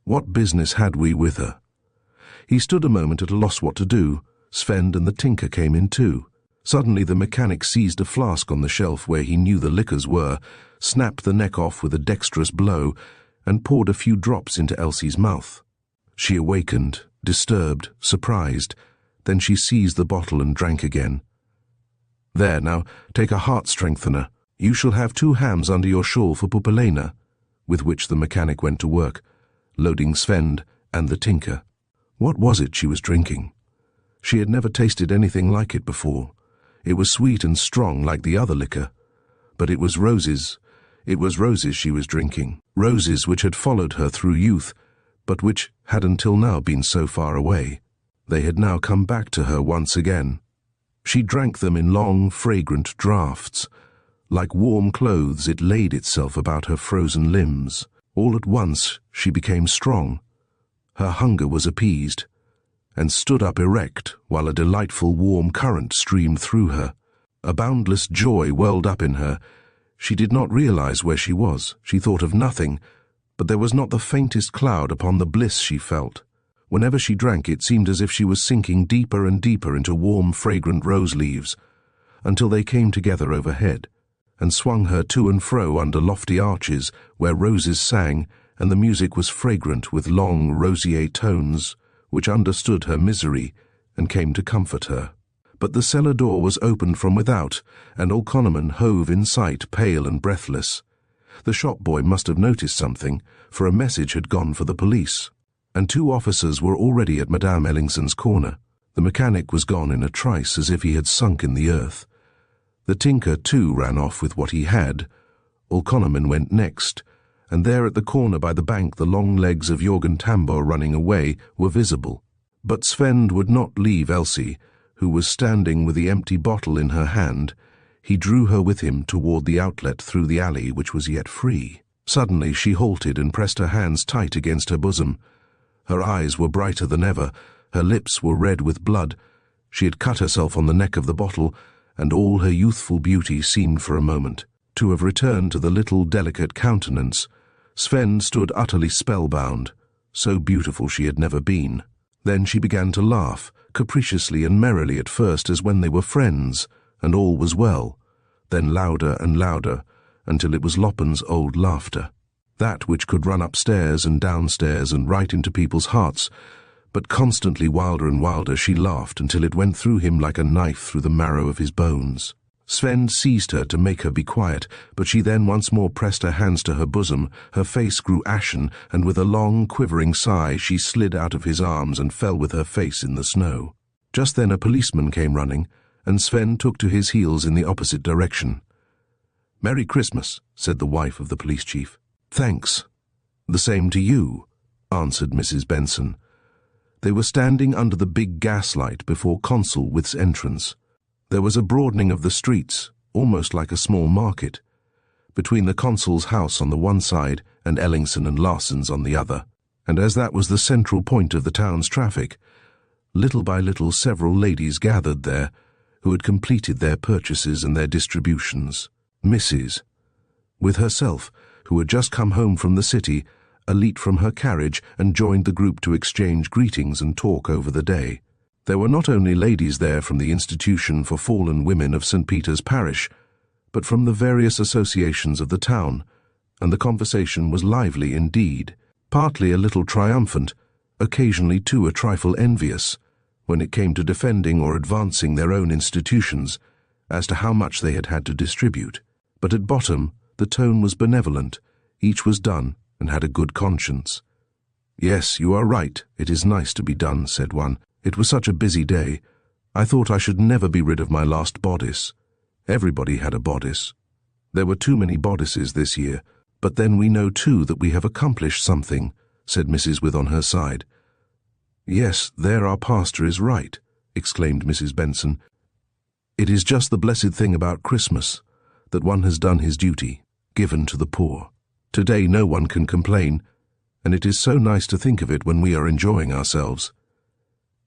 What business had we with her? He stood a moment at a loss what to do. Sven and the tinker came in too. Suddenly the mechanic seized a flask on the shelf where he knew the liquors were, snapped the neck off with a dexterous blow, and poured a few drops into Elsie's mouth. She awakened, disturbed, surprised. Then she seized the bottle and drank again. "There, now, take a heart strengthener. You shall have 2 hams under your shawl for Pupalena," with which the mechanic went to work, loading Sven and the tinker. What was it she was drinking? She had never tasted anything like it before. It was sweet and strong like the other liquor. But it was roses. It was roses she was drinking. Roses which had followed her through youth, but which had until now been so far away. They had now come back to her once again. She drank them in long, fragrant draughts. Like warm clothes, it laid itself about her frozen limbs. All at once she became strong. Her hunger was appeased, and stood up erect while a delightful warm current streamed through her. A boundless joy welled up in her. She did not realize where she was. She thought of nothing, but there was not the faintest cloud upon the bliss she felt. Whenever she drank, it seemed as if she was sinking deeper and deeper into warm, fragrant rose leaves, until they came together overhead, and swung her to and fro under lofty arches where roses sang, and the music was fragrant with long, roseate tones, which understood her misery and came to comfort her. But the cellar door was opened from without, and O'Connorman hove in sight, pale and breathless. The shop boy must have noticed something, for a message had gone for the police, and 2 officers were already at Madame Ellingson's corner. The mechanic was gone in a trice, as if he had sunk in the earth. The tinker, too, ran off with what he had. O'Connorman went next, and there at the corner by the bank the long legs of Jorgen Tambor running away were visible. But Sven would not leave Elsie, who was standing with the empty bottle in her hand. He drew her with him toward the outlet through the alley which was yet free. Suddenly she halted and pressed her hands tight against her bosom. Her eyes were brighter than ever, her lips were red with blood. She had cut herself on the neck of the bottle, and all her youthful beauty seemed for a moment to have returned to the little delicate countenance. Sven stood utterly spellbound. So beautiful she had never been. Then she began to laugh, capriciously and merrily at first as when they were friends, and all was well, then louder and louder, until it was Loppen's old laughter, that which could run upstairs and downstairs and right into people's hearts. But constantly wilder and wilder she laughed until it went through him like a knife through the marrow of his bones. Sven seized her to make her be quiet, but she then once more pressed her hands to her bosom. Her face grew ashen, and with a long, quivering sigh she slid out of his arms and fell with her face in the snow. Just then a policeman came running, and Sven took to his heels in the opposite direction. "Merry Christmas," said the wife of the police chief. "Thanks." "The same to you," answered Mrs. Benson. They were standing under the big gaslight before Consulwith's entrance. There was a broadening of the streets, almost like a small market, between the consul's house on the one side and Ellingson and Larsson's on the other, and as that was the central point of the town's traffic, little by little several ladies gathered there, who had completed their purchases and their distributions. Mrs., with herself, who had just come home from the city, leaped from her carriage and joined the group to exchange greetings and talk over the day. There were not only ladies there from the Institution for Fallen Women of St. Peter's Parish, but from the various associations of the town, and the conversation was lively indeed, partly a little triumphant, occasionally too a trifle envious, when it came to defending or advancing their own institutions, as to how much they had to distribute. But at bottom the tone was benevolent. Each was done and had a good conscience. "Yes, you are right, it is nice to be done," said one. "It was such a busy day. I thought I should never be rid of my last bodice." Everybody had a bodice. There were too many bodices this year, but then we know too that we have accomplished something, said Mrs. With on her side. "Yes, there our pastor is right," exclaimed Mrs. Benson. "It is just the blessed thing about Christmas, that one has done his duty, given to the poor." Today no one can complain, and it is so nice to think of it when we are enjoying ourselves.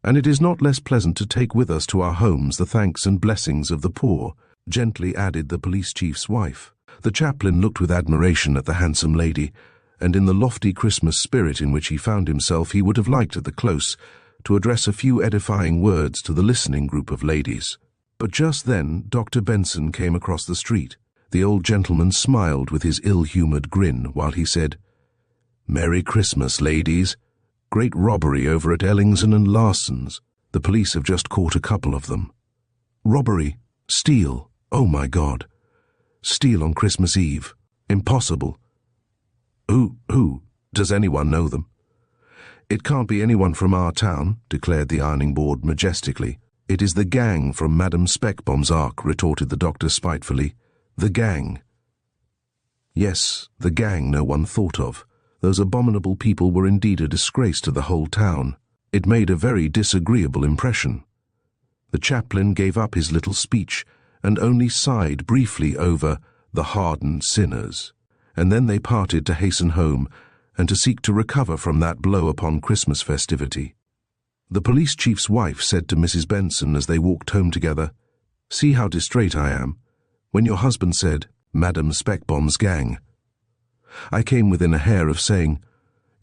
And it is not less pleasant to take with us to our homes the thanks and blessings of the poor," gently added the police chief's wife. The chaplain looked with admiration at the handsome lady, and in the lofty Christmas spirit in which he found himself, he would have liked at the close to address a few edifying words to the listening group of ladies. But just then Dr. Benson came across the street. The old gentleman smiled with his ill-humoured grin while he said, "Merry Christmas, ladies. Great robbery over at Ellingson and Larson's. The police have just caught a couple of them." "Robbery? Steal? Oh my God. Steal on Christmas Eve? Impossible. Who? Does anyone know them?" "It can't be anyone from our town," declared the ironing board majestically. "It is the gang from Madame Speckbomb's ark," retorted the doctor spitefully. "The gang." Yes, the gang no one thought of. Those abominable people were indeed a disgrace to the whole town. It made a very disagreeable impression. The chaplain gave up his little speech and only sighed briefly over the hardened sinners, and then they parted to hasten home and to seek to recover from that blow upon Christmas festivity. The police chief's wife said to Mrs. Benson as they walked home together, "See how distrait I am. When your husband said, 'Madame Speckbomb's gang,' I came within a hair of saying,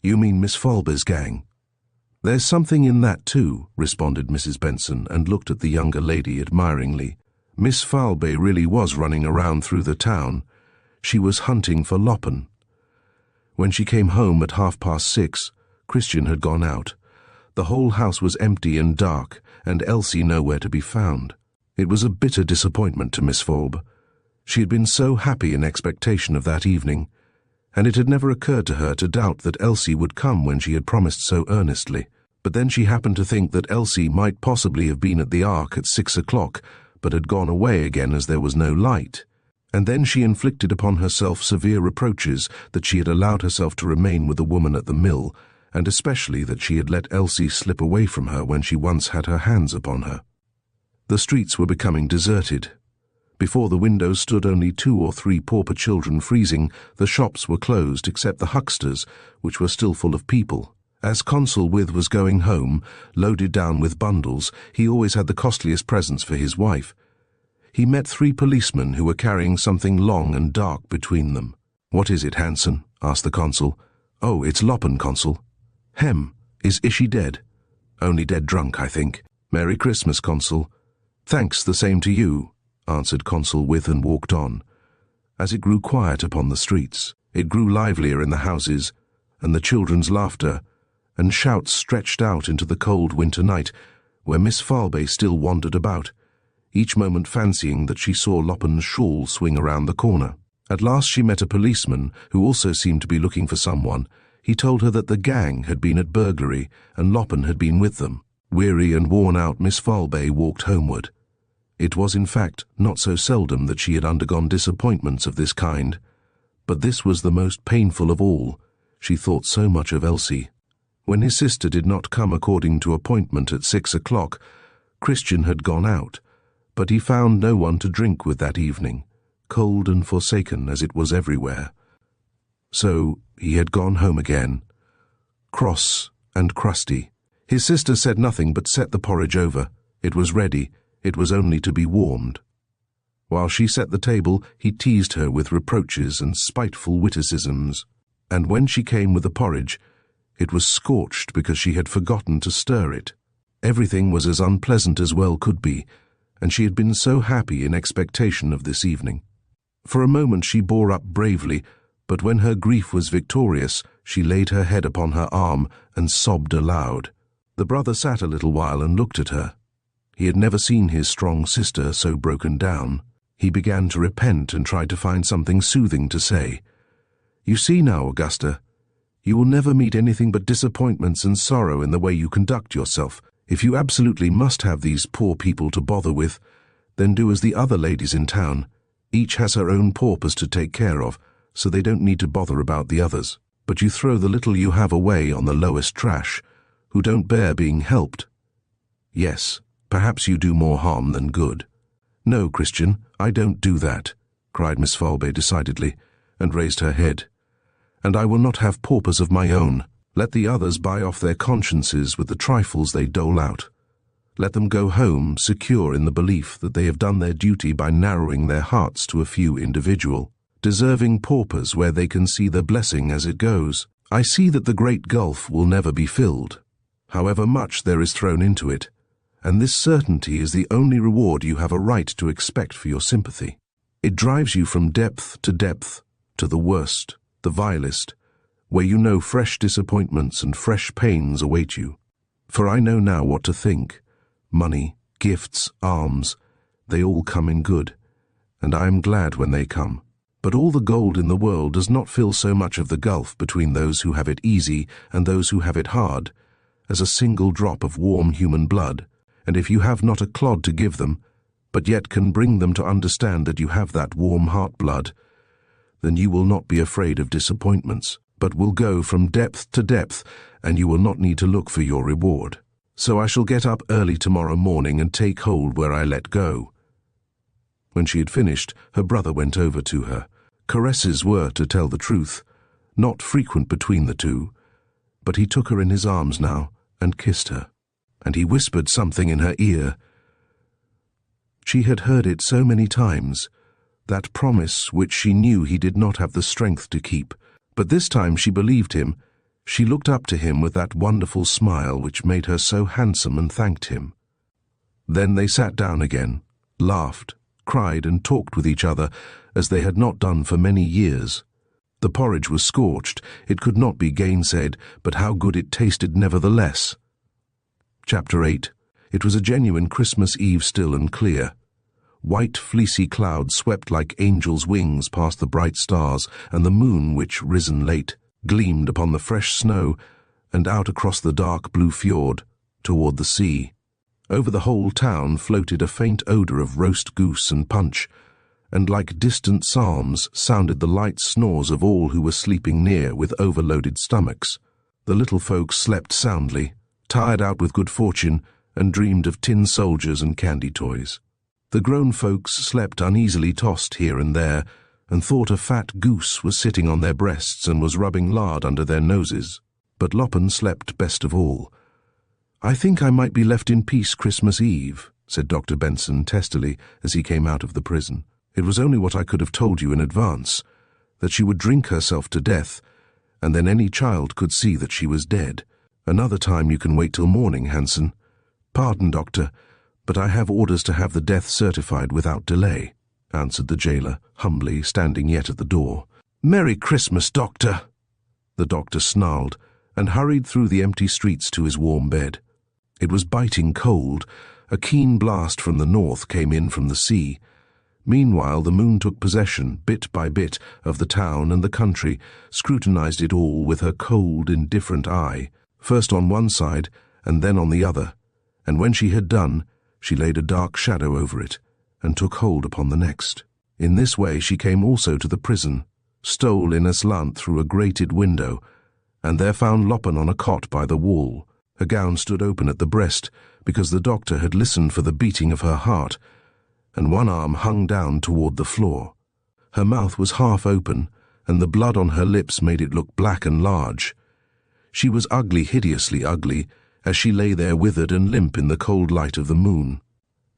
'You mean Miss Falbe's gang?'" "There's something in that too," responded Mrs. Benson, and looked at the younger lady admiringly. "Miss Falbe really was running around through the town. She was hunting for Loppen. When she came home at 6:30, Christian had gone out. The whole house was empty and dark, and Elsie nowhere to be found. It was a bitter disappointment to Miss Falbe. She had been so happy in expectation of that evening, and it had never occurred to her to doubt that Elsie would come when she had promised so earnestly. But then she happened to think that Elsie might possibly have been at the Ark at 6 o'clock, but had gone away again as there was no light. And then she inflicted upon herself severe reproaches that she had allowed herself to remain with the woman at the mill, and especially that she had let Elsie slip away from her when she once had her hands upon her. The streets were becoming deserted. Before the windows stood only 2 or 3 pauper children freezing. The shops were closed except the hucksters, which were still full of people. As Consul With was going home, loaded down with bundles, he always had the costliest presents for his wife. He met 3 policemen who were carrying something long and dark between them. "What is it, Hanson?" asked the consul. "Oh, it's Loppen, Consul." "Hem, is she dead?" "Only dead drunk, I think." "Merry Christmas, Consul." "Thanks, the same to you," answered Consul With, and walked on. As it grew quiet upon the streets, it grew livelier in the houses, and the children's laughter and shouts stretched out into the cold winter night, where Miss Falbe still wandered about, each moment fancying that she saw Loppen's shawl swing around the corner. At last she met a policeman who also seemed to be looking for someone. He told her that the gang had been at burglary and Loppen had been with them. Weary and worn out, Miss Falbe walked homeward. It was, in fact, not so seldom that she had undergone disappointments of this kind, but this was the most painful of all. She thought so much of Elsie. When his sister did not come according to appointment at 6 o'clock, Christian had gone out, but he found no one to drink with that evening, cold and forsaken as it was everywhere. So he had gone home again, cross and crusty. His sister said nothing but set the porridge over. It was ready. It was only to be warmed. While she set the table, he teased her with reproaches and spiteful witticisms, and when she came with the porridge, it was scorched because she had forgotten to stir it. Everything was as unpleasant as well could be, and she had been so happy in expectation of this evening. For a moment she bore up bravely, but when her grief was victorious, she laid her head upon her arm and sobbed aloud. The brother sat a little while and looked at her. He had never seen his strong sister so broken down. He began to repent and tried to find something soothing to say. "You see now, Augusta, you will never meet anything but disappointments and sorrow in the way you conduct yourself. If you absolutely must have these poor people to bother with, then do as the other ladies in town. Each has her own paupers to take care of, so they don't need to bother about the others. But you throw the little you have away on the lowest trash, who don't bear being helped. Yes, perhaps you do more harm than good." "No, Christian, I don't do that," cried Miss Falbe decidedly, and raised her head. And I will not have paupers of my own. Let the others buy off their consciences with the trifles they dole out. Let them go home secure in the belief that they have done their duty by narrowing their hearts to a few individual, deserving paupers where they can see the blessing as it goes. I see that the great gulf will never be filled, however much there is thrown into it, and this certainty is the only reward you have a right to expect for your sympathy. It drives you from depth, to the worst, the vilest, where you know fresh disappointments and fresh pains await you. For I know now what to think. Money, gifts, alms, they all come in good, and I am glad when they come. But all the gold in the world does not fill so much of the gulf between those who have it easy and those who have it hard, as a single drop of warm human blood, and if you have not a clod to give them, but yet can bring them to understand that you have that warm heart blood, then you will not be afraid of disappointments, but will go from depth to depth, and you will not need to look for your reward. So I shall get up early tomorrow morning and take hold where I let go." When she had finished, her brother went over to her. Caresses were, to tell the truth, not frequent between the two, but he took her in his arms now and kissed her, and he whispered something in her ear. She had heard it so many times, that promise which she knew he did not have the strength to keep, but this time she believed him. She looked up to him with that wonderful smile which made her so handsome and thanked him. Then they sat down again, laughed, cried and talked with each other as they had not done for many years. The porridge was scorched, it could not be gainsaid, but how good it tasted nevertheless. Chapter 8. It was a genuine Christmas Eve, still and clear. White fleecy clouds swept like angels' wings past the bright stars, and the moon, which, risen late, gleamed upon the fresh snow and out across the dark blue fjord toward the sea. Over the whole town floated a faint odour of roast goose and punch, and like distant psalms sounded the light snores of all who were sleeping near with overloaded stomachs. The little folks slept soundly, tired out with good fortune, and dreamed of tin soldiers and candy toys. The grown folks slept uneasily tossed here and there, and thought a fat goose was sitting on their breasts and was rubbing lard under their noses. But Loppen slept best of all. "I think I might be left in peace Christmas Eve," said Dr. Benson testily as he came out of the prison. "It was only what I could have told you in advance, that she would drink herself to death, and then any child could see that she was dead. Another time you can wait till morning, Hansen." "Pardon, doctor, but I have orders to have the death certified without delay," answered the jailer, humbly, standing yet at the door. "Merry Christmas, doctor!" The doctor snarled, and hurried through the empty streets to his warm bed. It was biting cold. A keen blast from the north came in from the sea. Meanwhile the moon took possession, bit by bit, of the town and the country, scrutinized it all with her cold, indifferent eye, first on one side and then on the other, and when she had done, she laid a dark shadow over it, and took hold upon the next. In this way she came also to the prison, stole in aslant through a grated window, and there found Loppen on a cot by the wall. Her gown stood open at the breast, because the doctor had listened for the beating of her heart, and one arm hung down toward the floor. Her mouth was half open, and the blood on her lips made it look black and large. She was ugly, hideously ugly, as she lay there withered and limp in the cold light of the moon.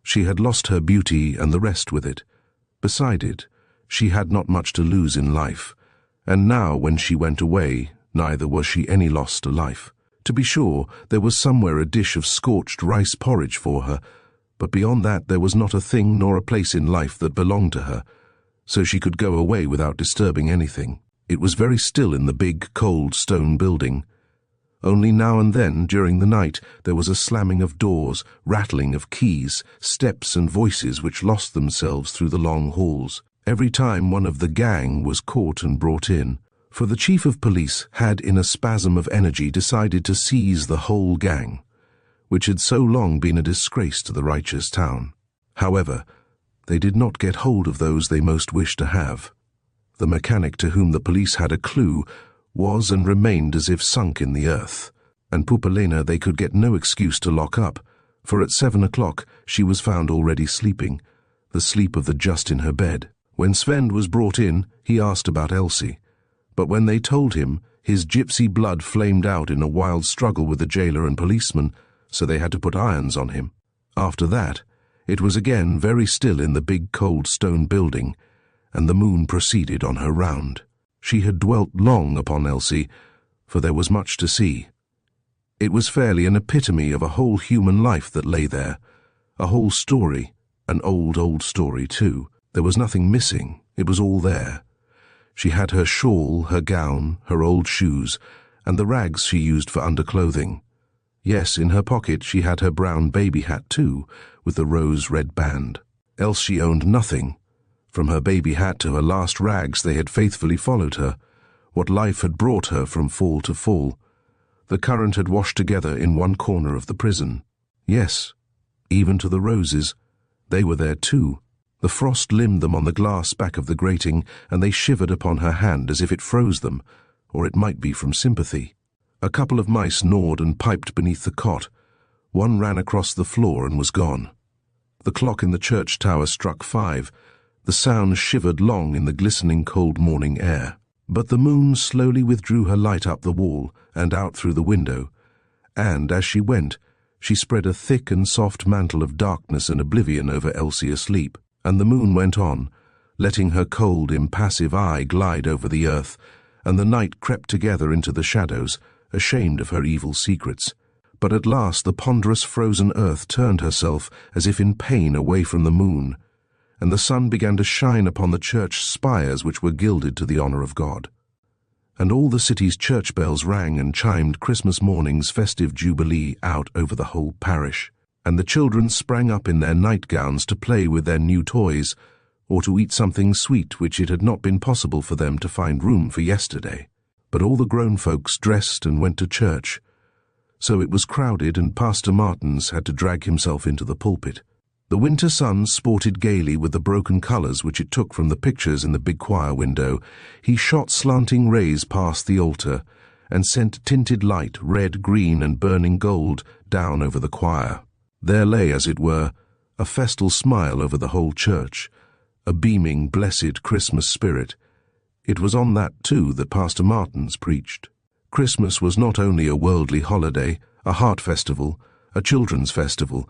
She had lost her beauty and the rest with it. Beside it, she had not much to lose in life, and now when she went away, neither was she any loss to life. To be sure, there was somewhere a dish of scorched rice porridge for her, but beyond that there was not a thing nor a place in life that belonged to her, so she could go away without disturbing anything. It was very still in the big, cold stone building. Only now and then, during the night, there was a slamming of doors, rattling of keys, steps and voices which lost themselves through the long halls. Every time one of the gang was caught and brought in, for the chief of police had in a spasm of energy decided to seize the whole gang, which had so long been a disgrace to the righteous town. However, they did not get hold of those they most wished to have. The mechanic to whom the police had a clue was and remained as if sunk in the earth, and Pupalena they could get no excuse to lock up, for at 7 o'clock she was found already sleeping, the sleep of the just in her bed. When Sven was brought in, he asked about Elsie, But when they told him, his gypsy blood flamed out in a wild struggle with the jailer and policeman, so they had to put irons on him. After that, it was again very still in the big cold stone building, and the moon proceeded on her round. She had dwelt long upon Elsie, for there was much to see. It was fairly an epitome of a whole human life that lay there, a whole story, an old story too. There was nothing missing, it was all there. She had her shawl, her gown, her old shoes, and the rags she used for underclothing. Yes, in her pocket she had her brown baby hat too, with the rose-red band. Else she owned nothing. From her baby hat to her last rags they had faithfully followed her, what life had brought her from fall to fall. The current had washed together in one corner of the prison. Yes, even to the roses. They were there too. The frost limned them on the glass back of the grating, and they shivered upon her hand as if it froze them, or it might be from sympathy. A couple of mice gnawed and piped beneath the cot. One ran across the floor and was gone. The clock in the church tower struck 5. The sound shivered long in the glistening cold morning air. But the moon slowly withdrew her light up the wall and out through the window, and, as she went, she spread a thick and soft mantle of darkness and oblivion over Elsie asleep. And the moon went on, letting her cold, impassive eye glide over the earth, and the night crept together into the shadows, ashamed of her evil secrets. But at last the ponderous frozen earth turned herself as if in pain away from the moon, and the sun began to shine upon the church spires which were gilded to the honor of God. And all the city's church bells rang and chimed Christmas morning's festive jubilee out over the whole parish. And the children sprang up in their nightgowns to play with their new toys, or to eat something sweet which it had not been possible for them to find room for yesterday. But all the grown folks dressed and went to church. So it was crowded, and Pastor Martins had to drag himself into the pulpit. The winter sun sported gaily with the broken colours which it took from the pictures in the big choir window. He shot slanting rays past the altar, and sent tinted light, red, green, and burning gold, down over the choir. There lay, as it were, a festal smile over the whole church, a beaming, blessed Christmas spirit. It was on that, too, that Pastor Martins preached. Christmas was not only a worldly holiday, a heart festival, a children's festival,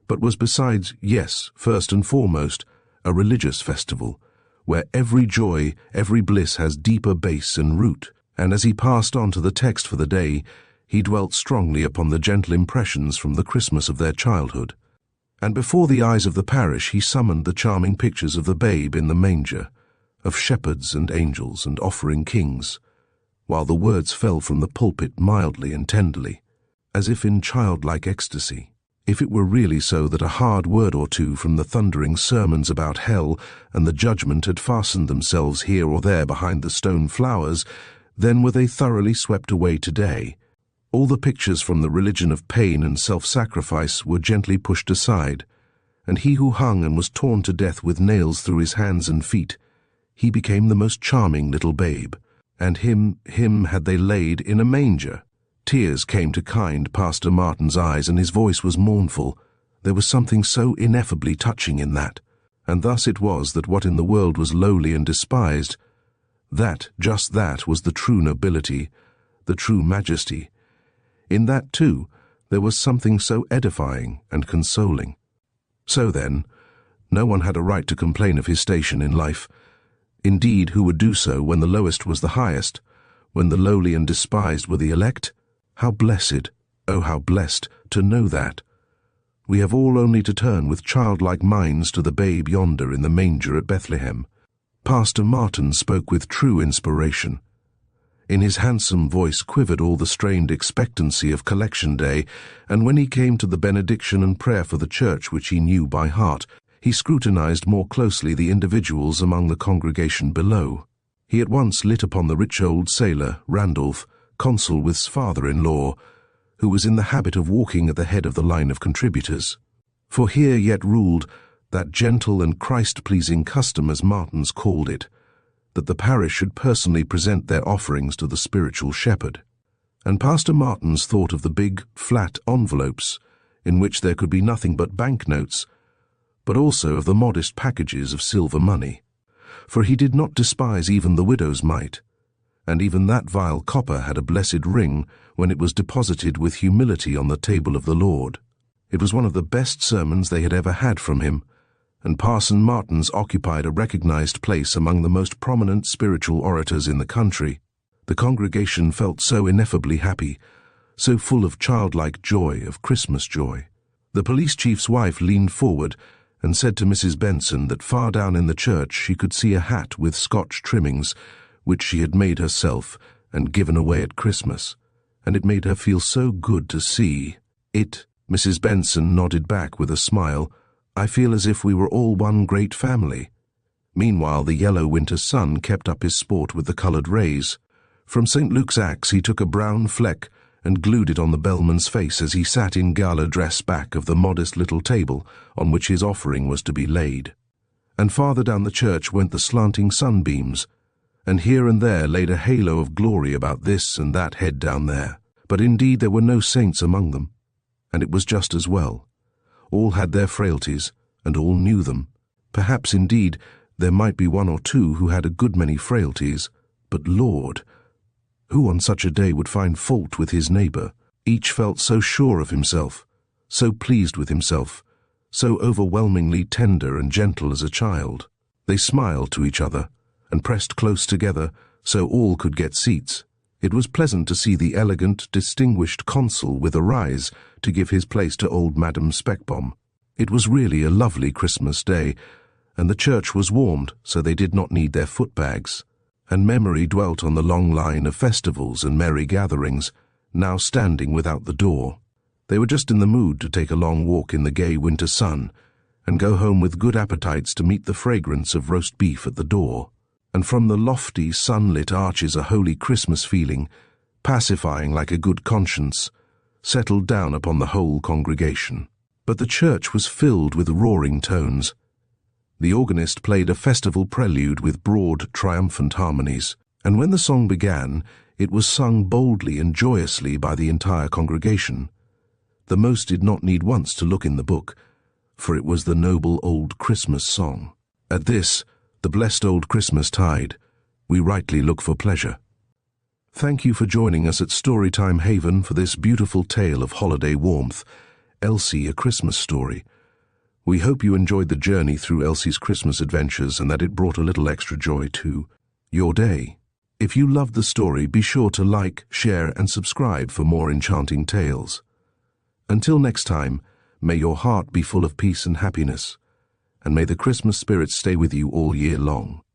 but was besides, yes, first and foremost, a religious festival, where every joy, every bliss has deeper base and root. And as he passed on to the text for the day, he dwelt strongly upon the gentle impressions from the Christmas of their childhood. And before the eyes of the parish he summoned the charming pictures of the babe in the manger, of shepherds and angels and offering kings, while the words fell from the pulpit mildly and tenderly, as if in childlike ecstasy. If it were really so that a hard word or two from the thundering sermons about hell and the judgment had fastened themselves here or there behind the stone flowers, then were they thoroughly swept away today. All the pictures from the religion of pain and self-sacrifice were gently pushed aside, and he who hung and was torn to death with nails through his hands and feet, he became the most charming little babe, and him had they laid in a manger. Tears came to kind Pastor Martin's eyes, and his voice was mournful. There was something so ineffably touching in that, and thus it was that what in the world was lowly and despised, just that was the true nobility, the true majesty. In that, too, there was something so edifying and consoling. So then, no one had a right to complain of his station in life. Indeed, who would do so when the lowest was the highest, when the lowly and despised were the elect? How blessed, oh how blessed, to know that. We have all only to turn with childlike minds to the babe yonder in the manger at Bethlehem. Pastor Martin spoke with true inspiration. In his handsome voice quivered all the strained expectancy of Collection Day, and when he came to the benediction and prayer for the church which he knew by heart, he scrutinized more closely the individuals among the congregation below. He at once lit upon the rich old sailor, Randolph, consul with his father-in-law, who was in the habit of walking at the head of the line of contributors. For here yet ruled that gentle and Christ-pleasing custom, as Martins called it, that the parish should personally present their offerings to the spiritual shepherd. And Pastor Martins thought of the big, flat envelopes, in which there could be nothing but banknotes, but also of the modest packages of silver money. For he did not despise even the widow's mite, and even that vile copper had a blessed ring when it was deposited with humility on the table of the Lord. It was one of the best sermons they had ever had from him, and Parson Martin's occupied a recognized place among the most prominent spiritual orators in the country. The congregation felt so ineffably happy, so full of childlike joy, of Christmas joy. The police chief's wife leaned forward and said to Mrs. Benson that far down in the church she could see a hat with Scotch trimmings, which she had made herself and given away at Christmas, and it made her feel so good to see it. Mrs. Benson nodded back with a smile. "I feel as if we were all one great family." Meanwhile, the yellow winter sun kept up his sport with the coloured rays. From St. Luke's axe he took a brown fleck and glued it on the bellman's face as he sat in gala dress back of the modest little table on which his offering was to be laid. And farther down the church went the slanting sunbeams, and here and there laid a halo of glory about this and that head down there. But indeed there were no saints among them, and it was just as well. All had their frailties, and all knew them. Perhaps, indeed, there might be one or two who had a good many frailties, but Lord, who on such a day would find fault with his neighbour? Each felt so sure of himself, so pleased with himself, so overwhelmingly tender and gentle as a child. They smiled to each other, and pressed close together so all could get seats. It was pleasant to see the elegant, distinguished consul with a rise to give his place to old Madame Speckbomb. It was really a lovely Christmas day, and the church was warmed so they did not need their footbags, and memory dwelt on the long line of festivals and merry gatherings, now standing without the door. They were just in the mood to take a long walk in the gay winter sun, and go home with good appetites to meet the fragrance of roast beef at the door, and from the lofty, sunlit arches a holy Christmas feeling, pacifying like a good conscience, settled down upon the whole congregation. But the church was filled with roaring tones. The organist played a festival prelude with broad, triumphant harmonies, and when the song began, it was sung boldly and joyously by the entire congregation. The most did not need once to look in the book, for it was the noble old Christmas song. At this, the blessed old Christmas tide, we rightly look for pleasure. Thank you for joining us at Storytime Haven for this beautiful tale of holiday warmth, Elsie, a Christmas story. We hope you enjoyed the journey through Elsie's Christmas adventures and that it brought a little extra joy to your day. If you loved the story, be sure to like, share, and subscribe for more enchanting tales. Until next time, may your heart be full of peace and happiness, and may the Christmas spirit stay with you all year long.